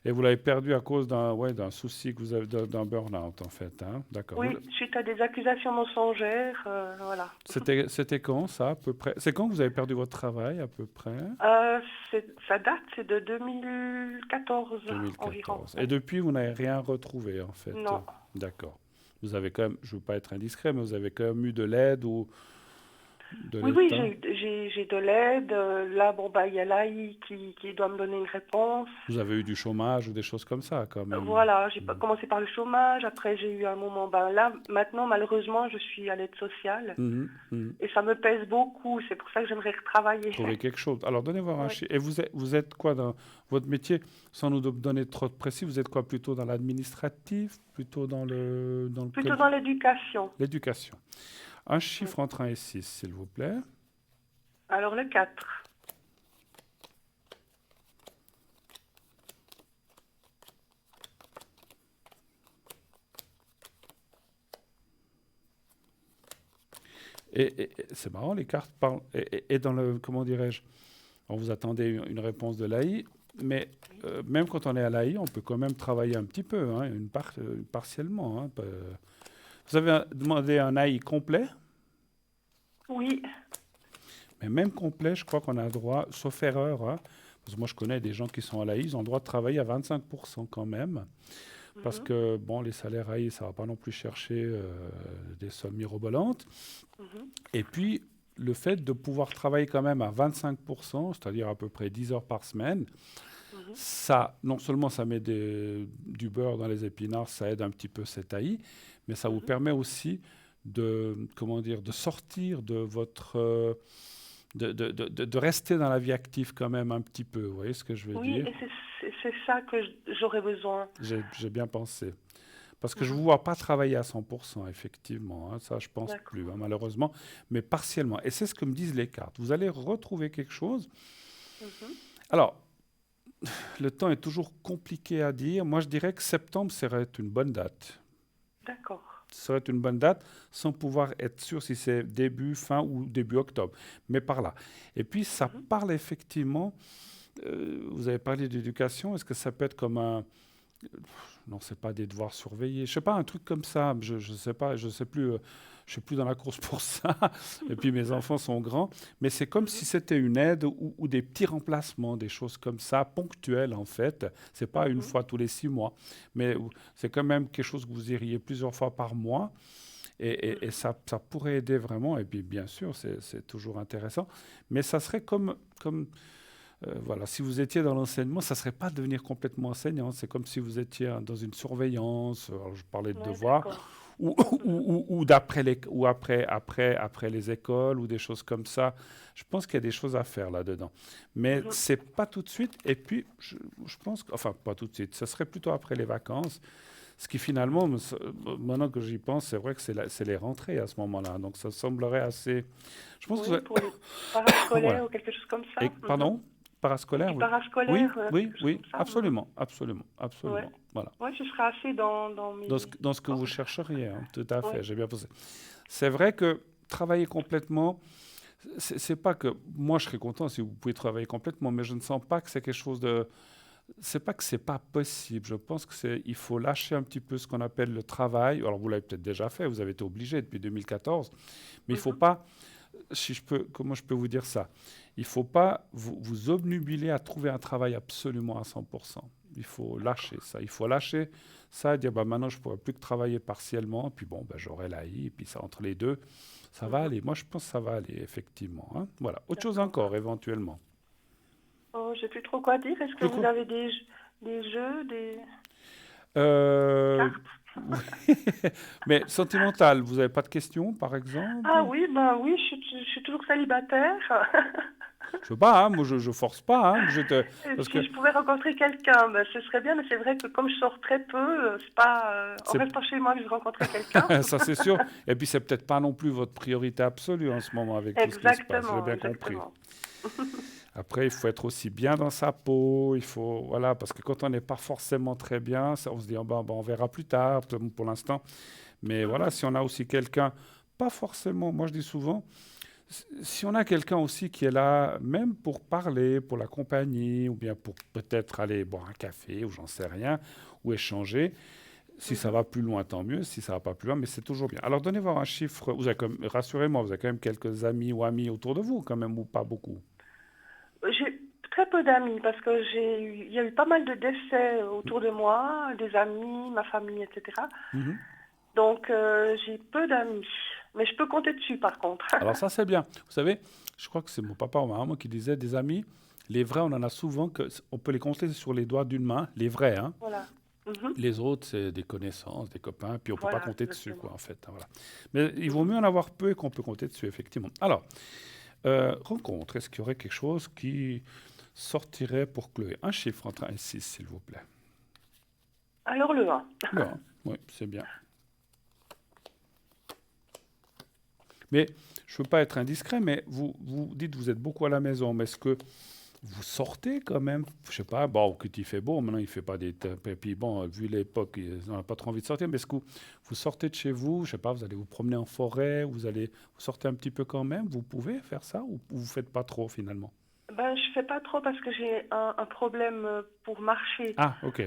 Et vous l'avez perdu à cause d'un souci que vous avez, d'un burn-out en fait, hein? D'accord. Oui, suite à des accusations mensongères, voilà. C'était quand ça à peu près? C'est quand que vous avez perdu votre travail à peu près? Ça date, c'est de 2014 environ. 2014. Et depuis vous n'avez rien retrouvé en fait? Non. D'accord. Vous avez quand même, je ne veux pas être indiscret, mais vous avez quand même eu de l'aide ou de Oui, l'État? j'ai de l'aide. Là, bon, bah, il y a l'AI qui doit me donner une réponse. Vous avez eu du chômage ou des choses comme ça quand même? Voilà, j'ai commencé par le chômage. Après, j'ai eu un moment. Ben, là, maintenant, malheureusement, je suis à l'aide sociale. Mhm, mhm. Et ça me pèse beaucoup. C'est pour ça que j'aimerais retravailler. Trouver quelque chose. Alors, donnez voir un Oui. chiffre. Et vous êtes quoi dans votre métier? Sans nous donner trop de précis, vous êtes quoi? Plutôt dans l'administratif? Plutôt dans Plutôt dans l'éducation. l'éducation. Un chiffre entre 1 et 6, s'il vous plaît. Alors, le 4. Et c'est marrant, les cartes parlent. Et dans le, comment dirais-je, on vous attendait une réponse de l'AI, mais même quand on est à l'AI, on peut quand même travailler un petit peu, hein, partiellement, hein. Vous avez demandé un AI complet, Oui. mais même complet, je crois qu'on a le droit, sauf erreur, hein, parce que moi je connais des gens qui sont à l'AI, ils ont le droit de travailler à 25% quand même, parce que bon, les salaires AI, ça ne va pas non plus chercher des sommes mirobolantes. Et puis, le fait de pouvoir travailler quand même à 25%, c'est-à-dire à peu près 10 heures par semaine, Ça, non seulement ça met du beurre dans les épinards, ça aide un petit peu cet taillis, mais ça vous permet aussi comment dire, de sortir de votre... de rester dans la vie active quand même un petit peu, vous voyez ce que je veux Oui, dire? et c'est ça que j'aurais besoin. J'ai bien pensé. Parce que je ne vous vois pas travailler à 100%, effectivement. Hein, ça, je pense D'accord. plus, hein, malheureusement, mais partiellement. Et c'est ce que me disent les cartes. Vous allez retrouver quelque chose. Mhm. Alors, le temps est toujours compliqué à dire. Moi, je dirais que septembre serait une bonne date. D'accord. Ce serait une bonne date sans pouvoir être sûr si c'est début, fin ou début octobre. Mais par là. Et puis, ça parle effectivement. Vous avez parlé d'éducation. Est-ce que ça peut être comme un. Non, c'est pas des devoirs surveillés. Je sais pas, un truc comme ça. Je sais pas, je sais plus. Je suis plus dans la course pour ça. Et puis mes enfants sont grands. Mais c'est comme si c'était une aide ou des petits remplacements, des choses comme ça, ponctuelles en fait. C'est pas une fois tous les 6 mois, mais c'est quand même quelque chose que vous iriez plusieurs fois par mois. Et ça pourrait aider vraiment. Et puis bien sûr, c'est toujours intéressant. Mais ça serait comme voilà, si vous étiez dans l'enseignement, ça ne serait pas devenir complètement enseignant. C'est comme si vous étiez dans une surveillance. Alors, je parlais de Ouais, devoirs d'accord. ou après les écoles ou des choses comme ça. Je pense qu'il y a des choses à faire là-dedans. Mais c'est pas tout de suite. Et puis, je pense enfin, pas tout de suite. Ce serait plutôt après les vacances. Ce qui finalement, maintenant que j'y pense, c'est vrai que c'est les rentrées à ce moment-là. Donc ça semblerait assez. Je pense Oui, que. pour les parascolaires Voilà. ou quelque chose comme ça. Et, pardon? Parascolaire, Du oui. Oui, parascolaire, quelque oui, chose oui, comme ça. absolument, absolument, Ouais. absolument. Voilà. Ouais, ce sera assez dans Dans ce, mes dans ce que vous cordes. chercheriez, hein, tout à fait, Ouais. j'ai bien posé. C'est vrai que travailler complètement, c'est pas que moi je serais content si vous pouvez travailler complètement, mais je ne sens pas que c'est quelque chose de. C'est pas que c'est pas possible. Je pense que il faut lâcher un petit peu ce qu'on appelle le travail. Alors vous l'avez peut-être déjà fait, vous avez été obligé depuis 2014, mais il faut pas. Si je peux, comment je peux vous dire ça? Il ne faut pas vous obnubiler à trouver un travail absolument à 100%. Il faut lâcher ça. Il faut lâcher ça et dire bah, maintenant je ne pourrai plus que travailler partiellement. Puis bon, bah, j'aurai l'AI. Et puis ça, entre les deux, ça va aller. Moi, je pense que ça va aller, effectivement. Hein. Voilà. Autre chose D'accord. encore, éventuellement. Oh, je sais plus trop quoi dire. Est-ce que De vous quoi? avez des jeux, des Euh, cartes? oui. Mais sentimental, vous n'avez pas de questions, par exemple? Ah oui, ben oui, je suis toujours célibataire. Je veux pas, hein, moi je force pas. Hein, Et parce que si je pouvais rencontrer quelqu'un, ben, ce serait bien, mais c'est vrai que comme je sors très peu, c'est pas en c'est restant chez moi que je rencontrerai quelqu'un. ça, c'est sûr. Et puis, c'est peut-être pas non plus votre priorité absolue en ce moment avec tout ce qui se passe. J'ai Exactement, bien compris. exactement. Après, il faut être aussi bien dans sa peau. Il faut, voilà, parce que quand on n'est pas forcément très bien, ça, on se dit, oh, ben, on verra plus tard, pour l'instant. Mais voilà, si on a aussi quelqu'un, pas forcément, moi je dis souvent, si on a quelqu'un aussi qui est là, même pour parler, pour la compagnie, ou bien pour peut-être aller boire un café, ou j'en sais rien, ou échanger. Si ça va plus loin, tant mieux. Si ça va pas plus loin, mais c'est toujours bien. Alors, donnez-moi un chiffre. Rassurez-moi, vous avez quand même quelques amis ou amis autour de vous, quand même, ou pas beaucoup. J'ai très peu d'amis parce que il y a eu pas mal de décès autour de moi, des amis, ma famille, etc. Mhm. Donc j'ai peu d'amis, mais je peux compter dessus par contre. Alors, ça, c'est bien. Vous savez, je crois que c'est mon papa ou ma maman qui disait des amis, les vrais, on en a souvent, on peut les compter sur les doigts d'une main, les vrais, hein. Voilà. Mhm. Les autres, c'est des connaissances, des copains, puis on ne peut pas Voilà, compter dessus, exactement. quoi, en fait. Hein, voilà. Mais il vaut mieux en avoir peu et qu'on peut compter dessus, effectivement. Alors, rencontre, est-ce qu'il y aurait quelque chose qui sortirait pour Chloé? Un chiffre entre 1 et 6, s'il vous plaît. Alors le 1. Bien, oui, c'est bien. Mais je ne veux pas être indiscret, mais vous dites que vous êtes beaucoup à la maison, mais est-ce que vous sortez quand même? Je ne sais pas, bon, quand il fait beau, maintenant il ne fait pas des... Et puis bon, vu l'époque, on n'a pas trop envie de sortir, mais est-ce que vous sortez de chez vous? Je ne sais pas, vous allez vous promener en forêt, vous sortez un petit peu quand même? Vous pouvez faire ça ou vous ne faites pas trop finalement? Ben, je fais pas trop parce que j'ai un problème pour marcher. Ah, ok.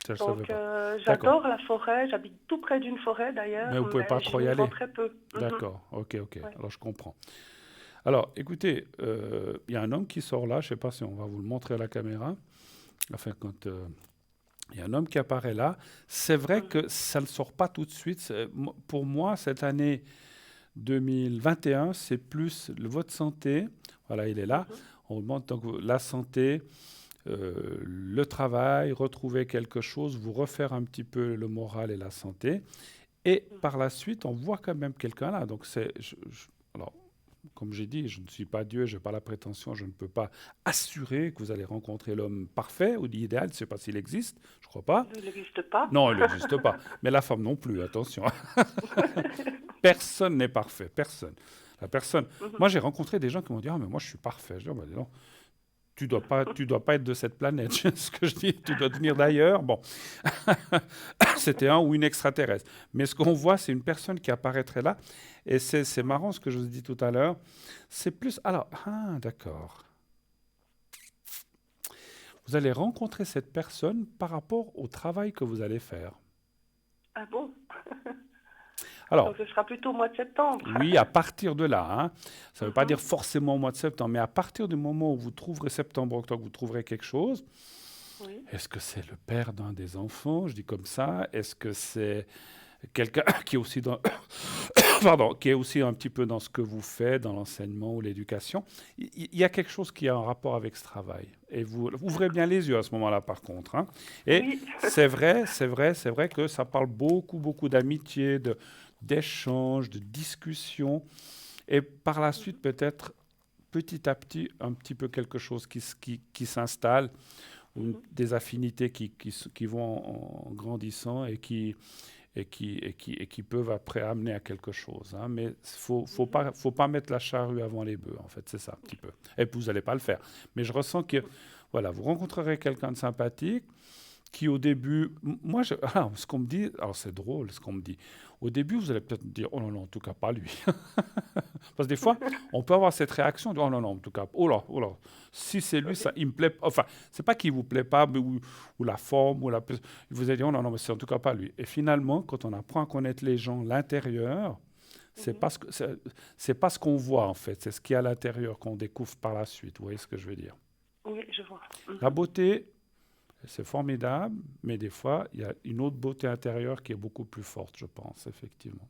Ça, je ne savais Donc pas. D'accord. j'adore la forêt, j'habite tout près d'une forêt Mais d'ailleurs, vous ne pouvez pas mais trop je y n'y aller? vais très peu. Mhm. D'accord, ok. Ouais. Alors je comprends. Alors, écoutez, il y a un homme qui sort là, je ne sais pas si on va vous le montrer à la caméra. Enfin, quand il y a un homme qui apparaît là, c'est vrai que ça ne sort pas tout de suite. Pour moi, cette année 2021, c'est plus votre santé. Voilà, il est là. On demande donc la santé, le travail, retrouver quelque chose, vous refaire un petit peu le moral et la santé. Et par la suite, on voit quand même quelqu'un là. Donc, alors, comme j'ai dit, je ne suis pas Dieu, je n'ai pas la prétention, je ne peux pas assurer que vous allez rencontrer l'homme parfait ou l'idéal. Je ne sais pas s'il existe, je ne crois pas. Il n'existe pas. Non, il n'existe pas. Mais la femme non plus, attention. Personne n'est parfait, personne. La personne. Moi, j'ai rencontré des gens qui m'ont dit, ah, mais moi, je suis parfait. Je dis, ah, bah, dis donc, tu dois pas être de cette planète. Ce que je dis, tu dois venir d'ailleurs. Bon, c'était un ou une extraterrestre. Mais ce qu'on voit, c'est une personne qui apparaîtrait là. Et c'est marrant ce que je vous ai dit tout à l'heure. C'est plus. Alors, d'accord. Vous allez rencontrer cette personne par rapport au travail que vous allez faire. Ah bon? Alors, Donc ce sera plutôt au mois de septembre. oui, à partir de là, hein. Ça ne veut pas dire forcément au mois de septembre, mais à partir du moment où vous trouverez septembre, octobre, vous trouverez quelque chose. Oui. Est-ce que c'est le père d'un des enfants? Je dis comme ça. Est-ce que c'est quelqu'un qui est aussi dans, pardon, qui est aussi un petit peu dans ce que vous faites, dans l'enseignement ou l'éducation? Il y a quelque chose qui a un rapport avec ce travail. Et vous ouvrez bien les yeux à ce moment-là, par contre, hein. Et Oui. c'est vrai que ça parle beaucoup d'amitié, d'échanges, de discussions. Et par la suite, peut-être, petit à petit, un petit peu quelque chose qui s'installe, des affinités qui vont en grandissant et qui peuvent après amener à quelque chose, hein. Mais faut pas mettre la charrue avant les bœufs, en fait, c'est ça un petit peu. Et puis vous n'allez pas le faire. Mais je ressens que, voilà, vous rencontrerez quelqu'un de sympathique qui au début, moi, ce qu'on me dit, alors c'est drôle ce qu'on me dit. Au début, vous allez peut-être me dire, oh non, en tout cas pas lui. Parce que des fois, on peut avoir cette réaction, de, oh non, en tout cas, oh là, si c'est lui, ça, il me plaît. Enfin, c'est pas qu'il vous plaît pas, mais, ou la forme, vous allez dire, oh non, mais c'est en tout cas pas lui. Et finalement, quand on apprend à connaître les gens, l'intérieur, c'est pas ce qu'on voit en fait, c'est ce qu'il y a à l'intérieur qu'on découvre par la suite. Vous voyez ce que je veux dire? Oui, je vois. La beauté, c'est formidable, mais des fois, il y a une autre beauté intérieure qui est beaucoup plus forte, je pense, effectivement.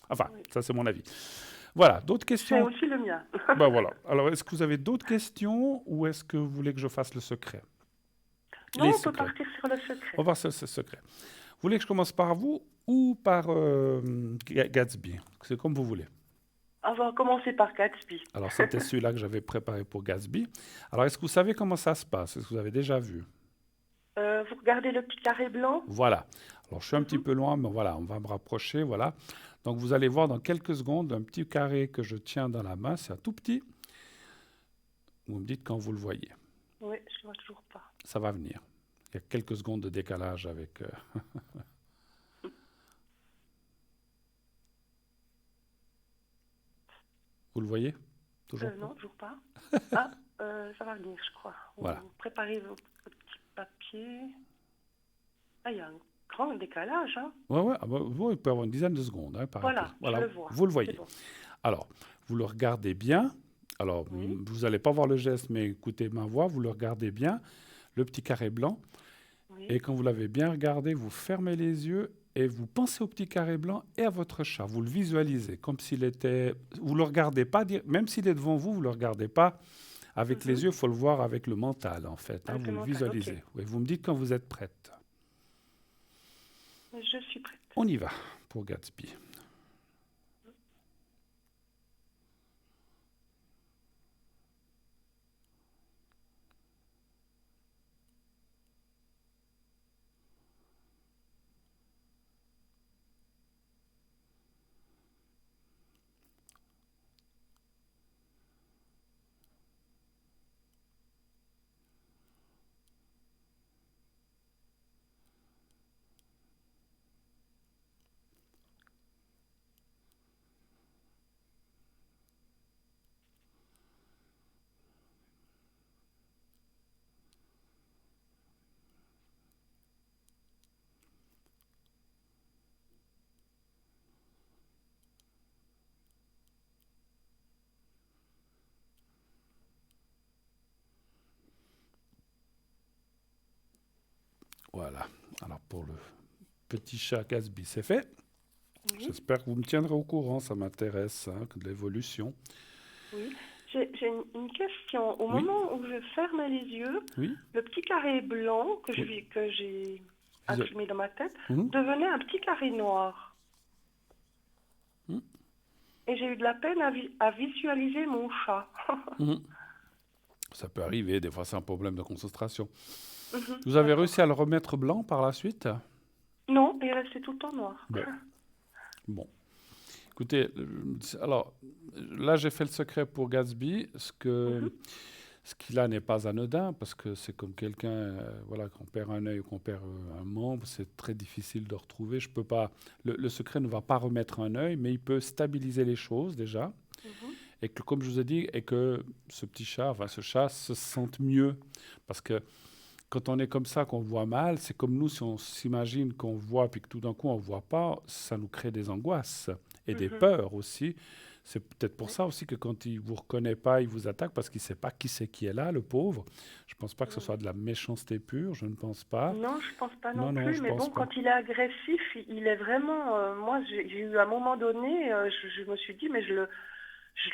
Enfin, ça c'est mon avis. Voilà, d'autres C'est questions? aussi le mien. Ben voilà. Alors, est-ce que vous avez d'autres questions ou est-ce que vous voulez que je fasse le secret? Non, Les on peut secrets. partir sur le secret. On va voir ce secret. Vous voulez que je commence par vous ou par Gatsby? C'est comme vous voulez. On va commencer par Gatsby. Alors, c'était celui-là que j'avais préparé pour Gatsby. Alors, est-ce que vous savez comment ça se passe? Est-ce que vous avez déjà vu? Vous regardez le petit carré blanc? Voilà. Alors, je suis un petit peu loin, mais voilà, on va me rapprocher, voilà. Donc, vous allez voir dans quelques secondes un petit carré que je tiens dans la main. C'est un tout petit. Vous me dites quand vous le voyez. Oui, je ne vois toujours pas. Ça va venir. Il y a quelques secondes de décalage avec... Vous le voyez? Toujours pas? Non, toujours pas. Ah, ça va venir, je crois. Voilà. Vous préparez vos petits papiers. Ah, il y a un grand décalage, hein? Ouais. Ah bah, il peut y avoir une dizaine de secondes, hein, par Voilà, rapport. Voilà, je le vois. vous le voyez. C'est bon. Alors, vous le regardez bien. Alors, Oui. vous n'allez pas voir le geste, mais écoutez ma voix, vous le regardez bien, le petit carré blanc. Oui. Et quand vous l'avez bien regardé, vous fermez les yeux et vous pensez au petit carré blanc et à votre chat. Vous le visualisez comme s'il était... Vous ne le regardez pas, même s'il est devant vous, vous ne le regardez pas avec les yeux, il faut le voir avec le mental, en fait, hein, Avec vous le le mental, visualisez. ok. Oui, vous me dites quand vous êtes prête. Je suis prête. On y va pour Gatsby. Voilà. Alors, pour le petit chat Gatsby, c'est fait. Oui. J'espère que vous me tiendrez au courant, ça m'intéresse, hein, de l'évolution. Oui. J'ai une question. Au Oui, moment où je fermais les yeux, oui. le petit carré blanc Oui. que j'ai Visual- imprimé dans ma tête Mhm, devenait un petit carré noir. mhm, Et j'ai eu de la peine à visualiser mon chat. mhm. Ça peut arriver, des fois c'est un problème de concentration. Mhm, Vous avez réussi d'accord. à le remettre blanc par la suite? Non, il est resté tout le temps noir. Bon, bon. Écoutez, alors là j'ai fait le secret pour Gatsby. Mhm, Ce qui là n'est pas anodin parce que c'est comme quelqu'un, voilà, qu'on perd un œil ou qu'on perd un membre, c'est très difficile de retrouver. Je peux pas. Le secret ne va pas remettre un œil, mais il peut stabiliser les choses déjà. mhm. Et que, comme je vous ai dit, et que ce petit chat, enfin ce chat, se sente mieux. Parce que quand on est comme ça, qu'on voit mal, c'est comme nous, si on s'imagine qu'on voit, puis que tout d'un coup on ne voit pas, ça nous crée des angoisses et des Mhm. peurs aussi. C'est peut-être pour Oui. ça aussi que quand il ne vous reconnaît pas, il vous attaque parce qu'il ne sait pas qui c'est qui est là, le pauvre. Je ne pense pas que ce soit de la méchanceté pure, je ne pense pas. Non, je pense pas non Non, non, plus. je Mais pense bon, pas. quand il est agressif, il est vraiment. Moi, j'ai eu à un moment donné, je me suis dit, mais je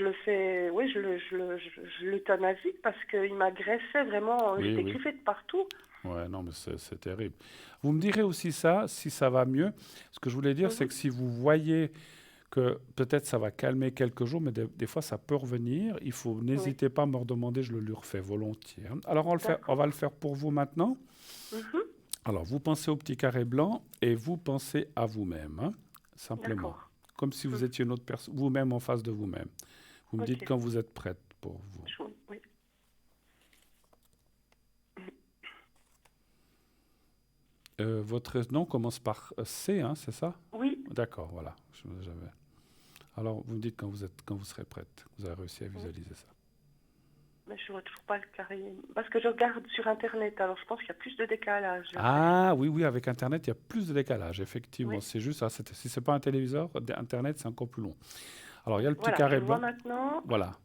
le fais, oui, je l'euthanasie parce qu'il m'agressait vraiment. Oui, J'étais oui. griffée de partout. Ouais, non, mais c'est terrible. Vous me direz aussi ça, si ça va mieux. Ce que je voulais dire, c'est Mhm. que si vous voyez que peut-être ça va calmer quelques jours, mais des fois ça peut revenir. Il faut, Oui, n'hésitez pas à me redemander, je le lui refais volontiers, hein. Alors on va le d'accord. faire pour vous maintenant. Mhm. Alors vous pensez au petit carré blanc et vous pensez à vous-même, hein, simplement. D'accord. Comme si vous Mhm. étiez une autre personne, vous-même en face de vous-même. Vous me dites Ok. quand vous êtes prête pour vous. Oui. Votre nom commence par C, hein, c'est ça? Oui. D'accord, voilà. J'avais. Alors vous me dites quand vous serez prête. Vous avez réussi à Oui. visualiser ça. Mais je vois toujours pas le carré. Parce que je regarde sur Internet, alors je pense qu'il y a plus de décalage, j'ai l'impression. Ah oui, oui, avec Internet, il y a plus de décalage, effectivement. Oui. C'est juste ça. Si c'est pas un téléviseur, Internet, c'est encore plus long. Alors, il y a le petit Voilà, je carré le vois blanc. maintenant. Voilà.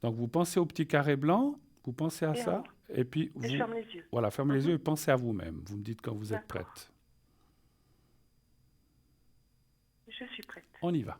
Donc, vous pensez au petit carré blanc, vous pensez à Et à ça, moi. et puis Et je vous, ferme les yeux. voilà, fermez les Mhm. yeux et pensez à vous-même. Vous me dites quand vous êtes D'accord. prête. Je suis prête. On y va.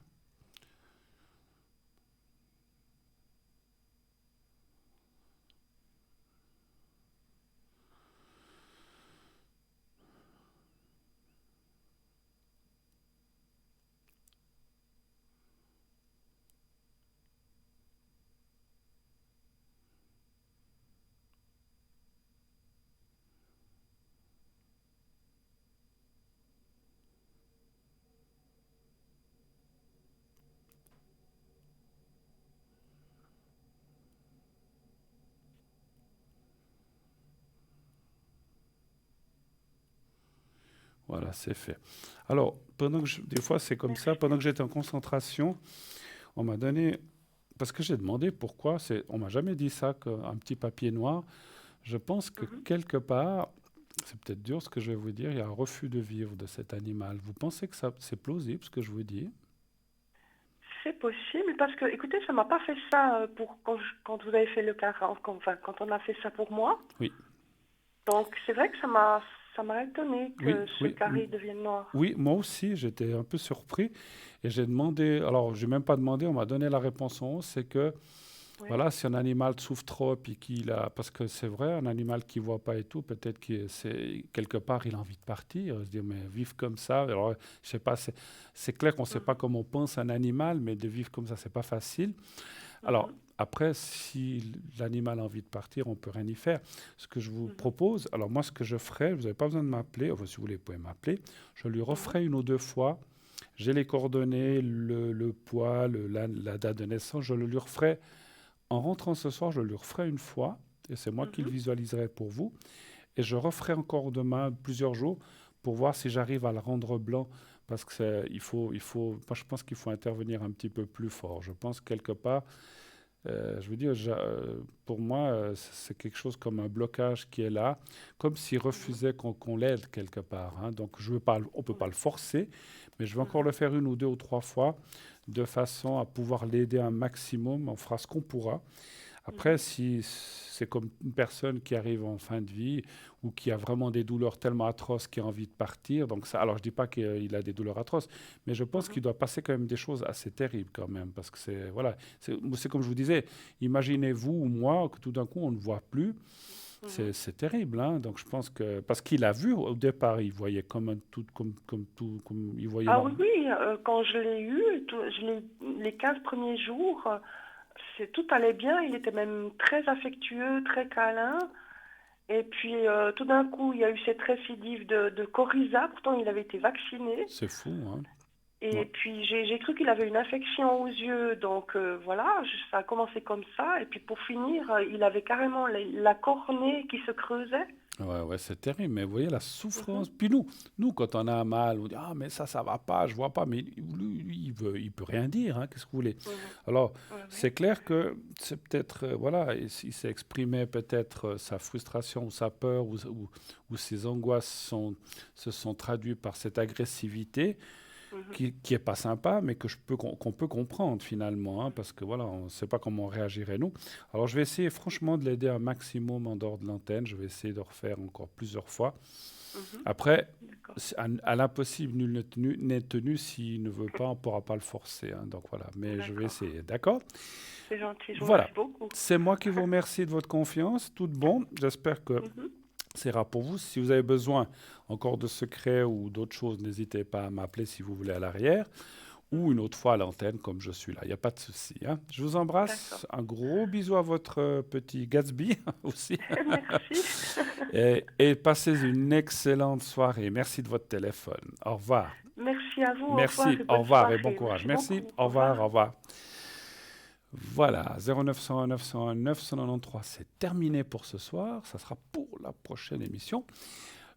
Voilà, c'est fait. Alors, des fois, c'est comme ça. Pendant Merci. que j'étais en concentration, on m'a donné, parce que j'ai demandé pourquoi, on m'a jamais dit ça, qu'un petit papier noir. Je pense que Mhm. quelque part, c'est peut-être dur ce que je vais vous dire, il y a un refus de vivre de cet animal. Vous pensez que c'est plausible ce que je vous dis? C'est possible parce que, écoutez, ça m'a pas fait ça pour quand vous avez fait le carré, enfin, quand on a fait ça pour moi. Oui, Donc, c'est vrai que ça m'a étonné oui, que ce oui, carré devienne noir. oui, moi aussi, j'étais un peu surpris et j'ai demandé, alors j'ai même pas demandé, on m'a donné la réponse en haut, c'est que Oui. voilà, si un animal souffre trop et qu'il a, parce que c'est vrai, un animal qui voit pas et tout, peut-être que c'est quelque part il a envie de partir, se dire mais vivre comme ça, alors je sais pas, c'est clair qu'on sait pas Mhm. comment on pense un animal, mais de vivre comme ça c'est pas facile. Alors Mhm. après, si l'animal a envie de partir, on peut rien y faire. Ce que je vous Mhm. propose, alors moi ce que je ferai, vous n'avez pas besoin de m'appeler, enfin si vous voulez, vous pouvez m'appeler, je lui Mhm. referai une ou deux fois. J'ai les coordonnées, le poids, la date de naissance, je le lui referai en rentrant ce soir, je le referai une fois, et c'est moi qui le Mhm. visualiserai pour vous. Et je referai encore demain plusieurs jours pour voir si j'arrive à le rendre blanc. Parce que moi je pense qu'il faut intervenir un petit peu plus fort. Je pense quelque part, je veux dire, pour moi, c'est quelque chose comme un blocage qui est là, comme s'il Mhm. refusait qu'on l'aide quelque part, hein. Donc on ne peut pas Oui. le forcer, mais je vais encore Mhm. le faire une ou deux ou trois fois, de façon à pouvoir l'aider un maximum. On fera ce qu'on pourra. Après, si c'est comme une personne qui arrive en fin de vie ou qui a vraiment des douleurs tellement atroces qu'il a envie de partir, donc ça, alors je dis pas qu'il a des douleurs atroces, mais je pense qu'il doit passer quand même des choses assez terribles quand même, parce que c'est voilà, c'est comme je vous disais, imaginez-vous ou moi que tout d'un coup on ne voit plus. C'est terrible, hein. Donc je pense que parce qu'il a vu au départ, il voyait comme il voyait Ah oui, normal. oui, quand je l'ai eu, les 15 premiers jours, tout allait bien. Il était même très affectueux, très câlin. Et puis tout d'un coup, il y a eu cette récidive de coryza. Pourtant, il avait été vacciné. C'est fou, hein. Et Ouais. puis j'ai cru qu'il avait une infection aux yeux. Donc voilà, ça a commencé comme ça. Et puis pour finir, il avait carrément la cornée qui se creusait. Ouais, ouais, c'est terrible, mais vous voyez la souffrance. Mhm, Puis nous, quand on a un mal, on dit ah mais ça va pas, je vois pas, mais lui, il peut rien dire, hein, qu'est-ce que vous voulez. mhm, Alors ouais, ouais. c'est clair que c'est peut-être voilà, il s'est exprimé peut-être sa frustration ou sa peur ou ses angoisses se sont traduites par cette agressivité Mhm. qui est pas sympa, mais qu'on peut comprendre finalement, hein, parce que voilà, on ne sait pas comment on réagirait nous. Alors je vais essayer franchement de l'aider un maximum en dehors de l'antenne. Je vais essayer de refaire encore plusieurs fois. Mhm. Après, D'accord. à l'impossible, nul n'est tenu. S'il ne veut pas, on ne pourra pas le forcer, hein. Donc voilà, mais je vais D'accord. essayer, d'accord? C'est gentil, je vous Voilà. remercie beaucoup. C'est moi qui vous remercie de votre confiance. Tout de bon. J'espère que Mhm. c'est rare pour vous. Si vous avez besoin encore de secrets ou d'autres choses, n'hésitez pas à m'appeler si vous voulez à l'arrière ou une autre fois à l'antenne comme je suis là. Il n'y a pas de souci, hein. Je vous D'accord. embrasse. Un gros bisou à votre petit Gatsby aussi. Merci. Et passez une excellente soirée. Merci de votre téléphone. Au revoir. Merci à vous. Au revoir Merci. et Au bonne revoir et bon soirée. courage. Merci Merci. beaucoup. Au Au revoir. Au revoir. revoir. Voilà, 0901 901 993, c'est terminé pour ce soir. Ça sera pour la prochaine émission.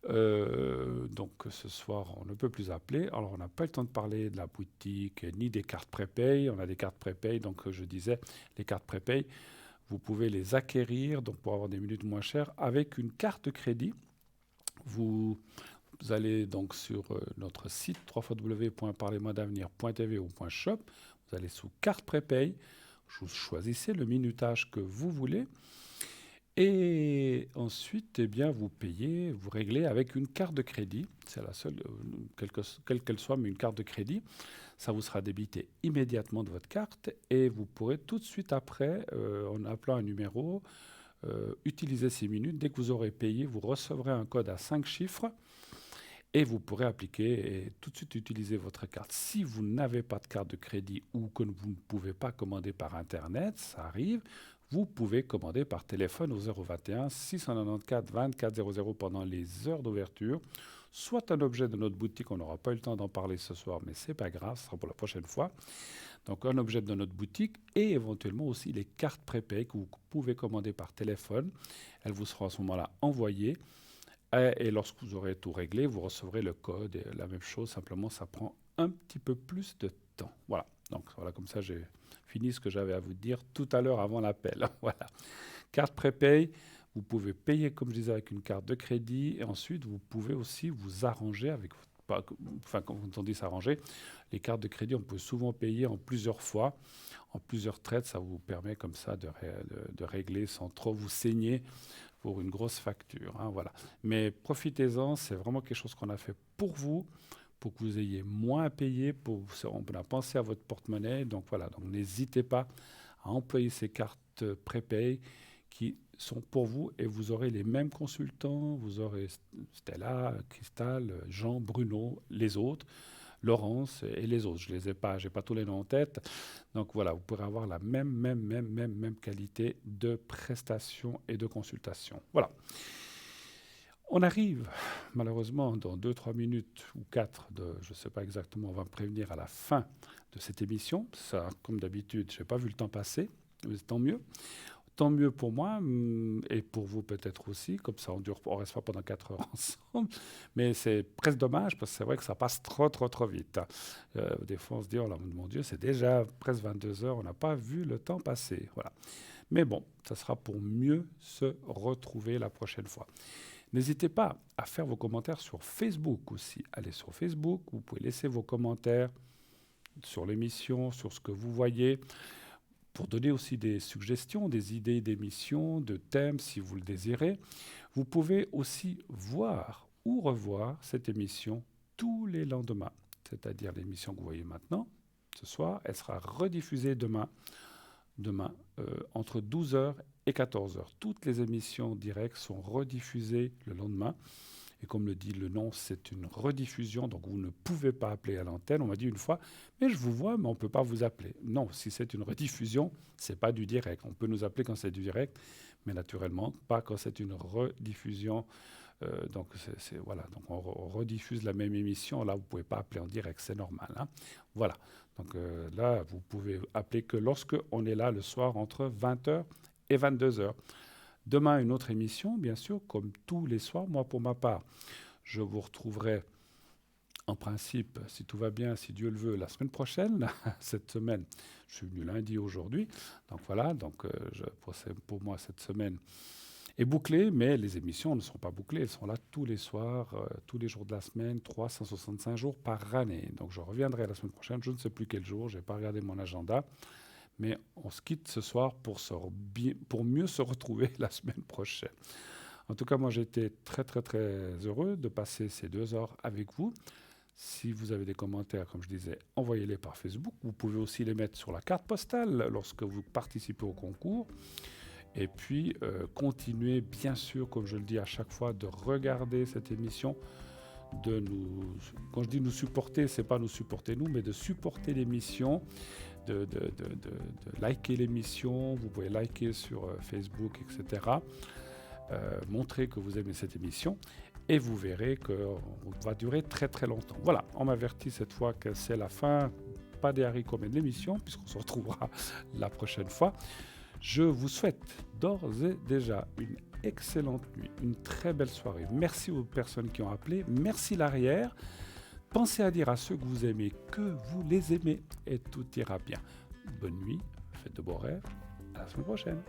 Donc ce soir, on ne peut plus appeler. Alors, on n'a pas eu le temps de parler de la boutique ni des cartes prépay. On a des cartes prépay, donc je disais, les cartes prépay, vous pouvez les acquérir donc pour avoir des minutes moins chères avec une carte de crédit. Vous, vous allez donc sur notre site www.parlez-moi-d'avenir.tv ou .shop. Vous allez sous carte prépay. Vous choisissez le minutage que vous voulez. Et ensuite, eh bien, vous payez, vous réglez avec une carte de crédit. C'est la seule, quelle qu'elle soit, mais une carte de crédit. Ça vous sera débité immédiatement de votre carte et vous pourrez tout de suite après, en appelant un numéro, utiliser ces minutes. Dès que vous aurez payé, vous recevrez un code à 5 chiffres et vous pourrez appliquer et tout de suite utiliser votre carte. Si vous n'avez pas de carte de crédit ou que vous ne pouvez pas commander par Internet, ça arrive, vous pouvez commander par téléphone au 021 694 24 00 pendant les heures d'ouverture, soit un objet de notre boutique, on n'aura pas eu le temps d'en parler ce soir, mais c'est pas grave, ce sera pour la prochaine fois. Donc un objet de notre boutique et éventuellement aussi les cartes prépay que vous pouvez commander par téléphone. Elles vous seront à ce moment-là envoyées. Et lorsque vous aurez tout réglé, vous recevrez le code et la même chose, simplement ça prend un petit peu plus de temps. Voilà, donc voilà, comme ça j'ai fini ce que j'avais à vous dire tout à l'heure avant l'appel. Voilà, carte prépay, vous pouvez payer comme je disais avec une carte de crédit et ensuite vous pouvez aussi vous arranger avec, enfin quand on dit s'arranger, les cartes de crédit on peut souvent payer en plusieurs fois, en plusieurs traites, ça vous permet comme ça de régler sans trop vous saigner pour une grosse facture, hein, voilà. Mais profitez-en, c'est vraiment quelque chose qu'on a fait pour vous, pour que vous ayez moins à payer, on a pensé à votre porte-monnaie, donc voilà, donc n'hésitez pas à employer ces cartes prépay qui sont pour vous et vous aurez les mêmes consultants, vous aurez Stella, Cristal, Jean, Bruno, les autres, Laurence et les autres. Je les ai pas, j'ai pas tous les noms en tête. Donc voilà, vous pourrez avoir la même qualité de prestation et de consultation. Voilà. On arrive, malheureusement, dans 2-3 minutes ou 4, je ne sais pas exactement, on va me prévenir à la fin de cette émission. Ça, comme d'habitude, je n'ai pas vu le temps passer, mais tant mieux. Tant mieux pour moi et pour vous peut-être aussi, comme ça on ne reste pas pendant 4 heures ensemble, mais c'est presque dommage parce que c'est vrai que ça passe trop vite. Des fois on se dit, oh là, mon Dieu, c'est déjà presque 22 heures, on n'a pas vu le temps passer. Voilà. Mais bon, ça sera pour mieux se retrouver la prochaine fois. N'hésitez pas à faire vos commentaires sur Facebook aussi. Allez sur Facebook, vous pouvez laisser vos commentaires sur l'émission, sur ce que vous voyez. Pour donner aussi des suggestions, des idées d'émissions, de thèmes si vous le désirez, vous pouvez aussi voir ou revoir cette émission tous les lendemains. C'est-à-dire l'émission que vous voyez maintenant, ce soir, elle sera rediffusée demain entre 12h et 14h. Toutes les émissions directes sont rediffusées le lendemain. Et comme le dit le nom, c'est une rediffusion, donc vous ne pouvez pas appeler à l'antenne. On m'a dit une fois, mais je vous vois, mais on ne peut pas vous appeler. Non, si c'est une rediffusion, ce n'est pas du direct. On peut nous appeler quand c'est du direct, mais naturellement, pas quand c'est une rediffusion. Donc on rediffuse la même émission. Là, vous ne pouvez pas appeler en direct, c'est normal. Hein. Voilà. Donc là, vous pouvez appeler que lorsque on est là le soir entre 20h et 22h. Demain, une autre émission, bien sûr, comme tous les soirs. Moi, pour ma part, je vous retrouverai en principe, si tout va bien, si Dieu le veut, la semaine prochaine. Cette semaine, je suis venu lundi aujourd'hui. Donc voilà, pour moi, cette semaine est bouclée, mais les émissions ne sont pas bouclées. Elles sont là tous les soirs, tous les jours de la semaine, 365 jours par année. Donc je reviendrai la semaine prochaine, je ne sais plus quel jour, je n'ai pas regardé mon agenda. Mais on se quitte ce soir pour mieux se retrouver la semaine prochaine. En tout cas, moi, j'ai été très, très, très heureux de passer ces 2 heures avec vous. Si vous avez des commentaires, comme je disais, envoyez-les par Facebook. Vous pouvez aussi les mettre sur la carte postale lorsque vous participez au concours. Et puis, continuez, bien sûr, comme je le dis à chaque fois, de regarder cette émission. Quand je dis nous supporter, ce n'est pas nous supporter nous, mais de supporter l'émission. De liker l'émission, vous pouvez liker sur Facebook, etc. Montrer que vous aimez cette émission et vous verrez qu'on va durer très très longtemps. Voilà, on m'avertit cette fois que c'est la fin, pas des haricots mais de l'émission, puisqu'on se retrouvera la prochaine fois. Je vous souhaite d'ores et déjà une excellente nuit, une très belle soirée. Merci aux personnes qui ont appelé, merci l'arrière. Pensez à dire à ceux que vous aimez que vous les aimez et tout ira bien. Bonne nuit, faites de beaux rêves, à la semaine prochaine.